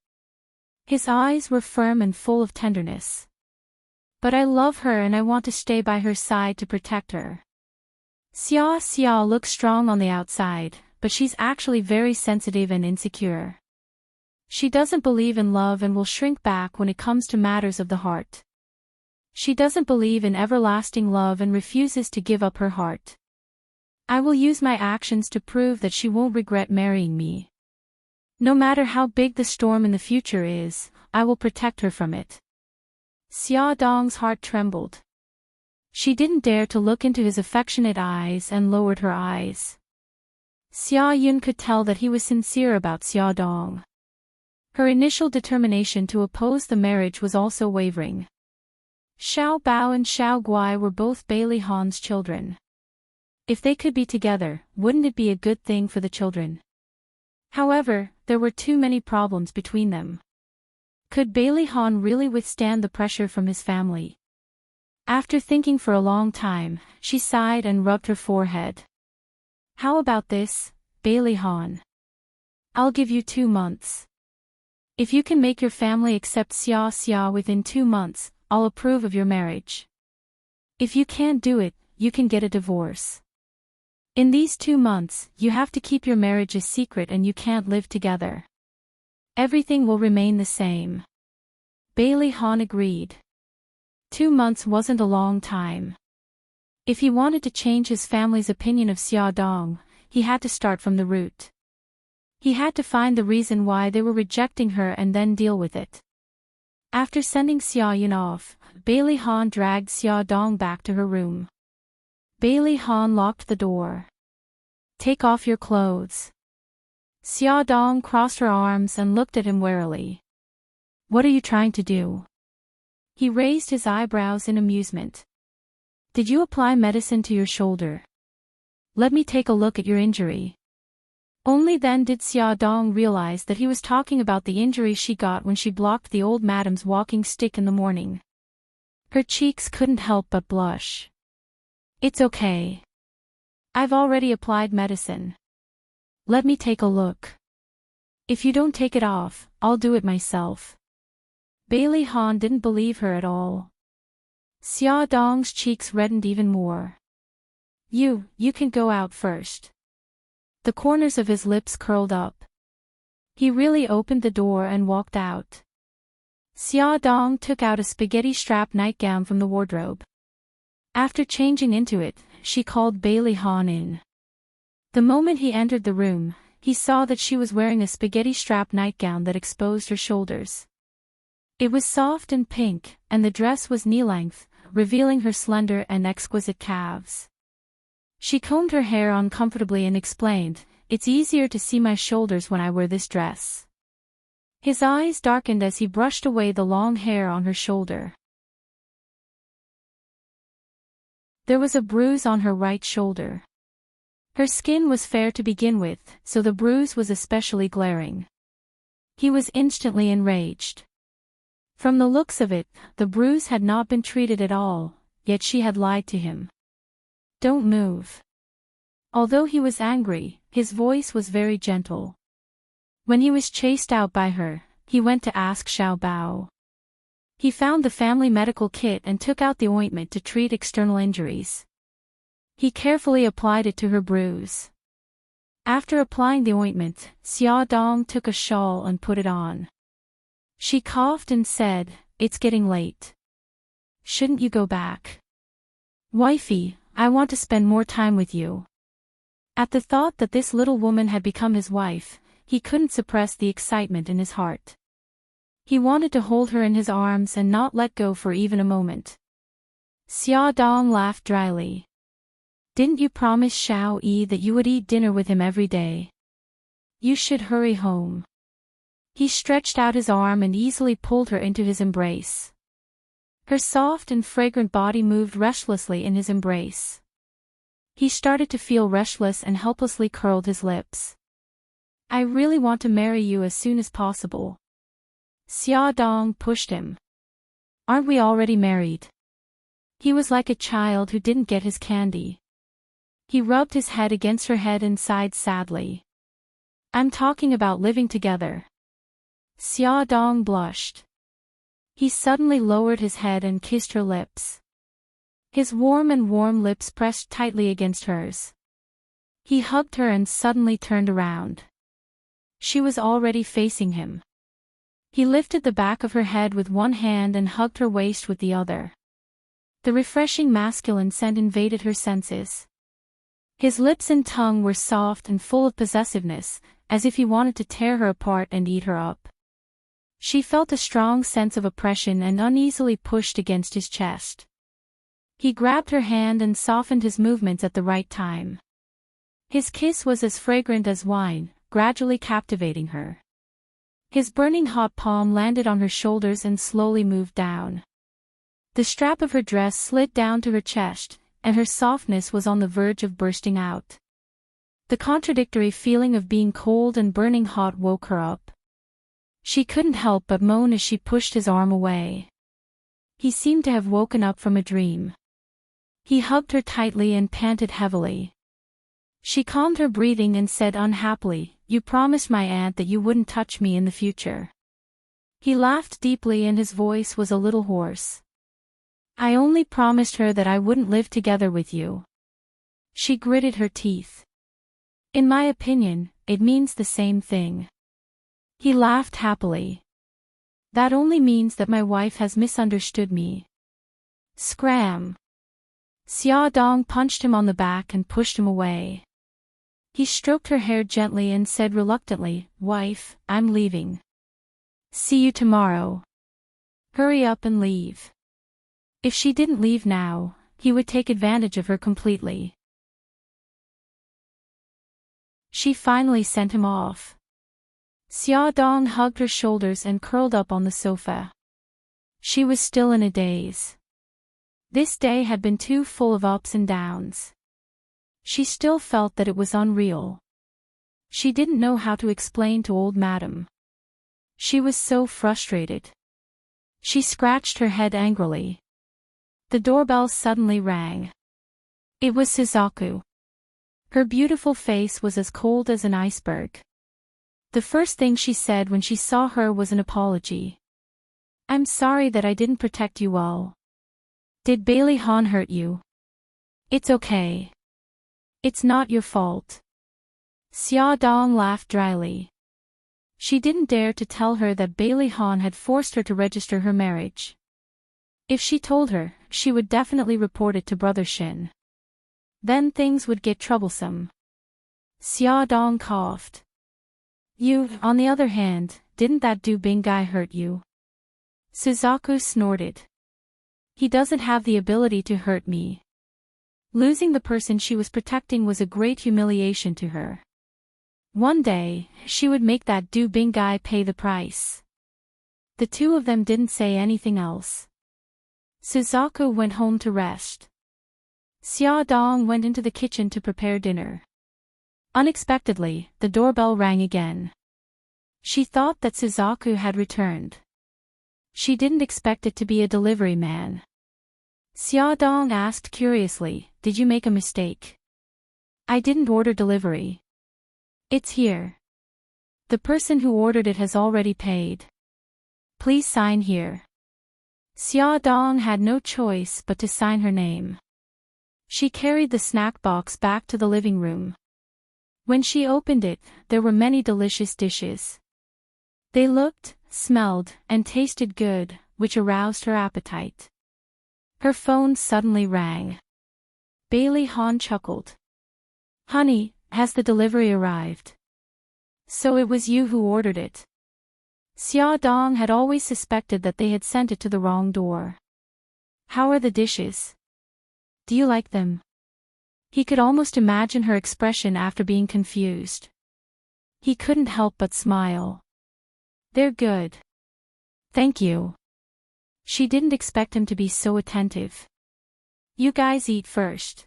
His eyes were firm and full of tenderness. But I love her and I want to stay by her side to protect her. Xia looks strong on the outside, but she's actually very sensitive and insecure. She doesn't believe in love and will shrink back when it comes to matters of the heart. She doesn't believe in everlasting love and refuses to give up her heart. I will use my actions to prove that she won't regret marrying me. No matter how big the storm in the future is, I will protect her from it. Xia Dong's heart trembled. She didn't dare to look into his affectionate eyes and lowered her eyes. Xia Yun could tell that he was sincere about Xia Dong. Her initial determination to oppose the marriage was also wavering. Xiao Bao and Xiao Guai were both Bailey Han's children. If they could be together, wouldn't it be a good thing for the children? However, there were too many problems between them. Could Bailey Han really withstand the pressure from his family? After thinking for a long time, she sighed and rubbed her forehead. How about this, Bailey Han? I'll give you 2 months. If you can make your family accept Xia within 2 months, I'll approve of your marriage. If you can't do it, you can get a divorce. In these 2 months, you have to keep your marriage a secret and you can't live together. Everything will remain the same. Bailey Han agreed. 2 months wasn't a long time. If he wanted to change his family's opinion of Xia Dong, he had to start from the root. He had to find the reason why they were rejecting her and then deal with it. After sending Xia Yun off, Bailey Han dragged Xia Dong back to her room. Bailey Han locked the door. Take off your clothes. Xia Dong crossed her arms and looked at him warily. What are you trying to do? He raised his eyebrows in amusement. Did you apply medicine to your shoulder? Let me take a look at your injury. Only then did Xia Dong realize that he was talking about the injury she got when she blocked the old madam's walking stick in the morning. Her cheeks couldn't help but blush. It's okay. I've already applied medicine. Let me take a look. If you don't take it off, I'll do it myself. Bailey Han didn't believe her at all. Xia Dong's cheeks reddened even more. You can go out first. The corners of his lips curled up. He really opened the door and walked out. Xia Dong took out a spaghetti-strap nightgown from the wardrobe. After changing into it, she called Bailey Han in. The moment he entered the room, he saw that she was wearing a spaghetti-strap nightgown that exposed her shoulders. It was soft and pink, and the dress was knee-length, revealing her slender and exquisite calves. She combed her hair uncomfortably and explained, "It's easier to see my shoulders when I wear this dress." His eyes darkened as he brushed away the long hair on her shoulder. There was a bruise on her right shoulder. Her skin was fair to begin with, so the bruise was especially glaring. He was instantly enraged. From the looks of it, the bruise had not been treated at all, yet she had lied to him. Don't move. Although he was angry, his voice was very gentle. When he was chased out by her, he went to ask Xiao Bao. He found the family medical kit and took out the ointment to treat external injuries. He carefully applied it to her bruise. After applying the ointment, Xia Dong took a shawl and put it on. She coughed and said, "It's getting late. Shouldn't you go back? Wifey, I want to spend more time with you." At the thought that this little woman had become his wife, he couldn't suppress the excitement in his heart. He wanted to hold her in his arms and not let go for even a moment. Xia Dong laughed dryly. Didn't you promise Xiao Yi that you would eat dinner with him every day? You should hurry home. He stretched out his arm and easily pulled her into his embrace. Her soft and fragrant body moved restlessly in his embrace. He started to feel restless and helplessly curled his lips. I really want to marry you as soon as possible. Xia Dong pushed him. Aren't we already married? He was like a child who didn't get his candy. He rubbed his head against her head and sighed sadly. I'm talking about living together. Xia Dong blushed. He suddenly lowered his head and kissed her lips. His warm lips pressed tightly against hers. He hugged her and suddenly turned around. She was already facing him. He lifted the back of her head with one hand and hugged her waist with the other. The refreshing masculine scent invaded her senses. His lips and tongue were soft and full of possessiveness, as if he wanted to tear her apart and eat her up. She felt a strong sense of oppression and uneasily pushed against his chest. He grabbed her hand and softened his movements at the right time. His kiss was as fragrant as wine, gradually captivating her. His burning hot palm landed on her shoulders and slowly moved down. The strap of her dress slid down to her chest, and her softness was on the verge of bursting out. The contradictory feeling of being cold and burning hot woke her up. She couldn't help but moan as she pushed his arm away. He seemed to have woken up from a dream. He hugged her tightly and panted heavily. She calmed her breathing and said unhappily, "You promised my aunt that you wouldn't touch me in the future." He laughed deeply and his voice was a little hoarse. I only promised her that I wouldn't live together with you. She gritted her teeth. In my opinion, it means the same thing. He laughed happily. That only means that my wife has misunderstood me. Scram. Xia Dong punched him on the back and pushed him away. He stroked her hair gently and said reluctantly, "Wife, I'm leaving. See you tomorrow. Hurry up and leave." If she didn't leave now, he would take advantage of her completely. She finally sent him off. Xia Dong hugged her shoulders and curled up on the sofa. She was still in a daze. This day had been too full of ups and downs. She still felt that it was unreal. She didn't know how to explain to old madam. She was so frustrated. She scratched her head angrily. The doorbell suddenly rang. It was Suzaku. Her beautiful face was as cold as an iceberg. The first thing she said when she saw her was an apology. "I'm sorry that I didn't protect you well. Did Bailey Han hurt you?" "It's okay. It's not your fault." Xia Dong laughed dryly. She didn't dare to tell her that Bailey Han had forced her to register her marriage. If she told her, she would definitely report it to Brother Shin. Then things would get troublesome. Xia Dong coughed. "You, on the other hand, didn't that Du Bing guy hurt you?" Suzaku snorted. "He doesn't have the ability to hurt me." Losing the person she was protecting was a great humiliation to her. One day, she would make that Du Bing guy pay the price. The two of them didn't say anything else. Suzaku went home to rest. Xia Dong went into the kitchen to prepare dinner. Unexpectedly, the doorbell rang again. She thought that Suzaku had returned. She didn't expect it to be a delivery man. Xia Dong asked curiously, "Did you make a mistake?" "I didn't order delivery. It's here. The person who ordered it has already paid. Please sign here." Xia Dong had no choice but to sign her name. She carried the snack box back to the living room. When she opened it, there were many delicious dishes. They looked, smelled, and tasted good, which aroused her appetite. Her phone suddenly rang. Bailey Han chuckled. "Honey, has the delivery arrived?" "So it was you who ordered it." Xia Dong had always suspected that they had sent it to the wrong door. "How are the dishes? Do you like them?" He could almost imagine her expression after being confused. He couldn't help but smile. "They're good. Thank you." She didn't expect him to be so attentive. "You guys eat first.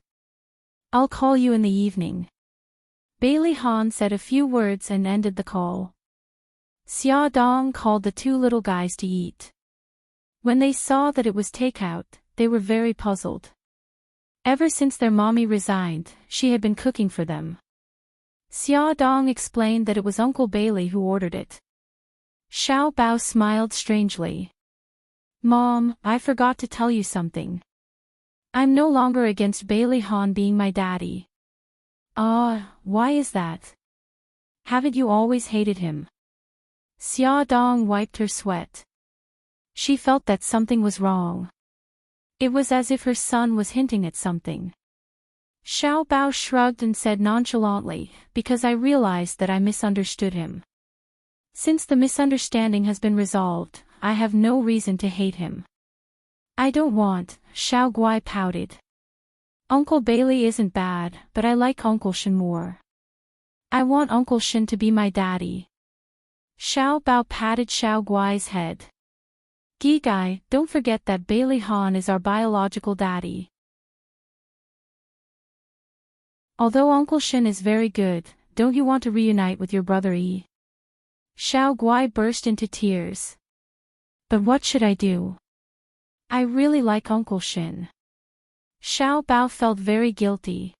I'll call you in the evening." Bailey Han said a few words and ended the call. Xia Dong called the two little guys to eat. When they saw that it was takeout, they were very puzzled. Ever since their mommy resigned, she had been cooking for them. Xia Dong explained that it was Uncle Bailey who ordered it. Xiao Bao smiled strangely. "Mom, I forgot to tell you something. I'm no longer against Bailey Han being my daddy." "Ah, why is that? Haven't you always hated him?" Xia Dong wiped her sweat. She felt that something was wrong. It was as if her son was hinting at something. Xiao Bao shrugged and said nonchalantly, "Because I realized that I misunderstood him. Since the misunderstanding has been resolved, I have no reason to hate him." "I don't want," Xiao Guai pouted. "Uncle Bailey isn't bad, but I like Uncle Shin more. I want Uncle Shin to be my daddy." Xiao Bao patted Xiao Guai's head. "Gigai, don't forget that Bailey Han is our biological daddy. Although Uncle Shin is very good, don't you want to reunite with your brother Yi?" Xiao Guai burst into tears. "But what should I do? I really like Uncle Shin." Xiao Bao felt very guilty.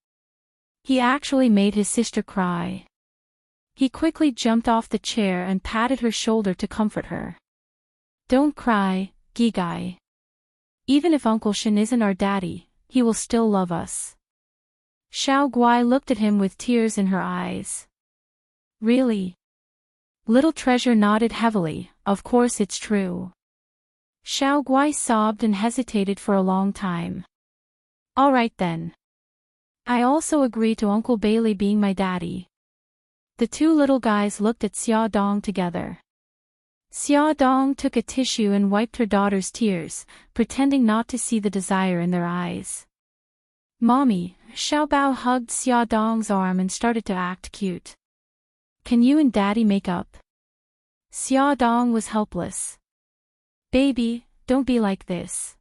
He actually made his sister cry. He quickly jumped off the chair and patted her shoulder to comfort her. "Don't cry, Gigai. Even if Uncle Shin isn't our daddy, he will still love us. Xiao Guai looked at him with tears in her eyes. Really? Little Treasure nodded heavily. Of course it's true. Xiao Guai sobbed and hesitated for a long time. All right then. I also agree to Uncle Bailey being my daddy. The two little guys looked at Xia Dong together. Xia Dong took a tissue and wiped her daughter's tears, pretending not to see the desire in their eyes. Mommy, Xiao Bao hugged Xia Dong's arm and started to act cute. Can you and Daddy make up? Xia Dong was helpless. Baby, don't be like this.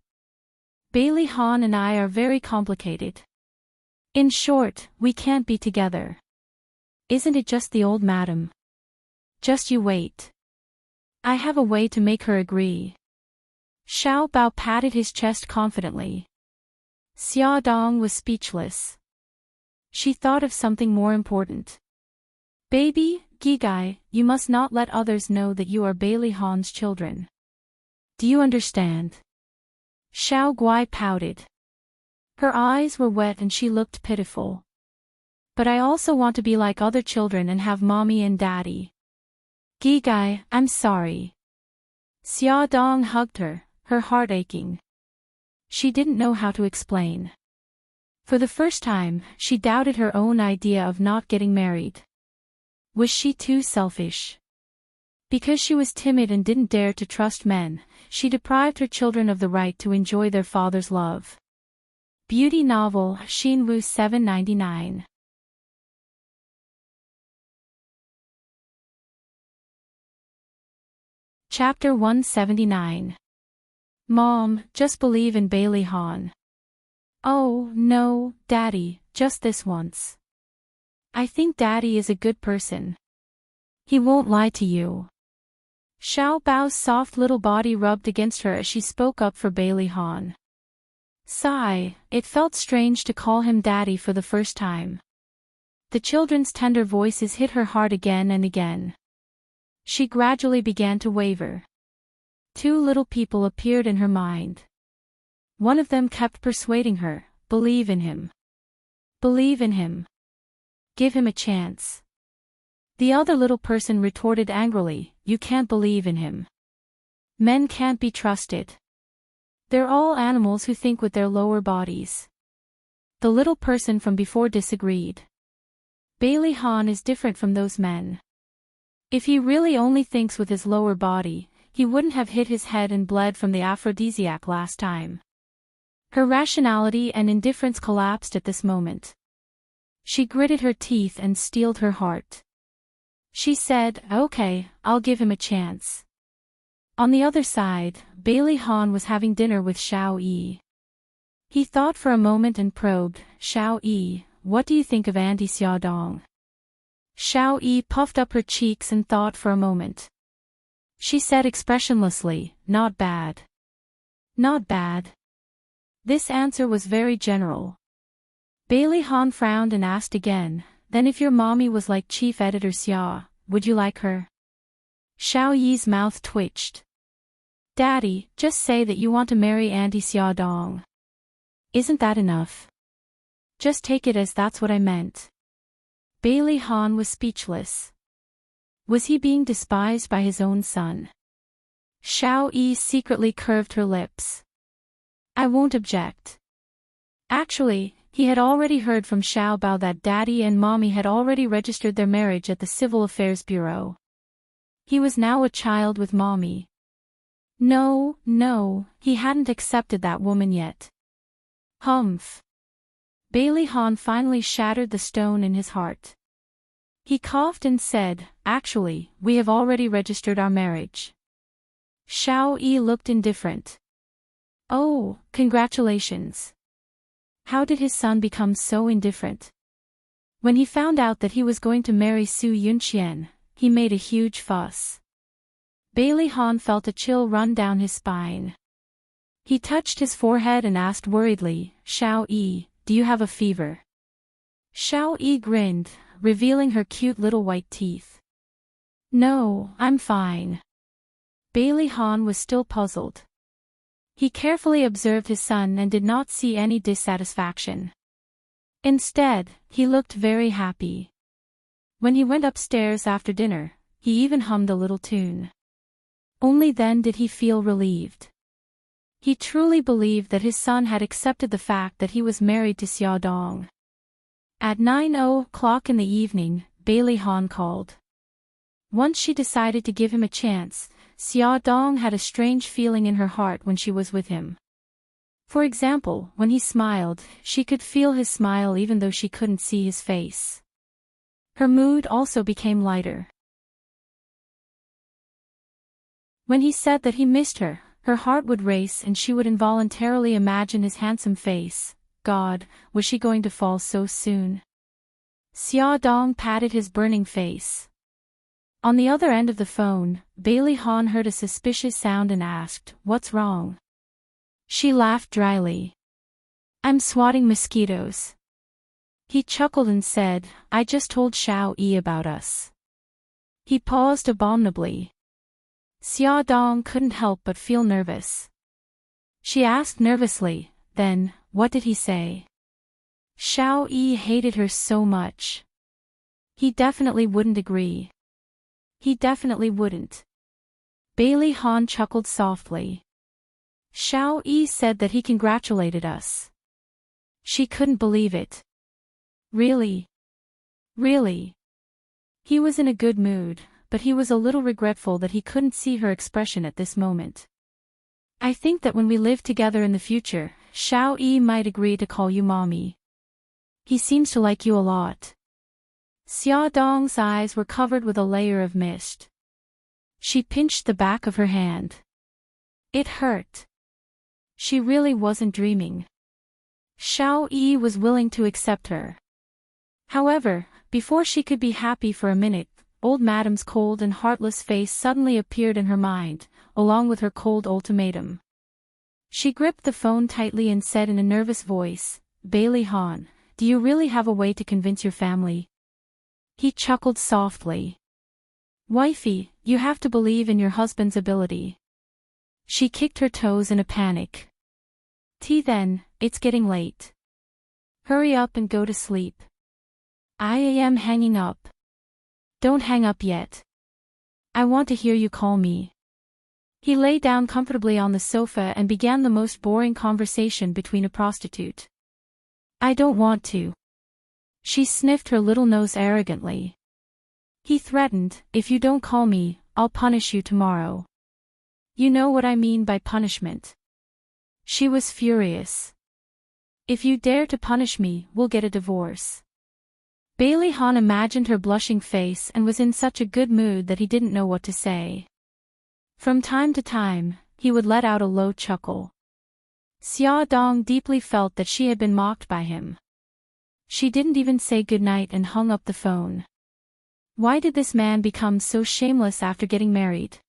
Bailey Han and I are very complicated. In short, we can't be together. Isn't it just the old madam? Just you wait. I have a way to make her agree. Xiao Bao patted his chest confidently. Xia Dong was speechless. She thought of something more important. Baby, Gigai, you must not let others know that you are Bailey Han's children. Do you understand? Xiao Guai pouted. Her eyes were wet and she looked pitiful. But I also want to be like other children and have mommy and daddy. Gigai, I'm sorry. Xia Dong hugged her, her heart aching. She didn't know how to explain. For the first time, she doubted her own idea of not getting married. Was she too selfish? Because she was timid and didn't dare to trust men, she deprived her children of the right to enjoy their father's love. Beauty novel, Xinwu 799. Chapter 179. Mom, just believe in Bailey Han. Oh, no, Daddy, just this once. I think Daddy is a good person. He won't lie to you. Xiao Bao's soft little body rubbed against her as she spoke up for Bailey Han. Sigh, it felt strange to call him Daddy for the first time. The children's tender voices hit her heart again and again. She gradually began to waver. Two little people appeared in her mind. One of them kept persuading her, believe in him. Believe in him. Give him a chance. The other little person retorted angrily, you can't believe in him. Men can't be trusted. They're all animals who think with their lower bodies. The little person from before disagreed. Bailey Han is different from those men. If he really only thinks with his lower body, he wouldn't have hit his head and bled from the aphrodisiac last time. Her rationality and indifference collapsed at this moment. She gritted her teeth and steeled her heart. She said, okay, I'll give him a chance. On the other side, Bailey Han was having dinner with Xiao Yi. He thought for a moment and probed, Xiao Yi, what do you think of Auntie Xia Dong? Xiao Yi puffed up her cheeks and thought for a moment. She said expressionlessly, not bad. Not bad. This answer was very general. Bailey Han frowned and asked again, then if your mommy was like Chief Editor Xia, would you like her? Xiao Yi's mouth twitched. Daddy, just say that you want to marry Auntie Xia Dong. Isn't that enough? Just take it as that's what I meant. Bailey Han was speechless. Was he being despised by his own son? Xiao Yi secretly curved her lips. I won't object. Actually, he had already heard from Xiao Bao that Daddy and Mommy had already registered their marriage at the Civil Affairs Bureau. He was now a child with Mommy. No, he hadn't accepted that woman yet. Humph. Bailey Han finally shattered the stone in his heart. He coughed and said, actually, we have already registered our marriage. Xiao Yi looked indifferent. Oh, congratulations. How did his son become so indifferent? When he found out that he was going to marry Su Yunqian, he made a huge fuss. Bailey Han felt a chill run down his spine. He touched his forehead and asked worriedly, Xiao Yi, do you have a fever? Xiao Yi grinned, revealing her cute little white teeth. No, I'm fine. Bailey Han was still puzzled. He carefully observed his son and did not see any dissatisfaction. Instead, he looked very happy. When he went upstairs after dinner, he even hummed a little tune. Only then did he feel relieved. He truly believed that his son had accepted the fact that he was married to Xiaodong. At 9:00 in the evening, Bailey Han called. Once she decided to give him a chance, Xiaodong had a strange feeling in her heart when she was with him. For example, when he smiled, she could feel his smile even though she couldn't see his face. Her mood also became lighter. When he said that he missed her, her heart would race and she would involuntarily imagine his handsome face. God, was she going to fall so soon? Xiaodong patted his burning face. On the other end of the phone, Bailey Han heard a suspicious sound and asked, "What's wrong?" She laughed dryly. "I'm swatting mosquitoes." He chuckled and said, "I just told Xiao Yi about us." He paused abominably. Xiaodong couldn't help but feel nervous. She asked nervously, "Then, what did he say?" Xiao Yi hated her so much. He definitely wouldn't agree. He definitely wouldn't. Bailey Han chuckled softly. Xiao Yi said that he congratulated us. She couldn't believe it. Really? Really? He was in a good mood, but he was a little regretful that he couldn't see her expression at this moment. "I think that when we live together in the future, Xiao Yi might agree to call you mommy. He seems to like you a lot." Xiaodong's eyes were covered with a layer of mist. She pinched the back of her hand. It hurt. She really wasn't dreaming. Xiao Yi was willing to accept her. However, before she could be happy for a minute, old Madame's cold and heartless face suddenly appeared in her mind, along with her cold ultimatum. She gripped the phone tightly and said in a nervous voice, "Bailey Han, do you really have a way to convince your family?" He chuckled softly. "Wifey, you have to believe in your husband's ability." She kicked her toes in a panic. Then, it's getting late. Hurry up and go to sleep." "I am hanging up." "Don't hang up yet. I want to hear you call me." He lay down comfortably on the sofa and began the most boring conversation between a prostitute. "I don't want to." She sniffed her little nose arrogantly. He threatened, "If you don't call me, I'll punish you tomorrow." "You know what I mean by punishment." She was furious. "If you dare to punish me, we'll get a divorce." Bailey Han imagined her blushing face and was in such a good mood that he didn't know what to say. From time to time, he would let out a low chuckle. Xiaodong deeply felt that she had been mocked by him. She didn't even say goodnight and hung up the phone. Why did this man become so shameless after getting married?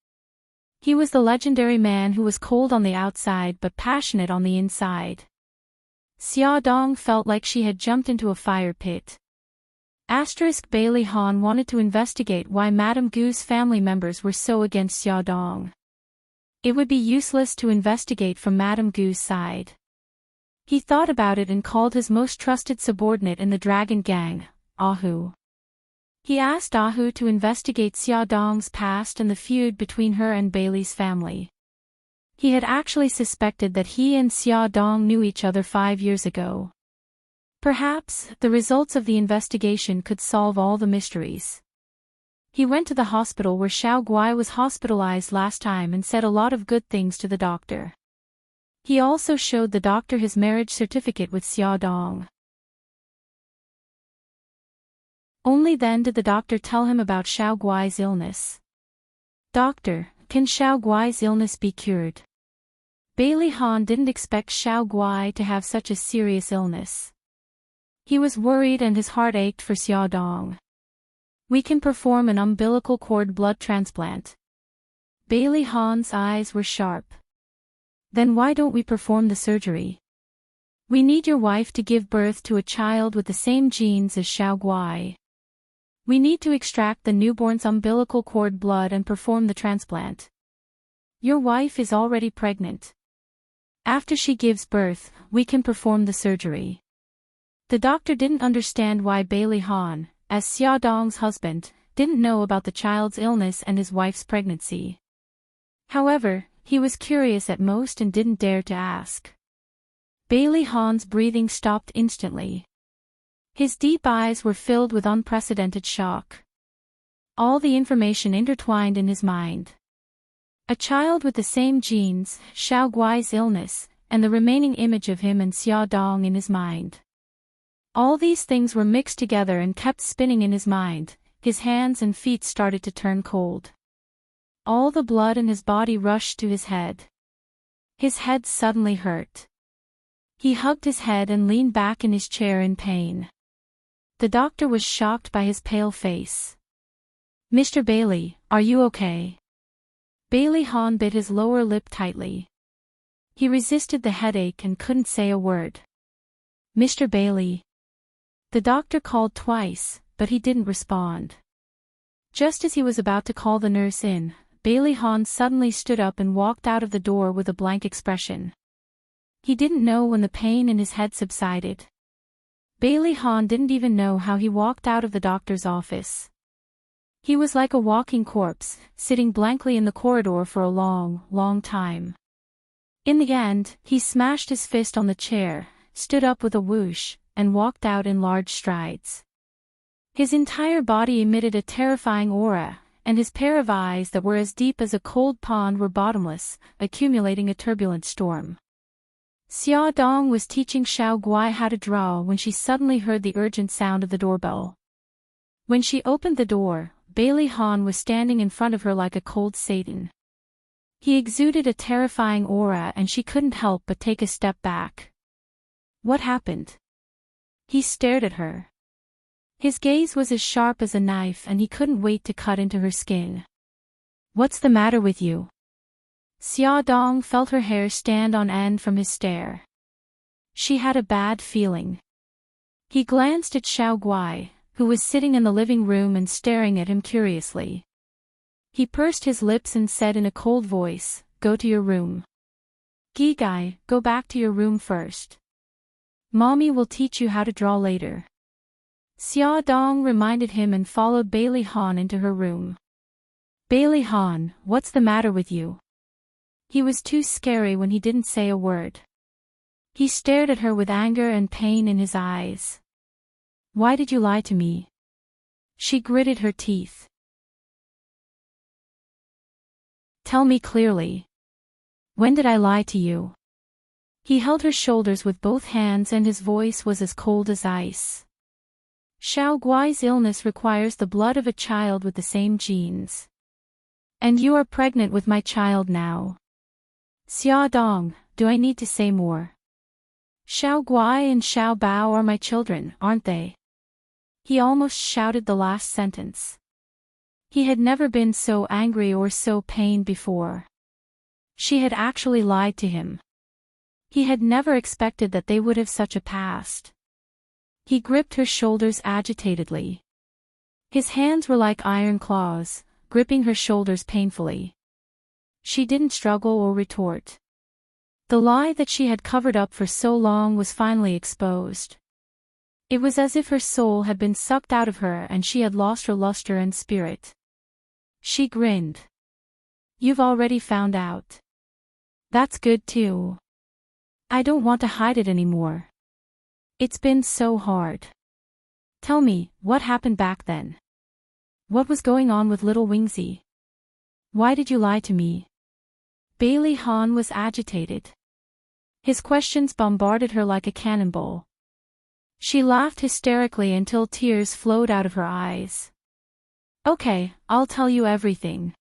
He was the legendary man who was cold on the outside but passionate on the inside. Xiaodong felt like she had jumped into a fire pit. Bailey Han wanted to investigate why Madame Gu's family members were so against Xiaodong. It would be useless to investigate from Madame Gu's side. He thought about it and called his most trusted subordinate in the Dragon Gang, Ahu. He asked Ahu to investigate Xiaodong's past and the feud between her and Bailey's family. He had actually suspected that he and Xiaodong knew each other 5 years ago. Perhaps, the results of the investigation could solve all the mysteries. He went to the hospital where Xiao Guai was hospitalized last time and said a lot of good things to the doctor. He also showed the doctor his marriage certificate with Xiaodong. Only then did the doctor tell him about Xiao Guai's illness. "Doctor, can Xiao Guai's illness be cured?" Bailey Han didn't expect Xiao Guai to have such a serious illness. He was worried and his heart ached for Xiaodong. "We can perform an umbilical cord blood transplant." Bailey Han's eyes were sharp. "Then why don't we perform the surgery? We need your wife to give birth to a child with the same genes as Xiao Guai. We need to extract the newborn's umbilical cord blood and perform the transplant. Your wife is already pregnant." After she gives birth, we can perform the surgery. The doctor didn't understand why Bailey Han, as Xia Dong's husband, didn't know about the child's illness and his wife's pregnancy. However, he was curious at most and didn't dare to ask. Bailey Han's breathing stopped instantly. His deep eyes were filled with unprecedented shock. All the information intertwined in his mind. A child with the same genes, Xiao Guai's illness, and the remaining image of him and Xia Dong in his mind. All these things were mixed together and kept spinning in his mind. His hands and feet started to turn cold. All the blood in his body rushed to his head. His head suddenly hurt. He hugged his head and leaned back in his chair in pain. The doctor was shocked by his pale face. "Mr. Bailey, are you okay?" Bailey Han bit his lower lip tightly. He resisted the headache and couldn't say a word. "Mr. Bailey." The doctor called twice, but he didn't respond. Just as he was about to call the nurse in, Bailey Han suddenly stood up and walked out of the door with a blank expression. He didn't know when the pain in his head subsided. Bailey Han didn't even know how he walked out of the doctor's office. He was like a walking corpse, sitting blankly in the corridor for a long, long time. In the end, he smashed his fist on the chair, stood up with a whoosh, and walked out in large strides. His entire body emitted a terrifying aura, and his pair of eyes that were as deep as a cold pond were bottomless, accumulating a turbulent storm. Xia Dong was teaching Xiao Guai how to draw when she suddenly heard the urgent sound of the doorbell. When she opened the door, Bailey Han was standing in front of her like a cold Satan. He exuded a terrifying aura and she couldn't help but take a step back. What happened? He stared at her. His gaze was as sharp as a knife and he couldn't wait to cut into her skin. "What's the matter with you?" Xia Dong felt her hair stand on end from his stare. She had a bad feeling. He glanced at Xiao Guai, who was sitting in the living room and staring at him curiously. He pursed his lips and said in a cold voice, "Go to your room. Gi Gai, go back to your room first. Mommy will teach you how to draw later." Xia Dong reminded him and followed Bailey Han into her room. "Bailey Han, what's the matter with you?" He was too scary when he didn't say a word. He stared at her with anger and pain in his eyes. "Why did you lie to me?" She gritted her teeth. "Tell me clearly. When did I lie to you?" He held her shoulders with both hands and his voice was as cold as ice. "Xiao Guai's illness requires the blood of a child with the same genes. And you are pregnant with my child now. Xia Dong, do I need to say more? Xiao Guai and Xiao Bao are my children, aren't they?" He almost shouted the last sentence. He had never been so angry or so pained before. She had actually lied to him. He had never expected that they would have such a past. He gripped her shoulders agitatedly. His hands were like iron claws, gripping her shoulders painfully. She didn't struggle or retort. The lie that she had covered up for so long was finally exposed. It was as if her soul had been sucked out of her and she had lost her luster and spirit. She grinned. "You've already found out. That's good too. I don't want to hide it anymore. It's been so hard. Tell me, what happened back then? What was going on with little Wingsy? Why did you lie to me?" Bailey Han was agitated. His questions bombarded her like a cannonball. She laughed hysterically until tears flowed out of her eyes. "Okay, I'll tell you everything.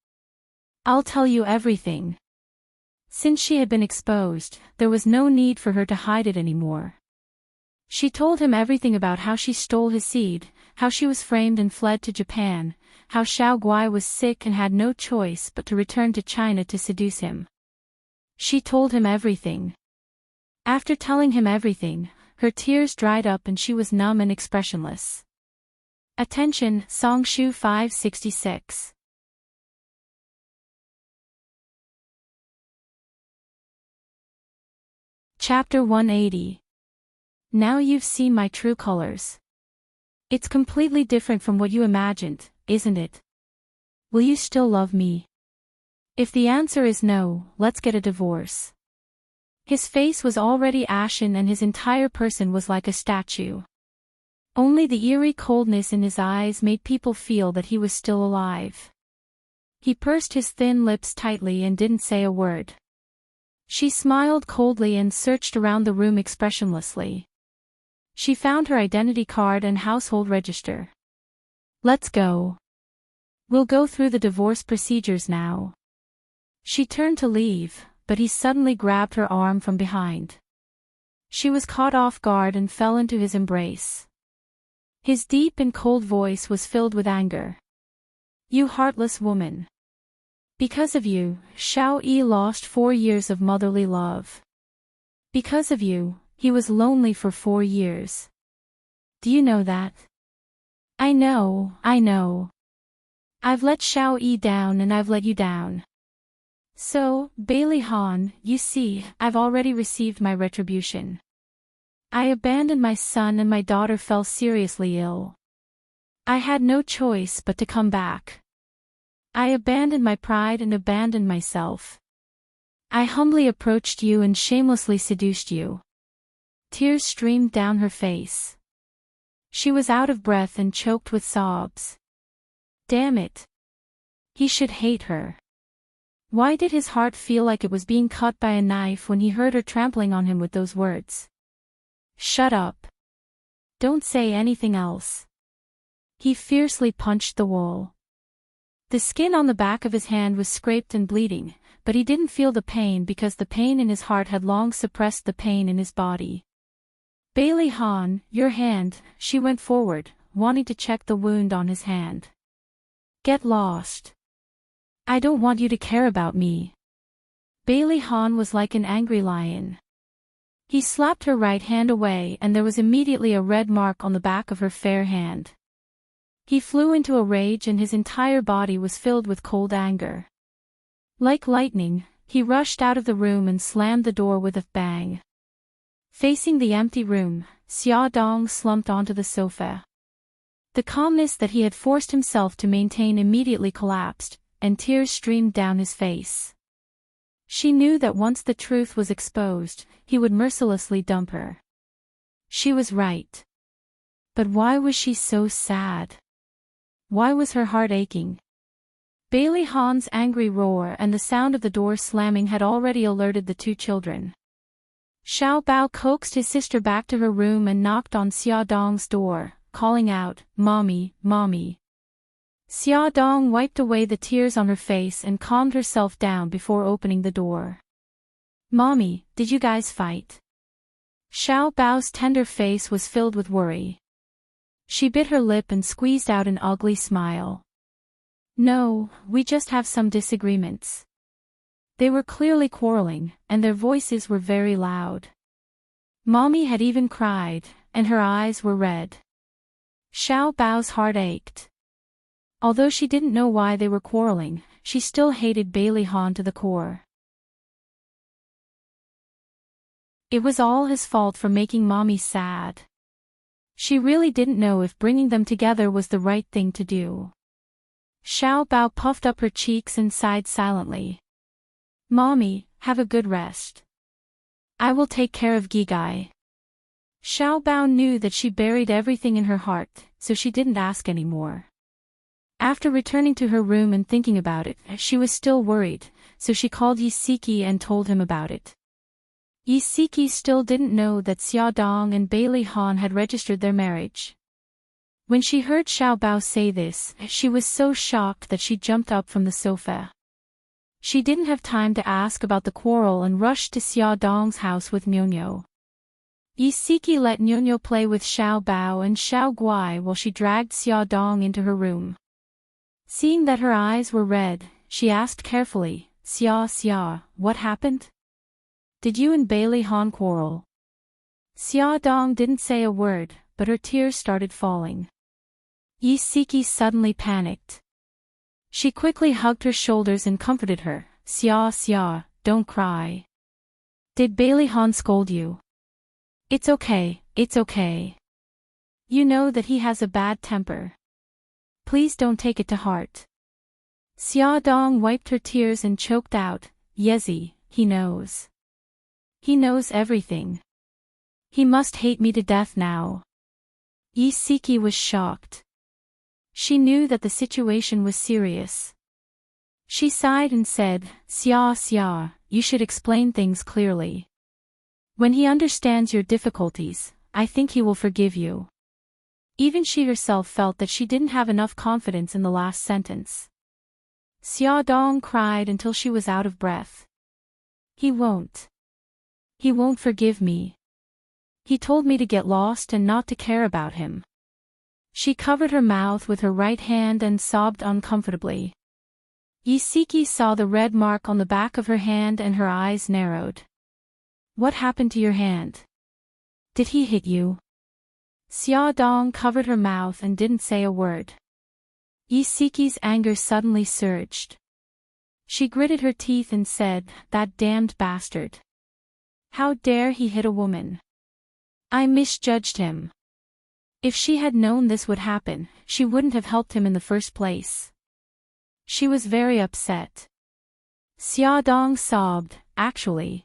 I'll tell you everything." Since she had been exposed, there was no need for her to hide it anymore. She told him everything about how she stole his seed, how she was framed and fled to Japan, how Xiao Guai was sick and had no choice but to return to China to seduce him. She told him everything. After telling him everything, her tears dried up and she was numb and expressionless. Attention, Songshu 566. Chapter 180. Now you've seen my true colors. It's completely different from what you imagined, isn't it? Will you still love me? If the answer is no, let's get a divorce. His face was already ashen and his entire person was like a statue. Only the eerie coldness in his eyes made people feel that he was still alive. He pursed his thin lips tightly and didn't say a word. She smiled coldly and searched around the room expressionlessly. She found her identity card and household register. Let's go. We'll go through the divorce procedures now. She turned to leave, but he suddenly grabbed her arm from behind. She was caught off guard and fell into his embrace. His deep and cold voice was filled with anger. You heartless woman. Because of you, Xiao Yi lost 4 years of motherly love. Because of you, he was lonely for 4 years. Do you know that? I know. I've let Xiao Yi down and I've let you down. So, Bailey Han, you see, I've already received my retribution. I abandoned my son and my daughter fell seriously ill. I had no choice but to come back. I abandoned my pride and abandoned myself. I humbly approached you and shamelessly seduced you. Tears streamed down her face. She was out of breath and choked with sobs. Damn it. He should hate her. Why did his heart feel like it was being cut by a knife when he heard her trampling on him with those words? Shut up. Don't say anything else. He fiercely punched the wall. The skin on the back of his hand was scraped and bleeding, but he didn't feel the pain because the pain in his heart had long suppressed the pain in his body. Bailey Han, your hand, she went forward, wanting to check the wound on his hand. Get lost. I don't want you to care about me. Bailey Han was like an angry lion. He slapped her right hand away and there was immediately a red mark on the back of her fair hand. He flew into a rage and his entire body was filled with cold anger. Like lightning, he rushed out of the room and slammed the door with a bang. Facing the empty room, Xia Dong slumped onto the sofa. The calmness that he had forced himself to maintain immediately collapsed, and tears streamed down his face. She knew that once the truth was exposed, he would mercilessly dump her. She was right. But why was she so sad? Why was her heart aching? Bailey Han's angry roar and the sound of the door slamming had already alerted the two children. Xiao Bao coaxed his sister back to her room and knocked on Xia Dong's door, calling out, Mommy, Mommy. Xia Dong wiped away the tears on her face and calmed herself down before opening the door. Mommy, did you guys fight? Xiao Bao's tender face was filled with worry. She bit her lip and squeezed out an ugly smile. No, we just have some disagreements. They were clearly quarreling, and their voices were very loud. Mommy had even cried, and her eyes were red. Xiao Bao's heart ached. Although she didn't know why they were quarreling, she still hated Bailey Han to the core. It was all his fault for making Mommy sad. She really didn't know if bringing them together was the right thing to do. Xiao Bao puffed up her cheeks and sighed silently. Mommy, have a good rest. I will take care of Gigai. Xiao Bao knew that she buried everything in her heart, so she didn't ask anymore. After returning to her room and thinking about it, she was still worried, so she called Yisiki and told him about it. Yisiki still didn't know that Xia Dong and Bailey Han had registered their marriage. When she heard Xiao Bao say this, she was so shocked that she jumped up from the sofa. She didn't have time to ask about the quarrel and rushed to Xia Dong's house with Nyonyo. Yisiki let Nyonyo play with Xiao Bao and Xiao Guai while she dragged Xia Dong into her room. Seeing that her eyes were red, she asked carefully, Xia, what happened? Did you and Bailey Han quarrel? Xia Dong didn't say a word, but her tears started falling. Yisiki suddenly panicked. She quickly hugged her shoulders and comforted her, Xia, don't cry. Did Bailey Han scold you? It's okay, it's okay. You know that he has a bad temper. Please don't take it to heart. Xia Dong wiped her tears and choked out, Yezi, he knows. He knows everything. He must hate me to death now. Yi Siki was shocked. She knew that the situation was serious. She sighed and said, Xia, you should explain things clearly. When he understands your difficulties, I think he will forgive you. Even she herself felt that she didn't have enough confidence in the last sentence. Xia Dong cried until she was out of breath. He won't. He won't forgive me. He told me to get lost and not to care about him. She covered her mouth with her right hand and sobbed uncomfortably. Yi Siki saw the red mark on the back of her hand and her eyes narrowed. What happened to your hand? Did he hit you? Xia Dong covered her mouth and didn't say a word. Yi Siki's anger suddenly surged. She gritted her teeth and said, that damned bastard. How dare he hit a woman? I misjudged him. If she had known this would happen, she wouldn't have helped him in the first place. She was very upset. Xia Dong sobbed, Actually,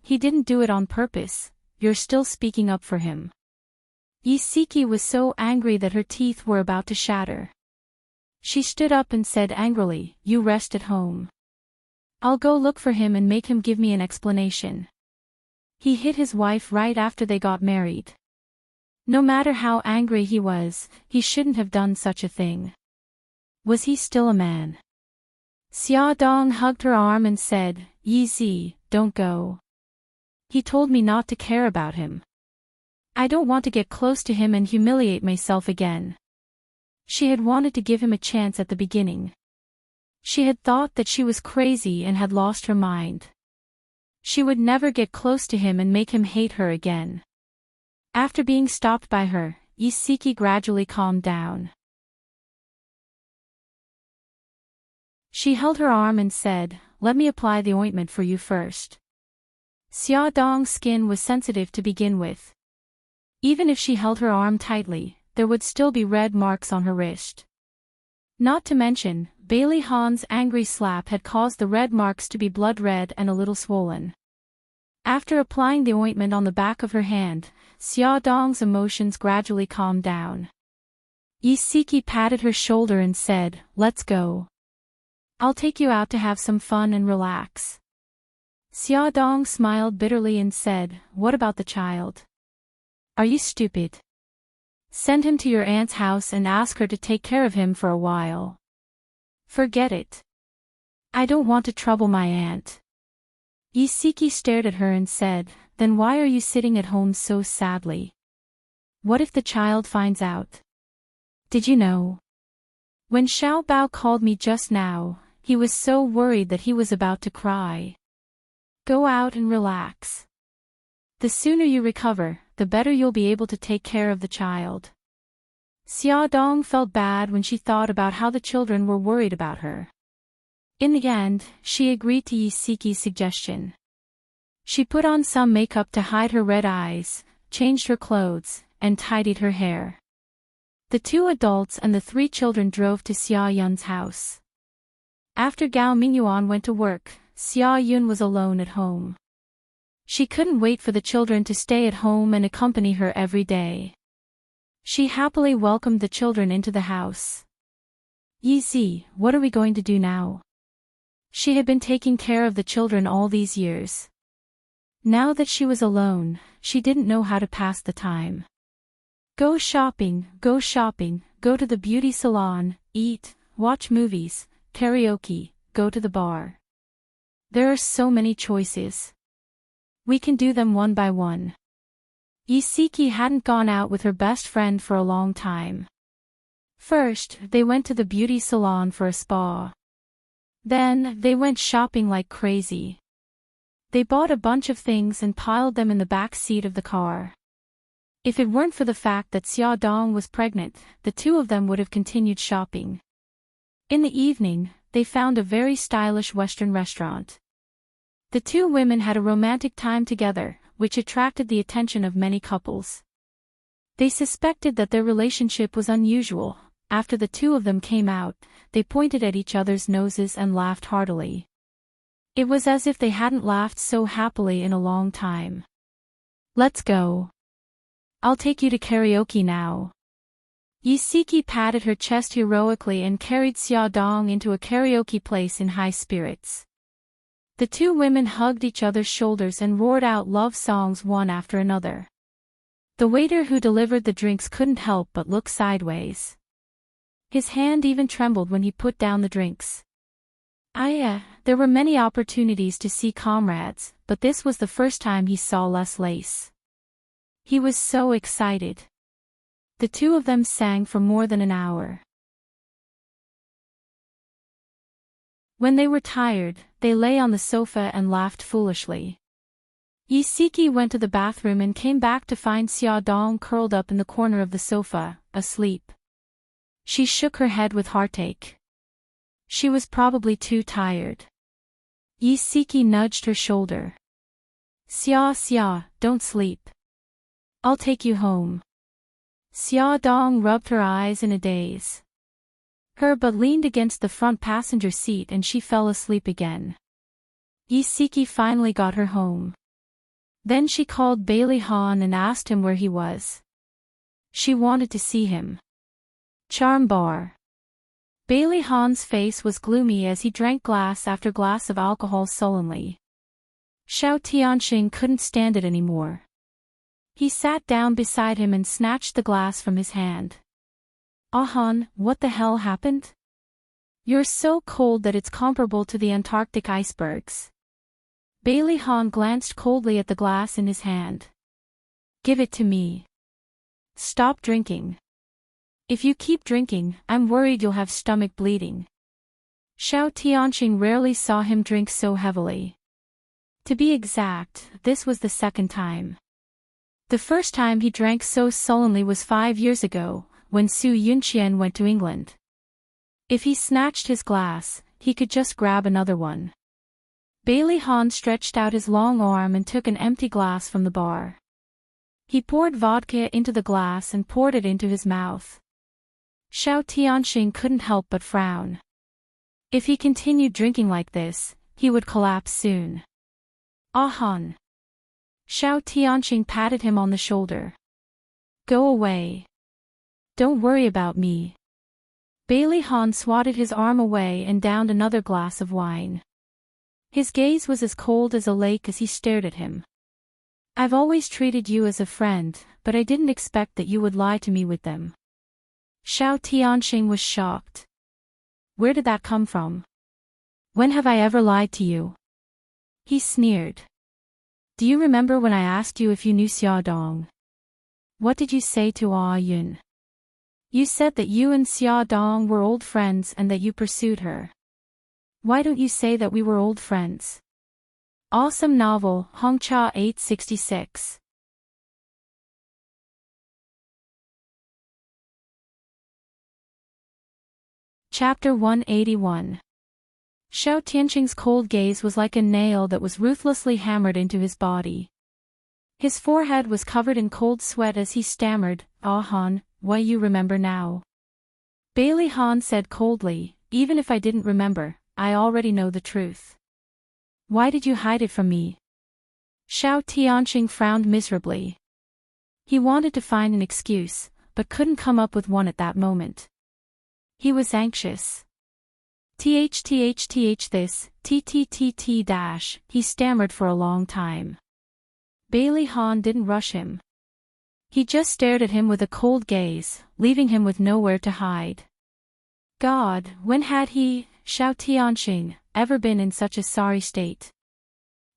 he didn't do it on purpose, you're still speaking up for him. Yi Siki was so angry that her teeth were about to shatter. She stood up and said angrily, You rest at home. I'll go look for him and make him give me an explanation. He hit his wife right after they got married. No matter how angry he was, he shouldn't have done such a thing. Was he still a man? Xia Dong hugged her arm and said, Yi Zi, don't go. He told me not to care about him. I don't want to get close to him and humiliate myself again. She had wanted to give him a chance at the beginning. She had thought that she was crazy and had lost her mind. She would never get close to him and make him hate her again. After being stopped by her, Yi Siki gradually calmed down. She held her arm and said, Let me apply the ointment for you first. Xia Dong's skin was sensitive to begin with. Even if she held her arm tightly, there would still be red marks on her wrist. Not to mention, Bailey Han's angry slap had caused the red marks to be blood red and a little swollen. After applying the ointment on the back of her hand, Xia Dong's emotions gradually calmed down. Yi Siki patted her shoulder and said, Let's go. I'll take you out to have some fun and relax. Xia Dong smiled bitterly and said, What about the child? Are you stupid? Send him to your aunt's house and ask her to take care of him for a while. Forget it. I don't want to trouble my aunt. Yi Siki stared at her and said, Then why are you sitting at home so sadly? What if the child finds out? Did you know? When Xiao Bao called me just now, he was so worried that he was about to cry. Go out and relax. The sooner you recover, the better you'll be able to take care of the child. Xia Dong felt bad when she thought about how the children were worried about her. In the end, she agreed to Yi Siki's suggestion. She put on some makeup to hide her red eyes, changed her clothes, and tidied her hair. The 2 adults and the 3 children drove to Xia Yun's house. After Gao Mingyuan went to work, Xia Yun was alone at home. She couldn't wait for the children to stay at home and accompany her every day. She happily welcomed the children into the house. Yi Zi, what are we going to do now? She had been taking care of the children all these years. Now that she was alone, she didn't know how to pass the time. Go shopping, go to the beauty salon, eat, watch movies, karaoke, go to the bar. There are so many choices. We can do them one by one. Yi Siki hadn't gone out with her best friend for a long time. First, they went to the beauty salon for a spa. Then, they went shopping like crazy. They bought a bunch of things and piled them in the back seat of the car. If it weren't for the fact that Xia Dong was pregnant, the 2 of them would have continued shopping. In the evening, they found a very stylish Western restaurant. The two women had a romantic time together, which attracted the attention of many couples. They suspected that their relationship was unusual. After the two of them came out, they pointed at each other's noses and laughed heartily. It was as if they hadn't laughed so happily in a long time. "Let's go. I'll take you to karaoke now." Yisiki patted her chest heroically and carried Xiaodong into a karaoke place in high spirits. The two women hugged each other's shoulders and roared out love songs one after another. The waiter who delivered the drinks couldn't help but look sideways. His hand even trembled when he put down the drinks. There were many opportunities to see comrades, but this was the first time he saw Les Lace. He was so excited. The two of them sang for more than an hour. When they were tired, they lay on the sofa and laughed foolishly. Yisiki went to the bathroom and came back to find Xiaodong curled up in the corner of the sofa, asleep. She shook her head with heartache. She was probably too tired. Yisiki nudged her shoulder. Xia, don't sleep. I'll take you home." Xiaodong rubbed her eyes in a daze. Her but leaned against the front passenger seat and she fell asleep again. Yisiki finally got her home. Then she called Bailey Han and asked him where he was. She wanted to see him. Charm bar. Bailey Han's face was gloomy as he drank glass after glass of alcohol sullenly. Xiao Tianxing couldn't stand it anymore. He sat down beside him and snatched the glass from his hand. Han, what the hell happened? You're so cold that it's comparable to the Antarctic icebergs. Bailey Han glanced coldly at the glass in his hand. Give it to me. Stop drinking. If you keep drinking, I'm worried you'll have stomach bleeding. Xiao Tianxing rarely saw him drink so heavily. To be exact, this was the second time. The first time he drank so sullenly was 5 years ago, when Su Yunqian went to England. If he snatched his glass, he could just grab another one. Bailey Han stretched out his long arm and took an empty glass from the bar. He poured vodka into the glass and poured it into his mouth. Xiao Tianxing couldn't help but frown. If he continued drinking like this, he would collapse soon. Han. Xiao Tianxing patted him on the shoulder. Go away. Don't worry about me. Bailey Han swatted his arm away and downed another glass of wine. His gaze was as cold as a lake as he stared at him. I've always treated you as a friend, but I didn't expect that you would lie to me with them. Xiao Tianxing was shocked. Where did that come from? When have I ever lied to you? He sneered. Do you remember when I asked you if you knew Xiaodong? What did you say to Yun? You said that you and Xiaodong were old friends and that you pursued her. Why don't you say that we were old friends? Awesome novel, Hongcha 866. Chapter 181. Xiao Tianxing's cold gaze was like a nail that was ruthlessly hammered into his body. His forehead was covered in cold sweat as he stammered, Han, why you remember now? Bailey Han said coldly, even if I didn't remember, I already know the truth. Why did you hide it from me? Xiao Tianxing frowned miserably. He wanted to find an excuse, but couldn't come up with one at that moment. He was anxious. This, he stammered for a long time. Bailey Han didn't rush him. He just stared at him with a cold gaze, leaving him with nowhere to hide. God, when had he, Xiao Tianxing, ever been in such a sorry state?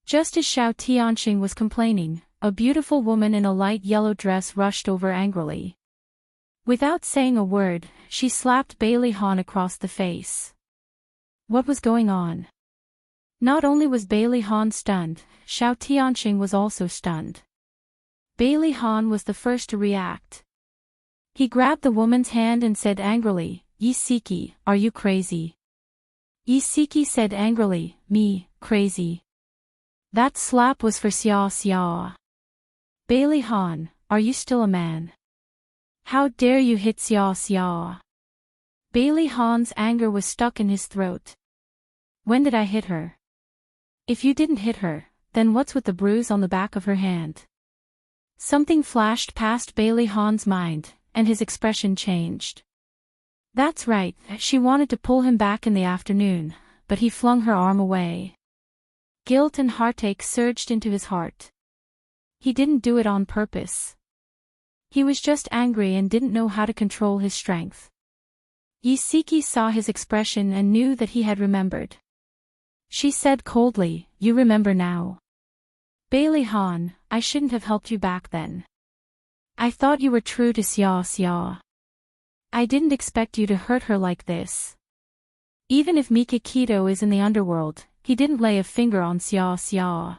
Just as Xiao Tianxing was complaining, a beautiful woman in a light yellow dress rushed over angrily. Without saying a word, she slapped Bailey Han across the face. What was going on? Not only was Bailey Han stunned, Xiao Tianxing was also stunned. Bailey Han was the first to react. He grabbed the woman's hand and said angrily, Yisiki, are you crazy? Yisiki said angrily, me, crazy? That slap was for Xia Xia. Bailey Han, are you still a man? How dare you hit Xia Xia? Bailey Han's anger was stuck in his throat. When did I hit her? If you didn't hit her, then what's with the bruise on the back of her hand? Something flashed past Bailey Han's mind, and his expression changed. That's right, she wanted to pull him back in the afternoon, but he flung her arm away. Guilt and heartache surged into his heart. He didn't do it on purpose. He was just angry and didn't know how to control his strength. Yisiki saw his expression and knew that he had remembered. She said coldly, "You remember now. Bailey Han, I shouldn't have helped you back then. I thought you were true to Xia Xia. I didn't expect you to hurt her like this." Even if Mikakito is in the underworld, he didn't lay a finger on Xia Xia.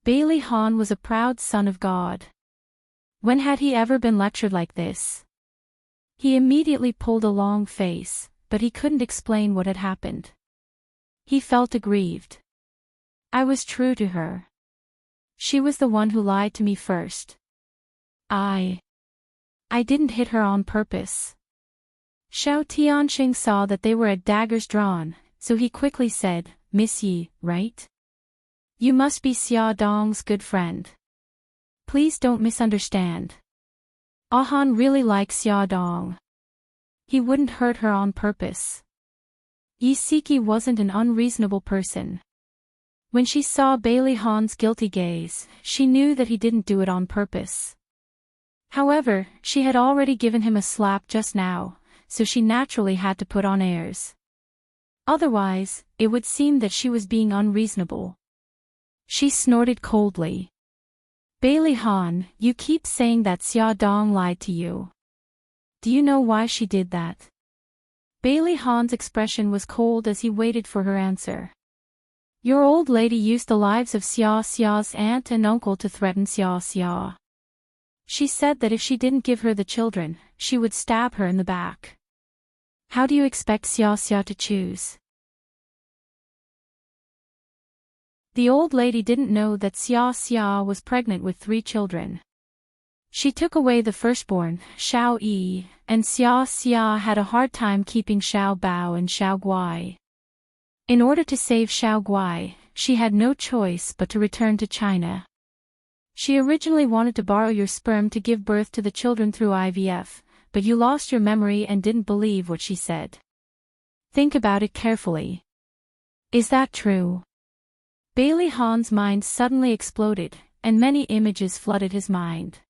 Bailey Han was a proud son of God. When had he ever been lectured like this? He immediately pulled a long face, but he couldn't explain what had happened. He felt aggrieved. I was true to her. She was the one who lied to me first. I didn't hit her on purpose. Xiao Tianxing saw that they were at daggers drawn, so he quickly said, "Miss Yi, right? You must be Xia Dong's good friend. Please don't misunderstand. Ahan really likes Xia Dong. He wouldn't hurt her on purpose." Yisiki wasn't an unreasonable person. When she saw Bailey Han's guilty gaze, she knew that he didn't do it on purpose. However, she had already given him a slap just now, so she naturally had to put on airs. Otherwise, it would seem that she was being unreasonable. She snorted coldly. "Bailey Han, you keep saying that Xia Dong lied to you. Do you know why she did that?" Bailey Han's expression was cold as he waited for her answer. "Your old lady used the lives of Xia Xia's aunt and uncle to threaten Xia Xia. She said that if she didn't give her the children, she would stab her in the back. How do you expect Xia Xia to choose?" The old lady didn't know that Xia Xia was pregnant with 3 children. She took away the firstborn, Xiao Yi, and Xia Xia had a hard time keeping Xiao Bao and Xiao Guai. In order to save Xiao Guai, she had no choice but to return to China. She originally wanted to borrow your sperm to give birth to the children through IVF, but you lost your memory and didn't believe what she said. Think about it carefully. Is that true? Bailey Han's mind suddenly exploded, and many images flooded his mind.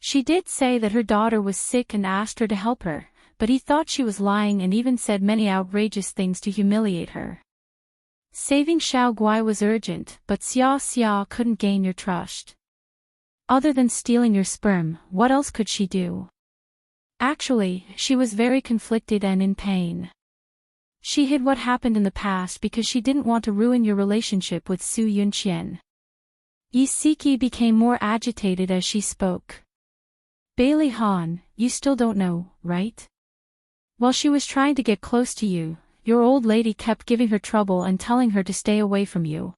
She did say that her daughter was sick and asked her to help her, but he thought she was lying and even said many outrageous things to humiliate her. Saving Xiao Guai was urgent, but Xia Xia couldn't gain your trust. Other than stealing your sperm, what else could she do? Actually, she was very conflicted and in pain. She hid what happened in the past because she didn't want to ruin your relationship with Su Yunqian. Yisiki became more agitated as she spoke. Bailey Han, you still don't know, right? While she was trying to get close to you, your old lady kept giving her trouble and telling her to stay away from you.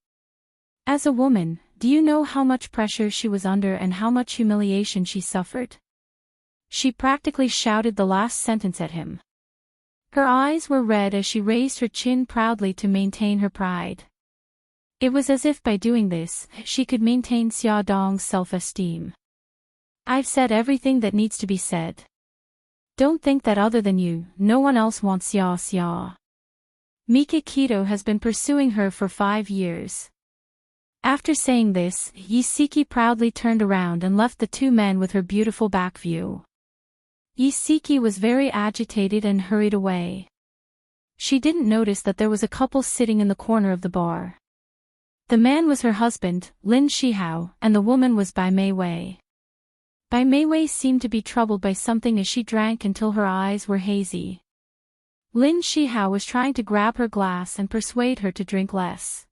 As a woman, do you know how much pressure she was under and how much humiliation she suffered? She practically shouted the last sentence at him. Her eyes were red as she raised her chin proudly to maintain her pride. It was as if by doing this, she could maintain Xia Dong's self-esteem. I've said everything that needs to be said. Don't think that other than you, no one else wants Xia Xia. Mikakito has been pursuing her for 5 years. After saying this, Yisiki proudly turned around and left the 2 men with her beautiful back view. Yisiki was very agitated and hurried away. She didn't notice that there was a couple sitting in the corner of the bar. The man was her husband, Lin Shihao, and the woman was Bai Meiwei. Bai Meiwei seemed to be troubled by something as she drank until her eyes were hazy. Lin Shihao was trying to grab her glass and persuade her to drink less.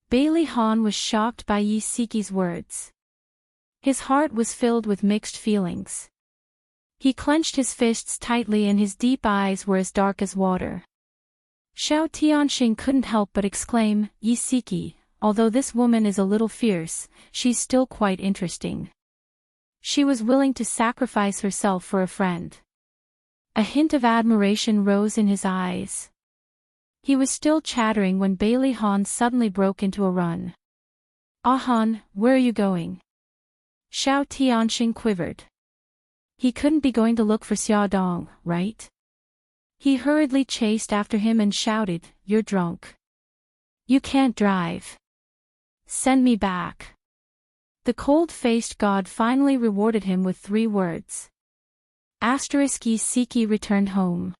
Bailey Han was shocked by Yisiki's words. His heart was filled with mixed feelings. He clenched his fists tightly and his deep eyes were as dark as water. Xiao Tianxing couldn't help but exclaim, "Yisiki, although this woman is a little fierce, she's still quite interesting. She was willing to sacrifice herself for a friend. A hint of admiration rose in his eyes. He was still chattering when Bailey Han suddenly broke into a run. "Ah Han, where are you going?" Xiao Tianxing quivered. He couldn't be going to look for Xia Dong, right? He hurriedly chased after him and shouted, "You're drunk. You can't drive. Send me back." The cold-faced god finally rewarded him with 3 words. Yi Siki returned home.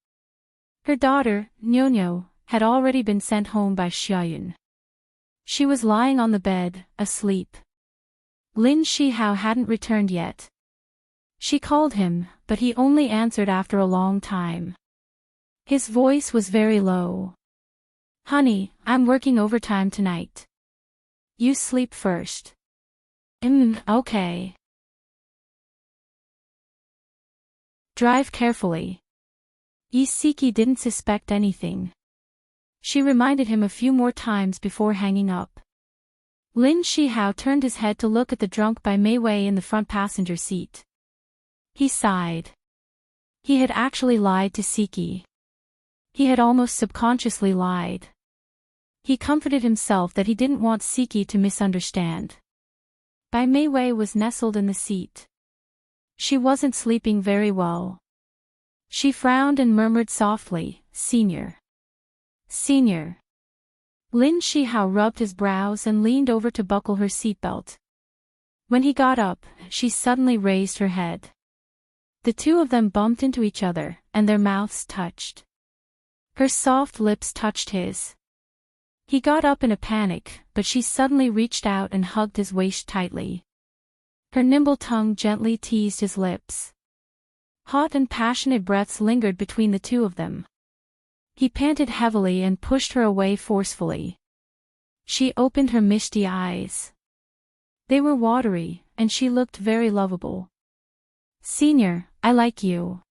Her daughter, Nyo, had already been sent home by Xiaoyun. She was lying on the bed, asleep. Lin Shihao hadn't returned yet. She called him, but he only answered after a long time. His voice was very low. "Honey, I'm working overtime tonight. You sleep first." Okay. Drive carefully." Isiki didn't suspect anything. She reminded him a few more times before hanging up. Lin Shihao turned his head to look at the drunk Bai Mei Wei in the front passenger seat. He sighed. He had actually lied to Siki. He had almost subconsciously lied. He comforted himself that he didn't want Siki to misunderstand. Bai Mei Wei was nestled in the seat. She wasn't sleeping very well. She frowned and murmured softly, "Senior. Senior." Lin Shihao rubbed his brows and leaned over to buckle her seatbelt. When he got up, she suddenly raised her head. The two of them bumped into each other, and their mouths touched. Her soft lips touched his. He got up in a panic, but she suddenly reached out and hugged his waist tightly. Her nimble tongue gently teased his lips. Hot and passionate breaths lingered between the two of them. He panted heavily and pushed her away forcefully. She opened her misty eyes. They were watery, and she looked very lovable. "Senior, I like you.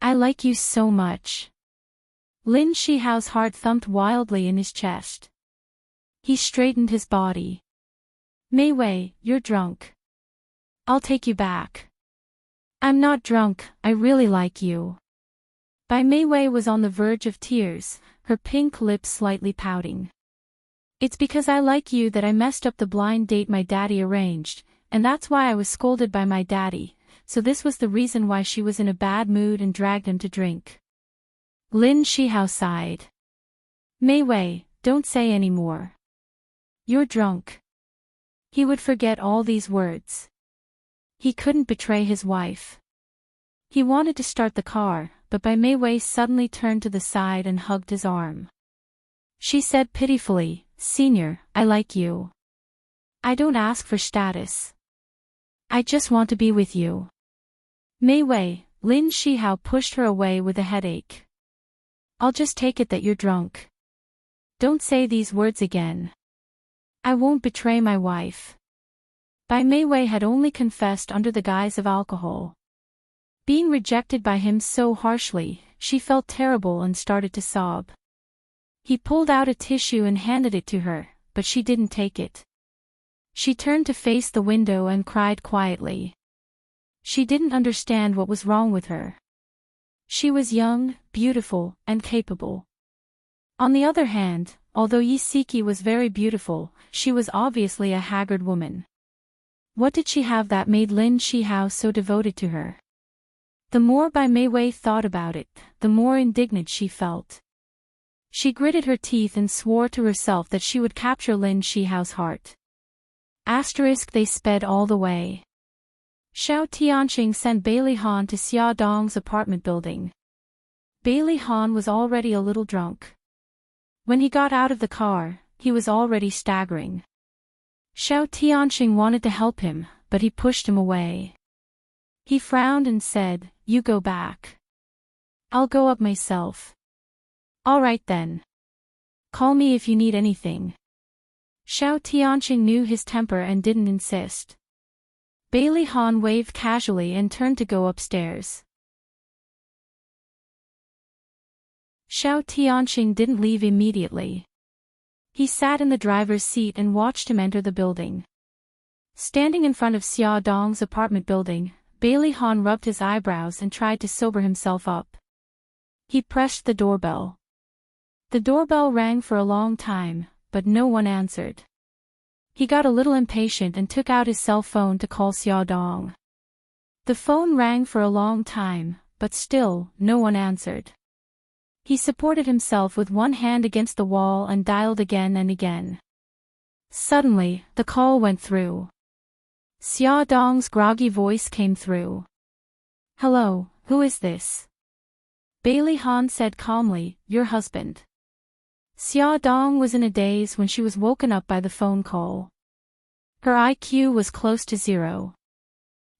I like you so much." Lin Shihao's heart thumped wildly in his chest. He straightened his body. "Mei Wei, you're drunk. I'll take you back." "I'm not drunk, I really like you." Bai Mei Wei was on the verge of tears, her pink lips slightly pouting. "It's because I like you that I messed up the blind date my daddy arranged, and that's why I was scolded by my daddy, so this was the reason why she was in a bad mood and dragged him to drink." Lin Shihao sighed. "Mei Wei, don't say any more. You're drunk." He would forget all these words. He couldn't betray his wife. He wanted to start the car, but Bai Mei Wei suddenly turned to the side and hugged his arm. She said pitifully, "Senior, I like you. I don't ask for status. I just want to be with you." "Mei Wei," Lin Shihao pushed her away with a headache. "I'll just take it that you're drunk. Don't say these words again. I won't betray my wife." Bai Mei Wei had only confessed under the guise of alcohol. Being rejected by him so harshly, she felt terrible and started to sob. He pulled out a tissue and handed it to her, but she didn't take it. She turned to face the window and cried quietly. She didn't understand what was wrong with her. She was young, beautiful, and capable. On the other hand, although Yisiki was very beautiful, she was obviously a haggard woman. What did she have that made Lin Shihao so devoted to her? The more Bai Mei Wei thought about it, the more indignant she felt. She gritted her teeth and swore to herself that she would capture Lin Shihao's heart. They sped all the way. Xiao Tianxing sent Bailey Han to Xia Dong's apartment building. Bailey Han was already a little drunk. When he got out of the car, he was already staggering. Xiao Tianxing wanted to help him, but he pushed him away. He frowned and said, "You go back. I'll go up myself." "All right then. Call me if you need anything." Xiao Tianxing knew his temper and didn't insist. Bailey Han waved casually and turned to go upstairs. Xiao Tianxing didn't leave immediately. He sat in the driver's seat and watched him enter the building. Standing in front of Xia Dong's apartment building, Bailey Han rubbed his eyebrows and tried to sober himself up. He pressed the doorbell. The doorbell rang for a long time, but no one answered. He got a little impatient and took out his cell phone to call Xia Dong. The phone rang for a long time, but still, no one answered. He supported himself with one hand against the wall and dialed again and again. Suddenly, the call went through. Xia Dong's groggy voice came through. "Hello, who is this?" Bailey Han said calmly, "Your husband." Xia Dong was in a daze when she was woken up by the phone call. Her IQ was close to 0.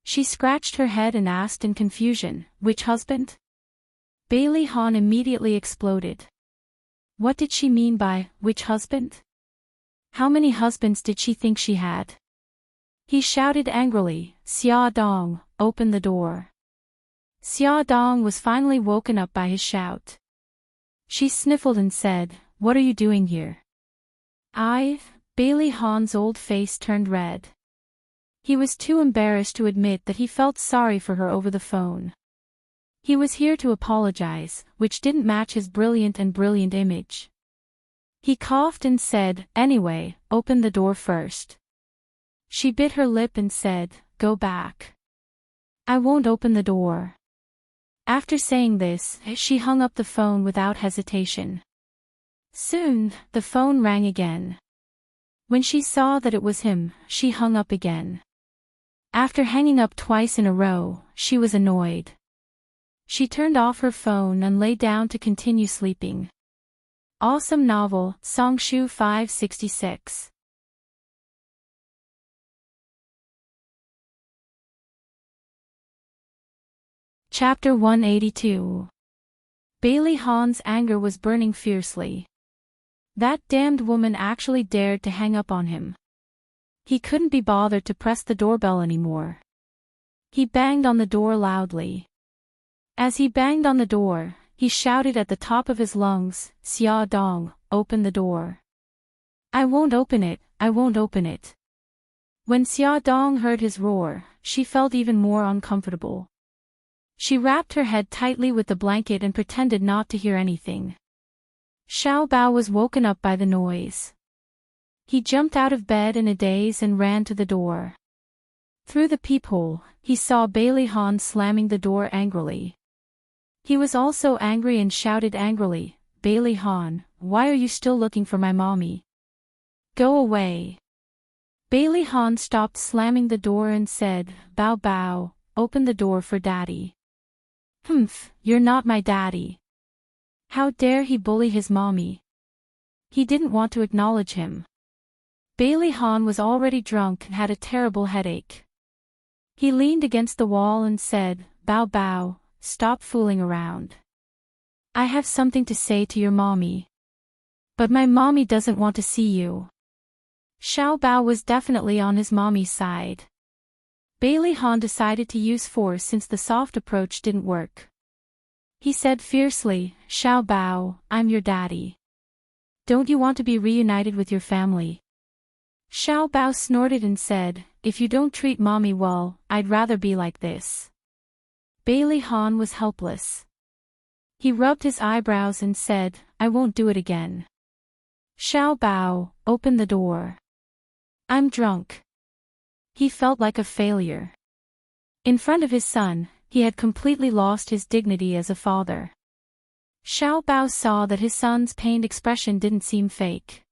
She scratched her head and asked in confusion, "Which husband?" Bailey Han immediately exploded. What did she mean by, which husband? How many husbands did she think she had? He shouted angrily, "Xia Dong, open the door." Xia Dong was finally woken up by his shout. She sniffled and said, "What are you doing here?" Bailey Han's old face turned red. He was too embarrassed to admit that he felt sorry for her over the phone. He was here to apologize, which didn't match his brilliant image. He coughed and said, "Anyway, open the door first." She bit her lip and said, "Go back. I won't open the door." After saying this, she hung up the phone without hesitation. Soon, the phone rang again. When she saw that it was him, she hung up again. After hanging up twice in a row, she was annoyed. She turned off her phone and lay down to continue sleeping. Awesome novel, Songshu 566. Chapter 182. Bailey Han's anger was burning fiercely. That damned woman actually dared to hang up on him. He couldn't be bothered to press the doorbell anymore. He banged on the door loudly. As he banged on the door, he shouted at the top of his lungs, "Xia Dong, open the door. I won't open it, I won't open it." When Xia Dong heard his roar, she felt even more uncomfortable. She wrapped her head tightly with the blanket and pretended not to hear anything. Xiao Bao was woken up by the noise. He jumped out of bed in a daze and ran to the door. Through the peephole, he saw Bailey Han slamming the door angrily. He was also angry and shouted angrily, "Bailey Han, why are you still looking for my mommy? Go away." Bailey Han stopped slamming the door and said, "Bao Bao, open the door for daddy." "Humph, you're not my daddy." How dare he bully his mommy? He didn't want to acknowledge him. Bailey Han was already drunk and had a terrible headache. He leaned against the wall and said, "Bao Bao, stop fooling around. I have something to say to your mommy. But my mommy doesn't want to see you." Xiao Bao was definitely on his mommy's side. Bailey Han decided to use force since the soft approach didn't work. He said fiercely, "Xiao Bao, I'm your daddy. Don't you want to be reunited with your family?" Xiao Bao snorted and said, "If you don't treat mommy well, I'd rather be like this." Bailey Han was helpless. He rubbed his eyebrows and said, "I won't do it again." "Xiao Bao, open the door. I'm drunk." He felt like a failure. In front of his son, he had completely lost his dignity as a father. Xiao Bao saw that his son's pained expression didn't seem fake.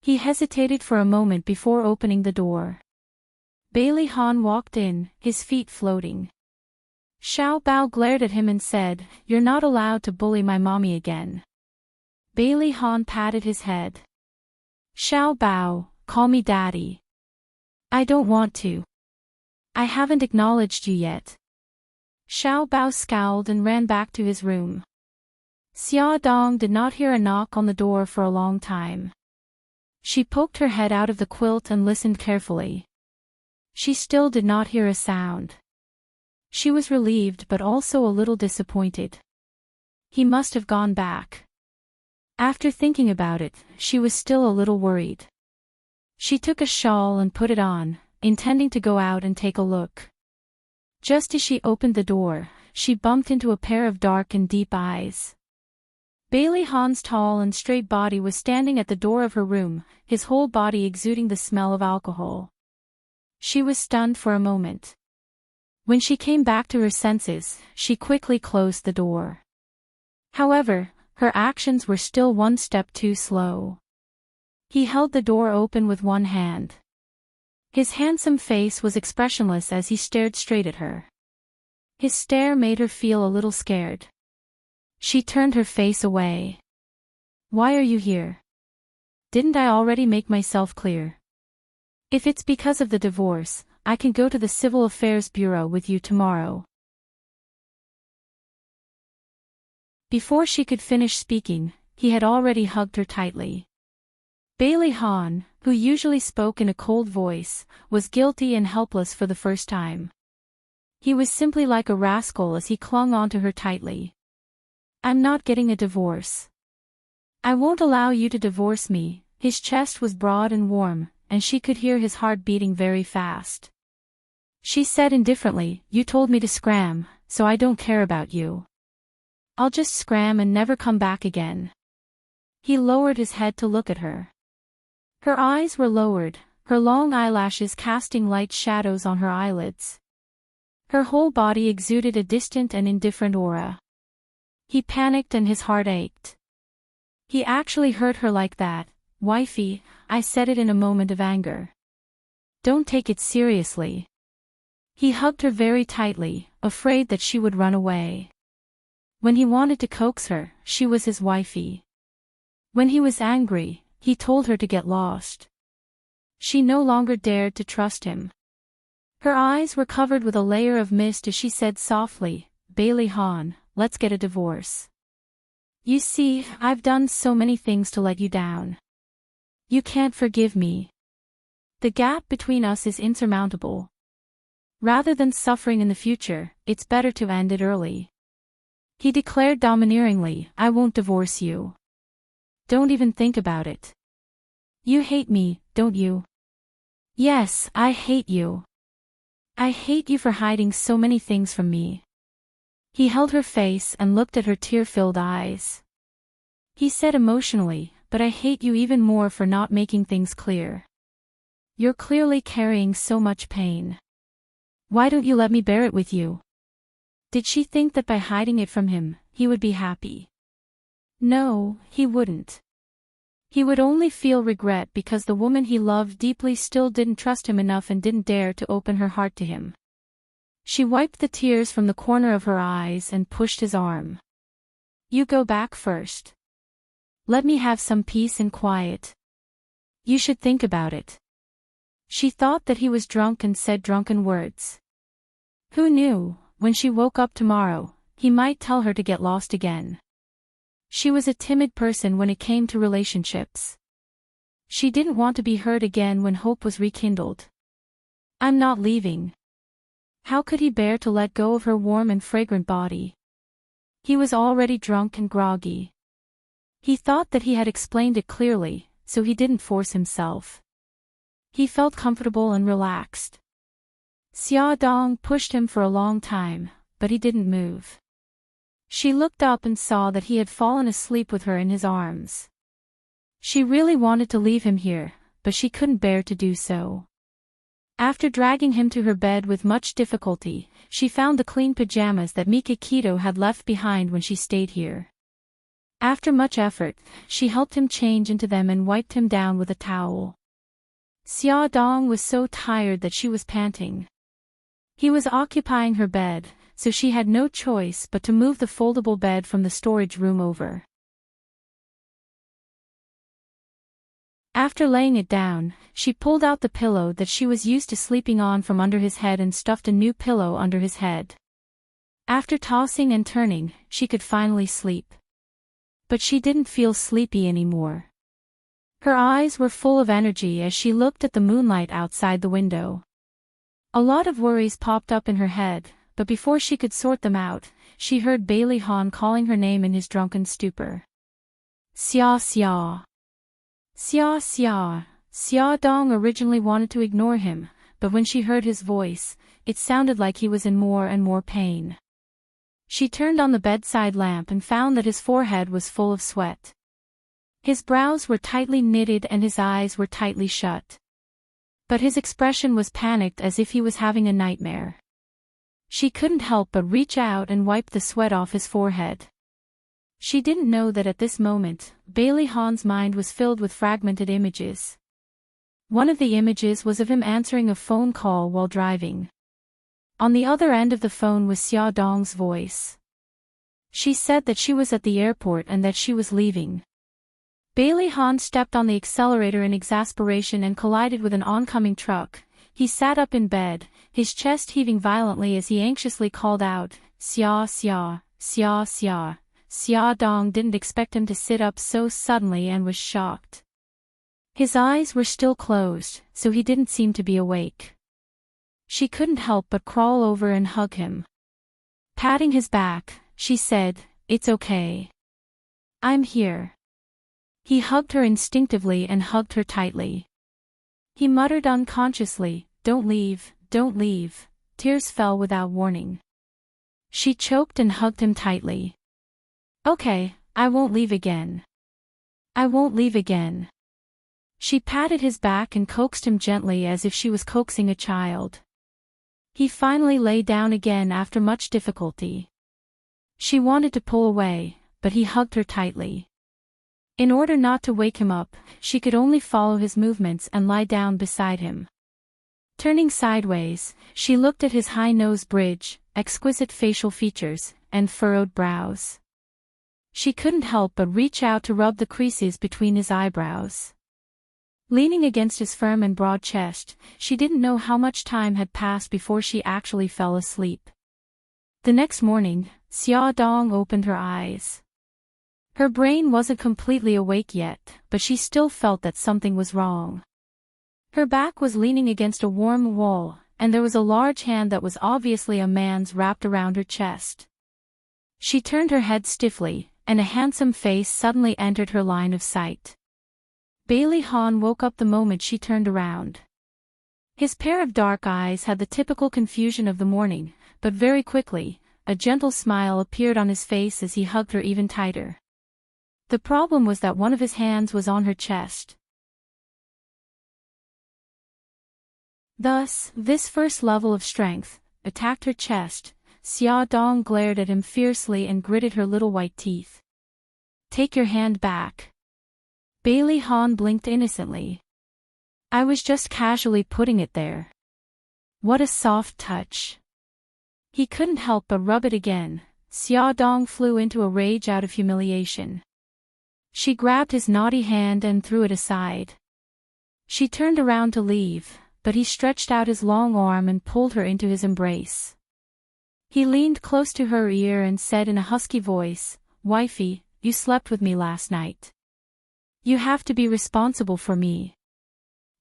He hesitated for a moment before opening the door. Bailey Han walked in, his feet floating. Xiao Bao glared at him and said, "You're not allowed to bully my mommy again." Bailey Han patted his head. "Xiao Bao, call me daddy." "I don't want to. I haven't acknowledged you yet." Xiao Bao scowled and ran back to his room. Xia Dong did not hear a knock on the door for a long time. She poked her head out of the quilt and listened carefully. She still did not hear a sound. She was relieved but also a little disappointed. He must have gone back. After thinking about it, she was still a little worried. She took a shawl and put it on, intending to go out and take a look. Just as she opened the door, she bumped into a pair of dark and deep eyes. Bailey Hahn's tall and straight body was standing at the door of her room, his whole body exuding the smell of alcohol. She was stunned for a moment. When she came back to her senses, she quickly closed the door. However, her actions were still one step too slow. He held the door open with one hand. His handsome face was expressionless as he stared straight at her. His stare made her feel a little scared. She turned her face away. "Why are you here? Didn't I already make myself clear? If it's because of the divorce, I can go to the Civil Affairs Bureau with you tomorrow." Before she could finish speaking, he had already hugged her tightly. Bailey Hahn, who usually spoke in a cold voice, was guilty and helpless for the first time. He was simply like a rascal as he clung onto her tightly. "I'm not getting a divorce. I won't allow you to divorce me." His chest was broad and warm, and she could hear his heart beating very fast. She said indifferently, "You told me to scram, so I don't care about you. I'll just scram and never come back again." He lowered his head to look at her. Her eyes were lowered, her long eyelashes casting light shadows on her eyelids. Her whole body exuded a distant and indifferent aura. He panicked and his heart ached. He actually hurt her like that. "Wifey," I said it in a moment of anger. "Don't take it seriously." He hugged her very tightly, afraid that she would run away. When he wanted to coax her, she was his wifey. When he was angry, he told her to get lost. She no longer dared to trust him. Her eyes were covered with a layer of mist as she said softly, "Bailey Hahn, let's get a divorce. You see, I've done so many things to let you down. You can't forgive me. The gap between us is insurmountable. Rather than suffering in the future, it's better to end it early." He declared domineeringly, "I won't divorce you. Don't even think about it. You hate me, don't you?" "Yes, I hate you. I hate you for hiding so many things from me." He held her face and looked at her tear-filled eyes. He said emotionally, "But I hate you even more for not making things clear. You're clearly carrying so much pain. Why don't you let me bear it with you?" Did she think that by hiding it from him, he would be happy? No, he wouldn't. He would only feel regret because the woman he loved deeply still didn't trust him enough and didn't dare to open her heart to him. She wiped the tears from the corner of her eyes and pushed his arm. "You go back first. Let me have some peace and quiet. You should think about it." She thought that he was drunk and said drunken words. Who knew, when she woke up tomorrow, he might tell her to get lost again. She was a timid person when it came to relationships. She didn't want to be hurt again when hope was rekindled. "I'm not leaving." How could he bear to let go of her warm and fragrant body? He was already drunk and groggy. He thought that he had explained it clearly, so he didn't force himself. He felt comfortable and relaxed. Xia Dong pushed him for a long time, but he didn't move. She looked up and saw that he had fallen asleep with her in his arms. She really wanted to leave him here, but she couldn't bear to do so. After dragging him to her bed with much difficulty, she found the clean pajamas that Mikakito had left behind when she stayed here. After much effort, she helped him change into them and wiped him down with a towel. Xia Dong was so tired that she was panting. He was occupying her bed, so she had no choice but to move the foldable bed from the storage room over. After laying it down, she pulled out the pillow that she was used to sleeping on from under his head and stuffed a new pillow under his head. After tossing and turning, she could finally sleep. But she didn't feel sleepy anymore. Her eyes were full of energy as she looked at the moonlight outside the window. A lot of worries popped up in her head, but before she could sort them out, she heard Bailey Hahn calling her name in his drunken stupor. Xia xia. Xia xia. Xia Dong originally wanted to ignore him, but when she heard his voice, it sounded like he was in more and more pain. She turned on the bedside lamp and found that his forehead was full of sweat. His brows were tightly knitted and his eyes were tightly shut. But his expression was panicked, as if he was having a nightmare. She couldn't help but reach out and wipe the sweat off his forehead. She didn't know that at this moment, Bailey Han's mind was filled with fragmented images. One of the images was of him answering a phone call while driving. On the other end of the phone was Xia Dong's voice. She said that she was at the airport and that she was leaving. Bailey Han stepped on the accelerator in exasperation and collided with an oncoming truck. He sat up in bed, his chest heaving violently as he anxiously called out, "Xia xia, xia xia." Xia Dong didn't expect him to sit up so suddenly and was shocked. His eyes were still closed, so he didn't seem to be awake. She couldn't help but crawl over and hug him. Patting his back, she said, "It's okay. I'm here." He hugged her instinctively and hugged her tightly. He muttered unconsciously, "Don't leave, don't leave." Tears fell without warning. She choked and hugged him tightly. "Okay, I won't leave again. I won't leave again." She patted his back and coaxed him gently as if she was coaxing a child. He finally lay down again after much difficulty. She wanted to pull away, but he hugged her tightly. In order not to wake him up, she could only follow his movements and lie down beside him. Turning sideways, she looked at his high nose bridge, exquisite facial features, and furrowed brows. She couldn't help but reach out to rub the creases between his eyebrows. Leaning against his firm and broad chest, she didn't know how much time had passed before she actually fell asleep. The next morning, Xia Dong opened her eyes. Her brain wasn't completely awake yet, but she still felt that something was wrong. Her back was leaning against a warm wall, and there was a large hand that was obviously a man's wrapped around her chest. She turned her head stiffly, and a handsome face suddenly entered her line of sight. Bailey Han woke up the moment she turned around. His pair of dark eyes had the typical confusion of the morning, but very quickly, a gentle smile appeared on his face as he hugged her even tighter. The problem was that one of his hands was on her chest. Thus, this first level of strength attacked her chest. Xia Dong glared at him fiercely and gritted her little white teeth. "Take your hand back." Bailey Han blinked innocently. "I was just casually putting it there." What a soft touch. He couldn't help but rub it again. Xia Dong flew into a rage out of humiliation. She grabbed his naughty hand and threw it aside. She turned around to leave, but he stretched out his long arm and pulled her into his embrace. He leaned close to her ear and said in a husky voice, "Wifey, you slept with me last night. You have to be responsible for me."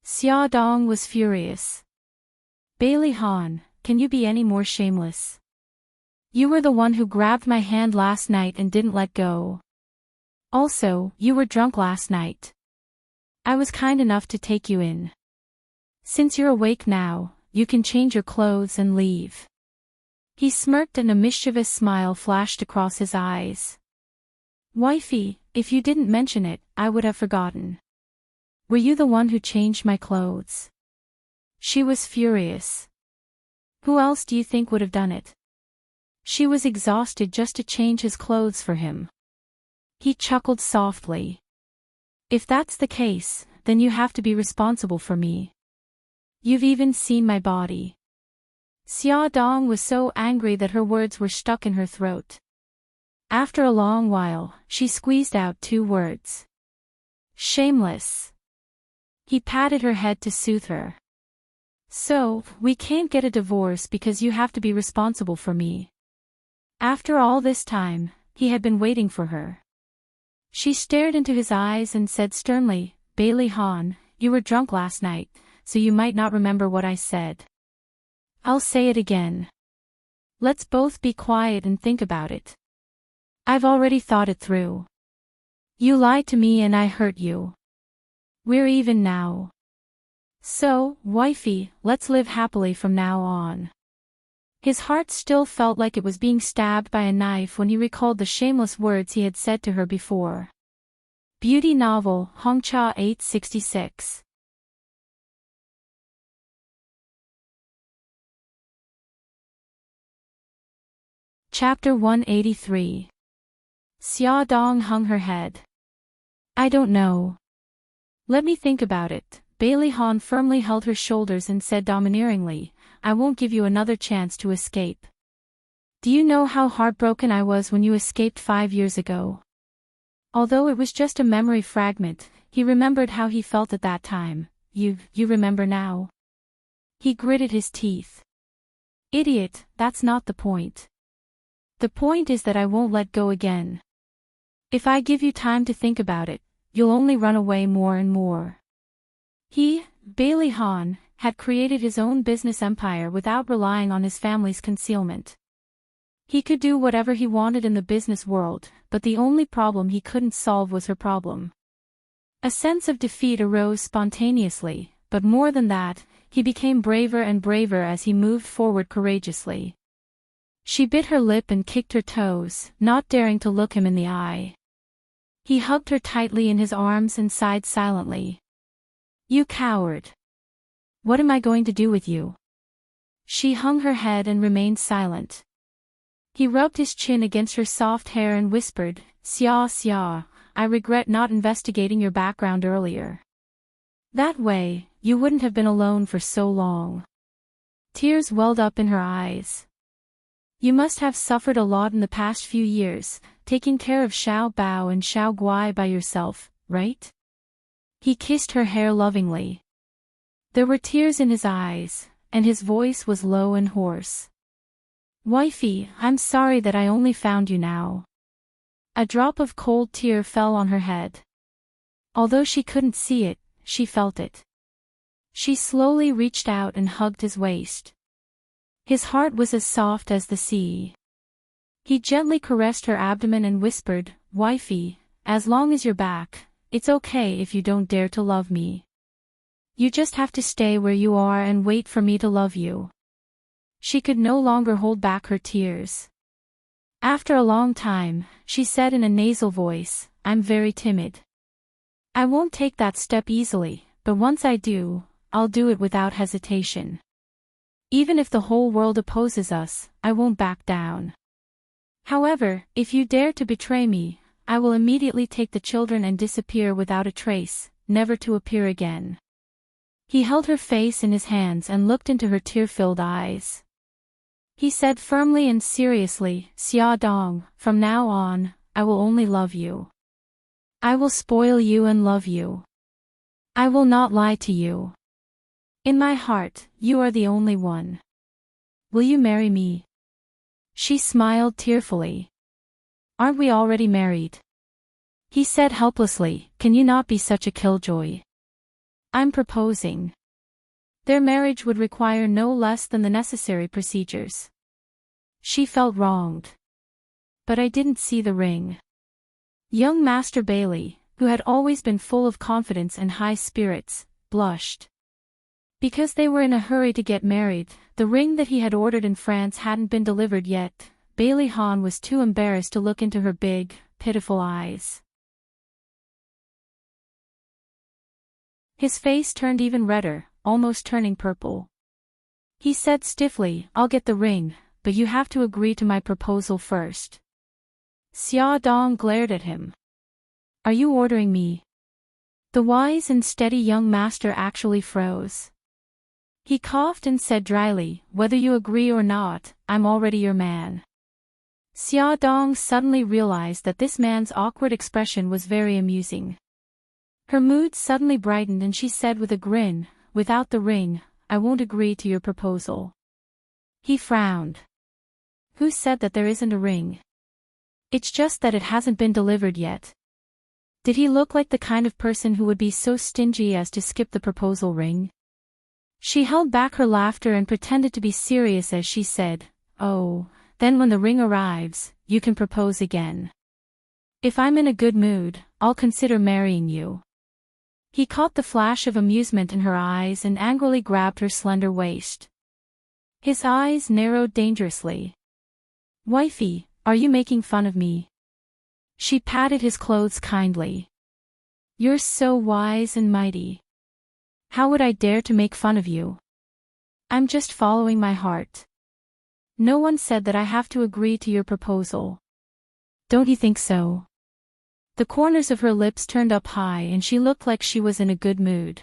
Xia Dong was furious. "Bailey Han, can you be any more shameless? You were the one who grabbed my hand last night and didn't let go. Also, you were drunk last night. I was kind enough to take you in. Since you're awake now, you can change your clothes and leave." He smirked and a mischievous smile flashed across his eyes. "Wifey, if you didn't mention it, I would have forgotten. Were you the one who changed my clothes?" She was furious. Who else do you think would have done it? She was exhausted just to change his clothes for him. He chuckled softly. "If that's the case, then you have to be responsible for me. You've even seen my body." Xia Dong was so angry that her words were stuck in her throat. After a long while, she squeezed out 2 words. "Shameless." He patted her head to soothe her. "So, we can't get a divorce because you have to be responsible for me." After all this time, he had been waiting for her. She stared into his eyes and said sternly, "Bailey Han, you were drunk last night, so you might not remember what I said. I'll say it again. Let's both be quiet and think about it. I've already thought it through. You lied to me and I hurt you. We're even now. So, wifey, let's live happily from now on. His heart still felt like it was being stabbed by a knife when he recalled the shameless words he had said to her before. Beauty novel, Hongcha 866. Chapter 183. Xia Dong hung her head. I don't know. Let me think about it. Bailey Han firmly held her shoulders and said domineeringly, I won't give you another chance to escape. Do you know how heartbroken I was when you escaped 5 years ago? Although it was just a memory fragment, he remembered how he felt at that time. You remember now? He gritted his teeth. Idiot, that's not the point. The point is that I won't let go again. If I give you time to think about it, you'll only run away more and more. He, Bailey Han, had created his own business empire without relying on his family's concealment. He could do whatever he wanted in the business world, but the only problem he couldn't solve was her problem. A sense of defeat arose spontaneously, but more than that, he became braver and braver as he moved forward courageously. She bit her lip and kicked her toes, not daring to look him in the eye. He hugged her tightly in his arms and sighed silently. You coward. What am I going to do with you? She hung her head and remained silent. He rubbed his chin against her soft hair and whispered, Xia Xia, I regret not investigating your background earlier. That way, you wouldn't have been alone for so long. Tears welled up in her eyes. You must have suffered a lot in the past few years, taking care of Xiao Bao and Xiao Guai by yourself, right? He kissed her hair lovingly. There were tears in his eyes, and his voice was low and hoarse. Wifey, I'm sorry that I only found you now. A drop of cold tear fell on her head. Although she couldn't see it, she felt it. She slowly reached out and hugged his waist. His heart was as soft as the sea. He gently caressed her abdomen and whispered, Wifey, as long as you're back, it's okay if you don't dare to love me. You just have to stay where you are and wait for me to love you. She could no longer hold back her tears. After a long time, she said in a nasal voice, I'm very timid. I won't take that step easily, but once I do, I'll do it without hesitation. Even if the whole world opposes us, I won't back down. However, if you dare to betray me, I will immediately take the children and disappear without a trace, never to appear again. He held her face in his hands and looked into her tear-filled eyes. He said firmly and seriously, Xia Dong, from now on, I will only love you. I will spoil you and love you. I will not lie to you. In my heart, you are the only one. Will you marry me? She smiled tearfully. Aren't we already married? He said helplessly, can you not be such a killjoy? I'm proposing. Their marriage would require no less than the necessary procedures. She felt wronged. But I didn't see the ring. Young Master Bailey, who had always been full of confidence and high spirits, blushed. Because they were in a hurry to get married, the ring that he had ordered in France hadn't been delivered yet. Bailey Han was too embarrassed to look into her big, pitiful eyes. His face turned even redder, almost turning purple. He said stiffly, I'll get the ring, but you have to agree to my proposal first. Xia Dong glared at him. Are you ordering me? The wise and steady young master actually froze. He coughed and said dryly, whether you agree or not, I'm already your man. Xia Dong suddenly realized that this man's awkward expression was very amusing. Her mood suddenly brightened and she said with a grin, without the ring, I won't agree to your proposal. He frowned. Who said that there isn't a ring? It's just that it hasn't been delivered yet. Did he look like the kind of person who would be so stingy as to skip the proposal ring? She held back her laughter and pretended to be serious as she said, Oh, then when the ring arrives, you can propose again. If I'm in a good mood, I'll consider marrying you. He caught the flash of amusement in her eyes and angrily grabbed her slender waist. His eyes narrowed dangerously. Wifey, are you making fun of me? She patted his clothes kindly. You're so wise and mighty. How would I dare to make fun of you? I'm just following my heart. No one said that I have to agree to your proposal. Don't you think so? The corners of her lips turned up high and she looked like she was in a good mood.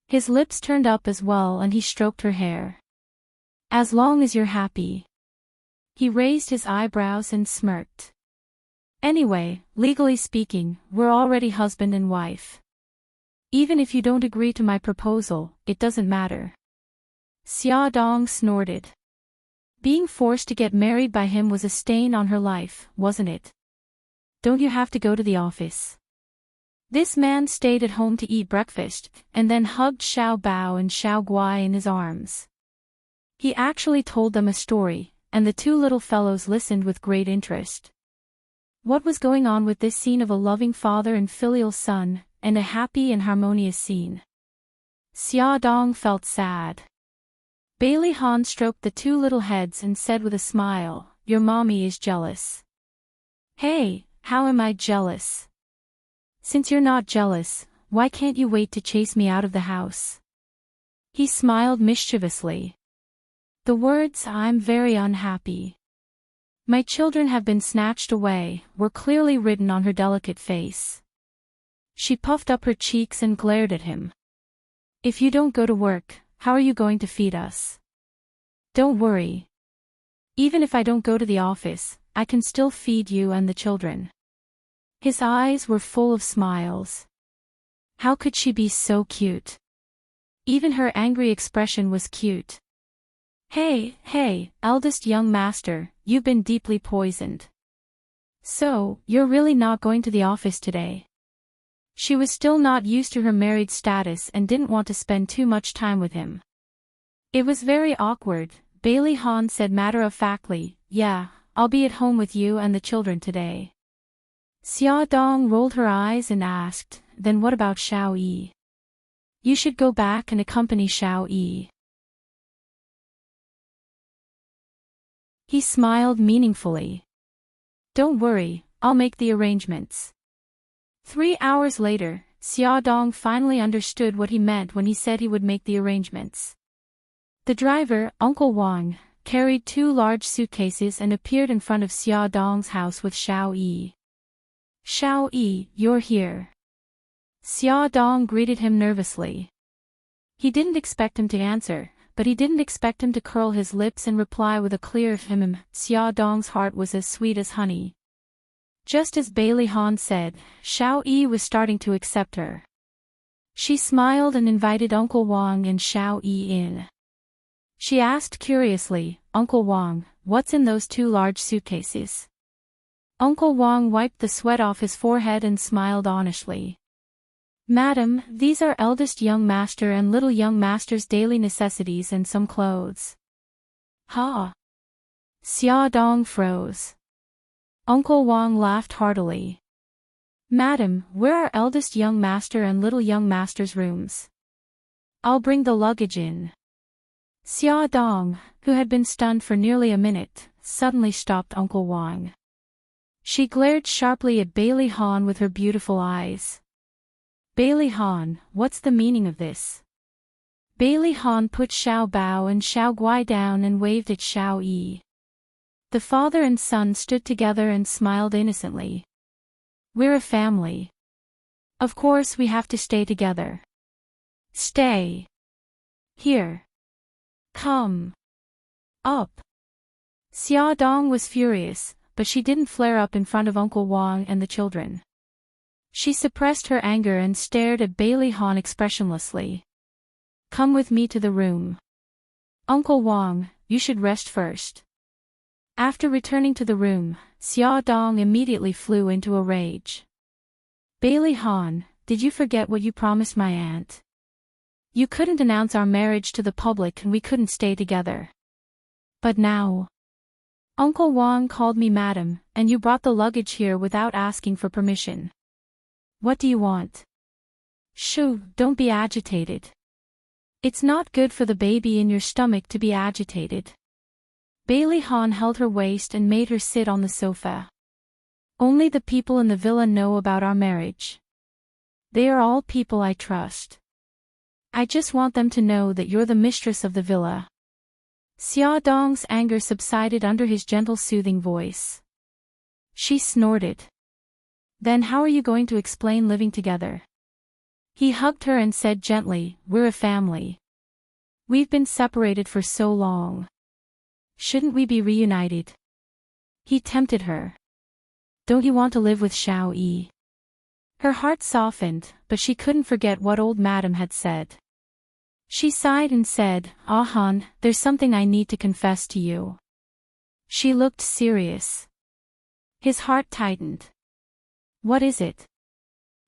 His lips turned up as well and he stroked her hair. As long as you're happy. He raised his eyebrows and smirked. Anyway, legally speaking, we're already husband and wife. Even if you don't agree to my proposal, it doesn't matter. Xia Dong snorted. Being forced to get married by him was a stain on her life, wasn't it? Don't you have to go to the office? This man stayed at home to eat breakfast, and then hugged Xiao Bao and Xiao Guai in his arms. He actually told them a story, and the two little fellows listened with great interest. What was going on with this scene of a loving father and filial son, and a happy and harmonious scene? Xia Dong felt sad. Bailey Han stroked the two little heads and said with a smile, "Your mommy is jealous." Hey, how am I jealous? Since you're not jealous, why can't you wait to chase me out of the house? He smiled mischievously. The words, "I'm very unhappy. My children have been snatched away," were clearly written on her delicate face. She puffed up her cheeks and glared at him. If you don't go to work, how are you going to feed us? Don't worry. Even if I don't go to the office, I can still feed you and the children. His eyes were full of smiles. How could she be so cute? Even her angry expression was cute. Hey, eldest young master, you've been deeply poisoned. So, you're really not going to the office today? She was still not used to her married status and didn't want to spend too much time with him. It was very awkward. Bailey Han said matter-of-factly, "Yeah, I'll be at home with you and the children today." Xia Dong rolled her eyes and asked, "Then what about Xiao Yi? You should go back and accompany Xiao Yi." He smiled meaningfully. "Don't worry, I'll make the arrangements." 3 hours later, Xia Dong finally understood what he meant when he said he would make the arrangements. The driver, Uncle Wang, carried 2 large suitcases and appeared in front of Xia Dong's house with Xiao Yi. "Xiao Yi, you're here." Xia Dong greeted him nervously. He didn't expect him to answer, but he didn't expect him to curl his lips and reply with a clear Xia Dong's heart was as sweet as honey. Just as Bailey Han said, Xiao Yi was starting to accept her. She smiled and invited Uncle Wang and Xiao Yi in. She asked curiously, "Uncle Wang, what's in those 2 large suitcases?" Uncle Wang wiped the sweat off his forehead and smiled honestly. "Madam, these are eldest young master and little young master's daily necessities and some clothes." Ha! Xia Dong froze. Uncle Wang laughed heartily. "Madam, where are eldest young master and little young master's rooms? I'll bring the luggage in." Xia Dong, who had been stunned for nearly a minute, suddenly stopped Uncle Wang. She glared sharply at Bailey Han with her beautiful eyes. "Bailey Han, what's the meaning of this?" Bailey Han put Xiao Bao and Xiao Guai down and waved at Xiao Yi. The father and son stood together and smiled innocently. "We're a family. Of course we have to stay together." "Stay. Here. Come. Up." Xia Dong was furious, but she didn't flare up in front of Uncle Wang and the children. She suppressed her anger and stared at Bailey Han expressionlessly. "Come with me to the room. Uncle Wang, you should rest first." After returning to the room, Xia Dong immediately flew into a rage. "Bailey Han, did you forget what you promised my aunt? You couldn't announce our marriage to the public and we couldn't stay together. But now, Uncle Wang called me madam, and you brought the luggage here without asking for permission. What do you want? Shoo, don't be agitated. It's not good for the baby in your stomach to be agitated. Bailey Han held her waist and made her sit on the sofa. Only the people in the villa know about our marriage. They are all people I trust. I just want them to know that you're the mistress of the villa. Xia Dong's anger subsided under his gentle soothing voice. She snorted. Then how are you going to explain living together? He hugged her and said gently, we're a family. We've been separated for so long. Shouldn't we be reunited? He tempted her. Don't you want to live with Xiao Yi? Her heart softened, but she couldn't forget what old madam had said. She sighed and said, Ah Han, there's something I need to confess to you. She looked serious. His heart tightened. What is it?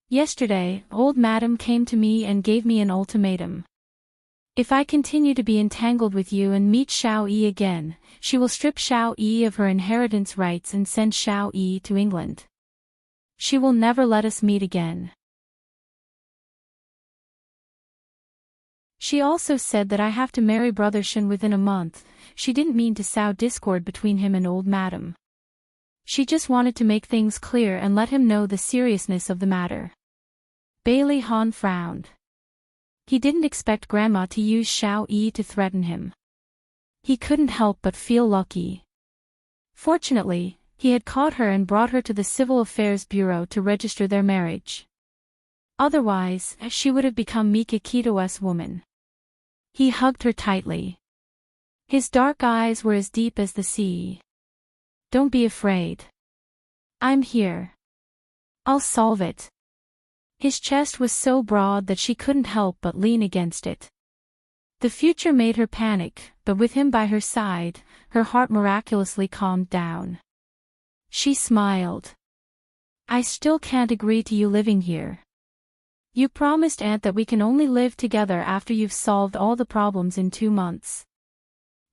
Yesterday, old madam came to me and gave me an ultimatum. If I continue to be entangled with you and meet Xiao Yi again, she will strip Xiao Yi of her inheritance rights and send Xiao Yi to England. She will never let us meet again. She also said that I have to marry Brother Shen within a month. She didn't mean to sow discord between him and old madam. She just wanted to make things clear and let him know the seriousness of the matter. Bailey Han frowned. He didn't expect Grandma to use Xiao Yi to threaten him. He couldn't help but feel lucky. Fortunately, he had caught her and brought her to the Civil Affairs Bureau to register their marriage. Otherwise, she would have become Mika Kito's woman. He hugged her tightly. His dark eyes were as deep as the sea. Don't be afraid. I'm here. I'll solve it. His chest was so broad that she couldn't help but lean against it. The future made her panic, but with him by her side, her heart miraculously calmed down. She smiled. I still can't agree to you living here. You promised Aunt that we can only live together after you've solved all the problems in 2 months.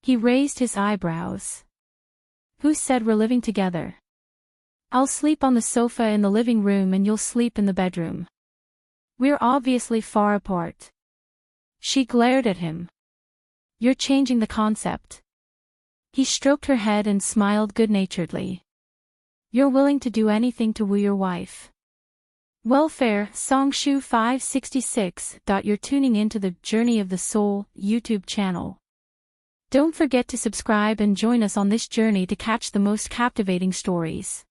He raised his eyebrows. Who said we're living together? I'll sleep on the sofa in the living room and you'll sleep in the bedroom. We're obviously far apart. She glared at him. You're changing the concept. He stroked her head and smiled good-naturedly. You're willing to do anything to woo your wife. Welfare, Songshu 566. You're tuning into the Journey of the Soul YouTube channel. Don't forget to subscribe and join us on this journey to catch the most captivating stories.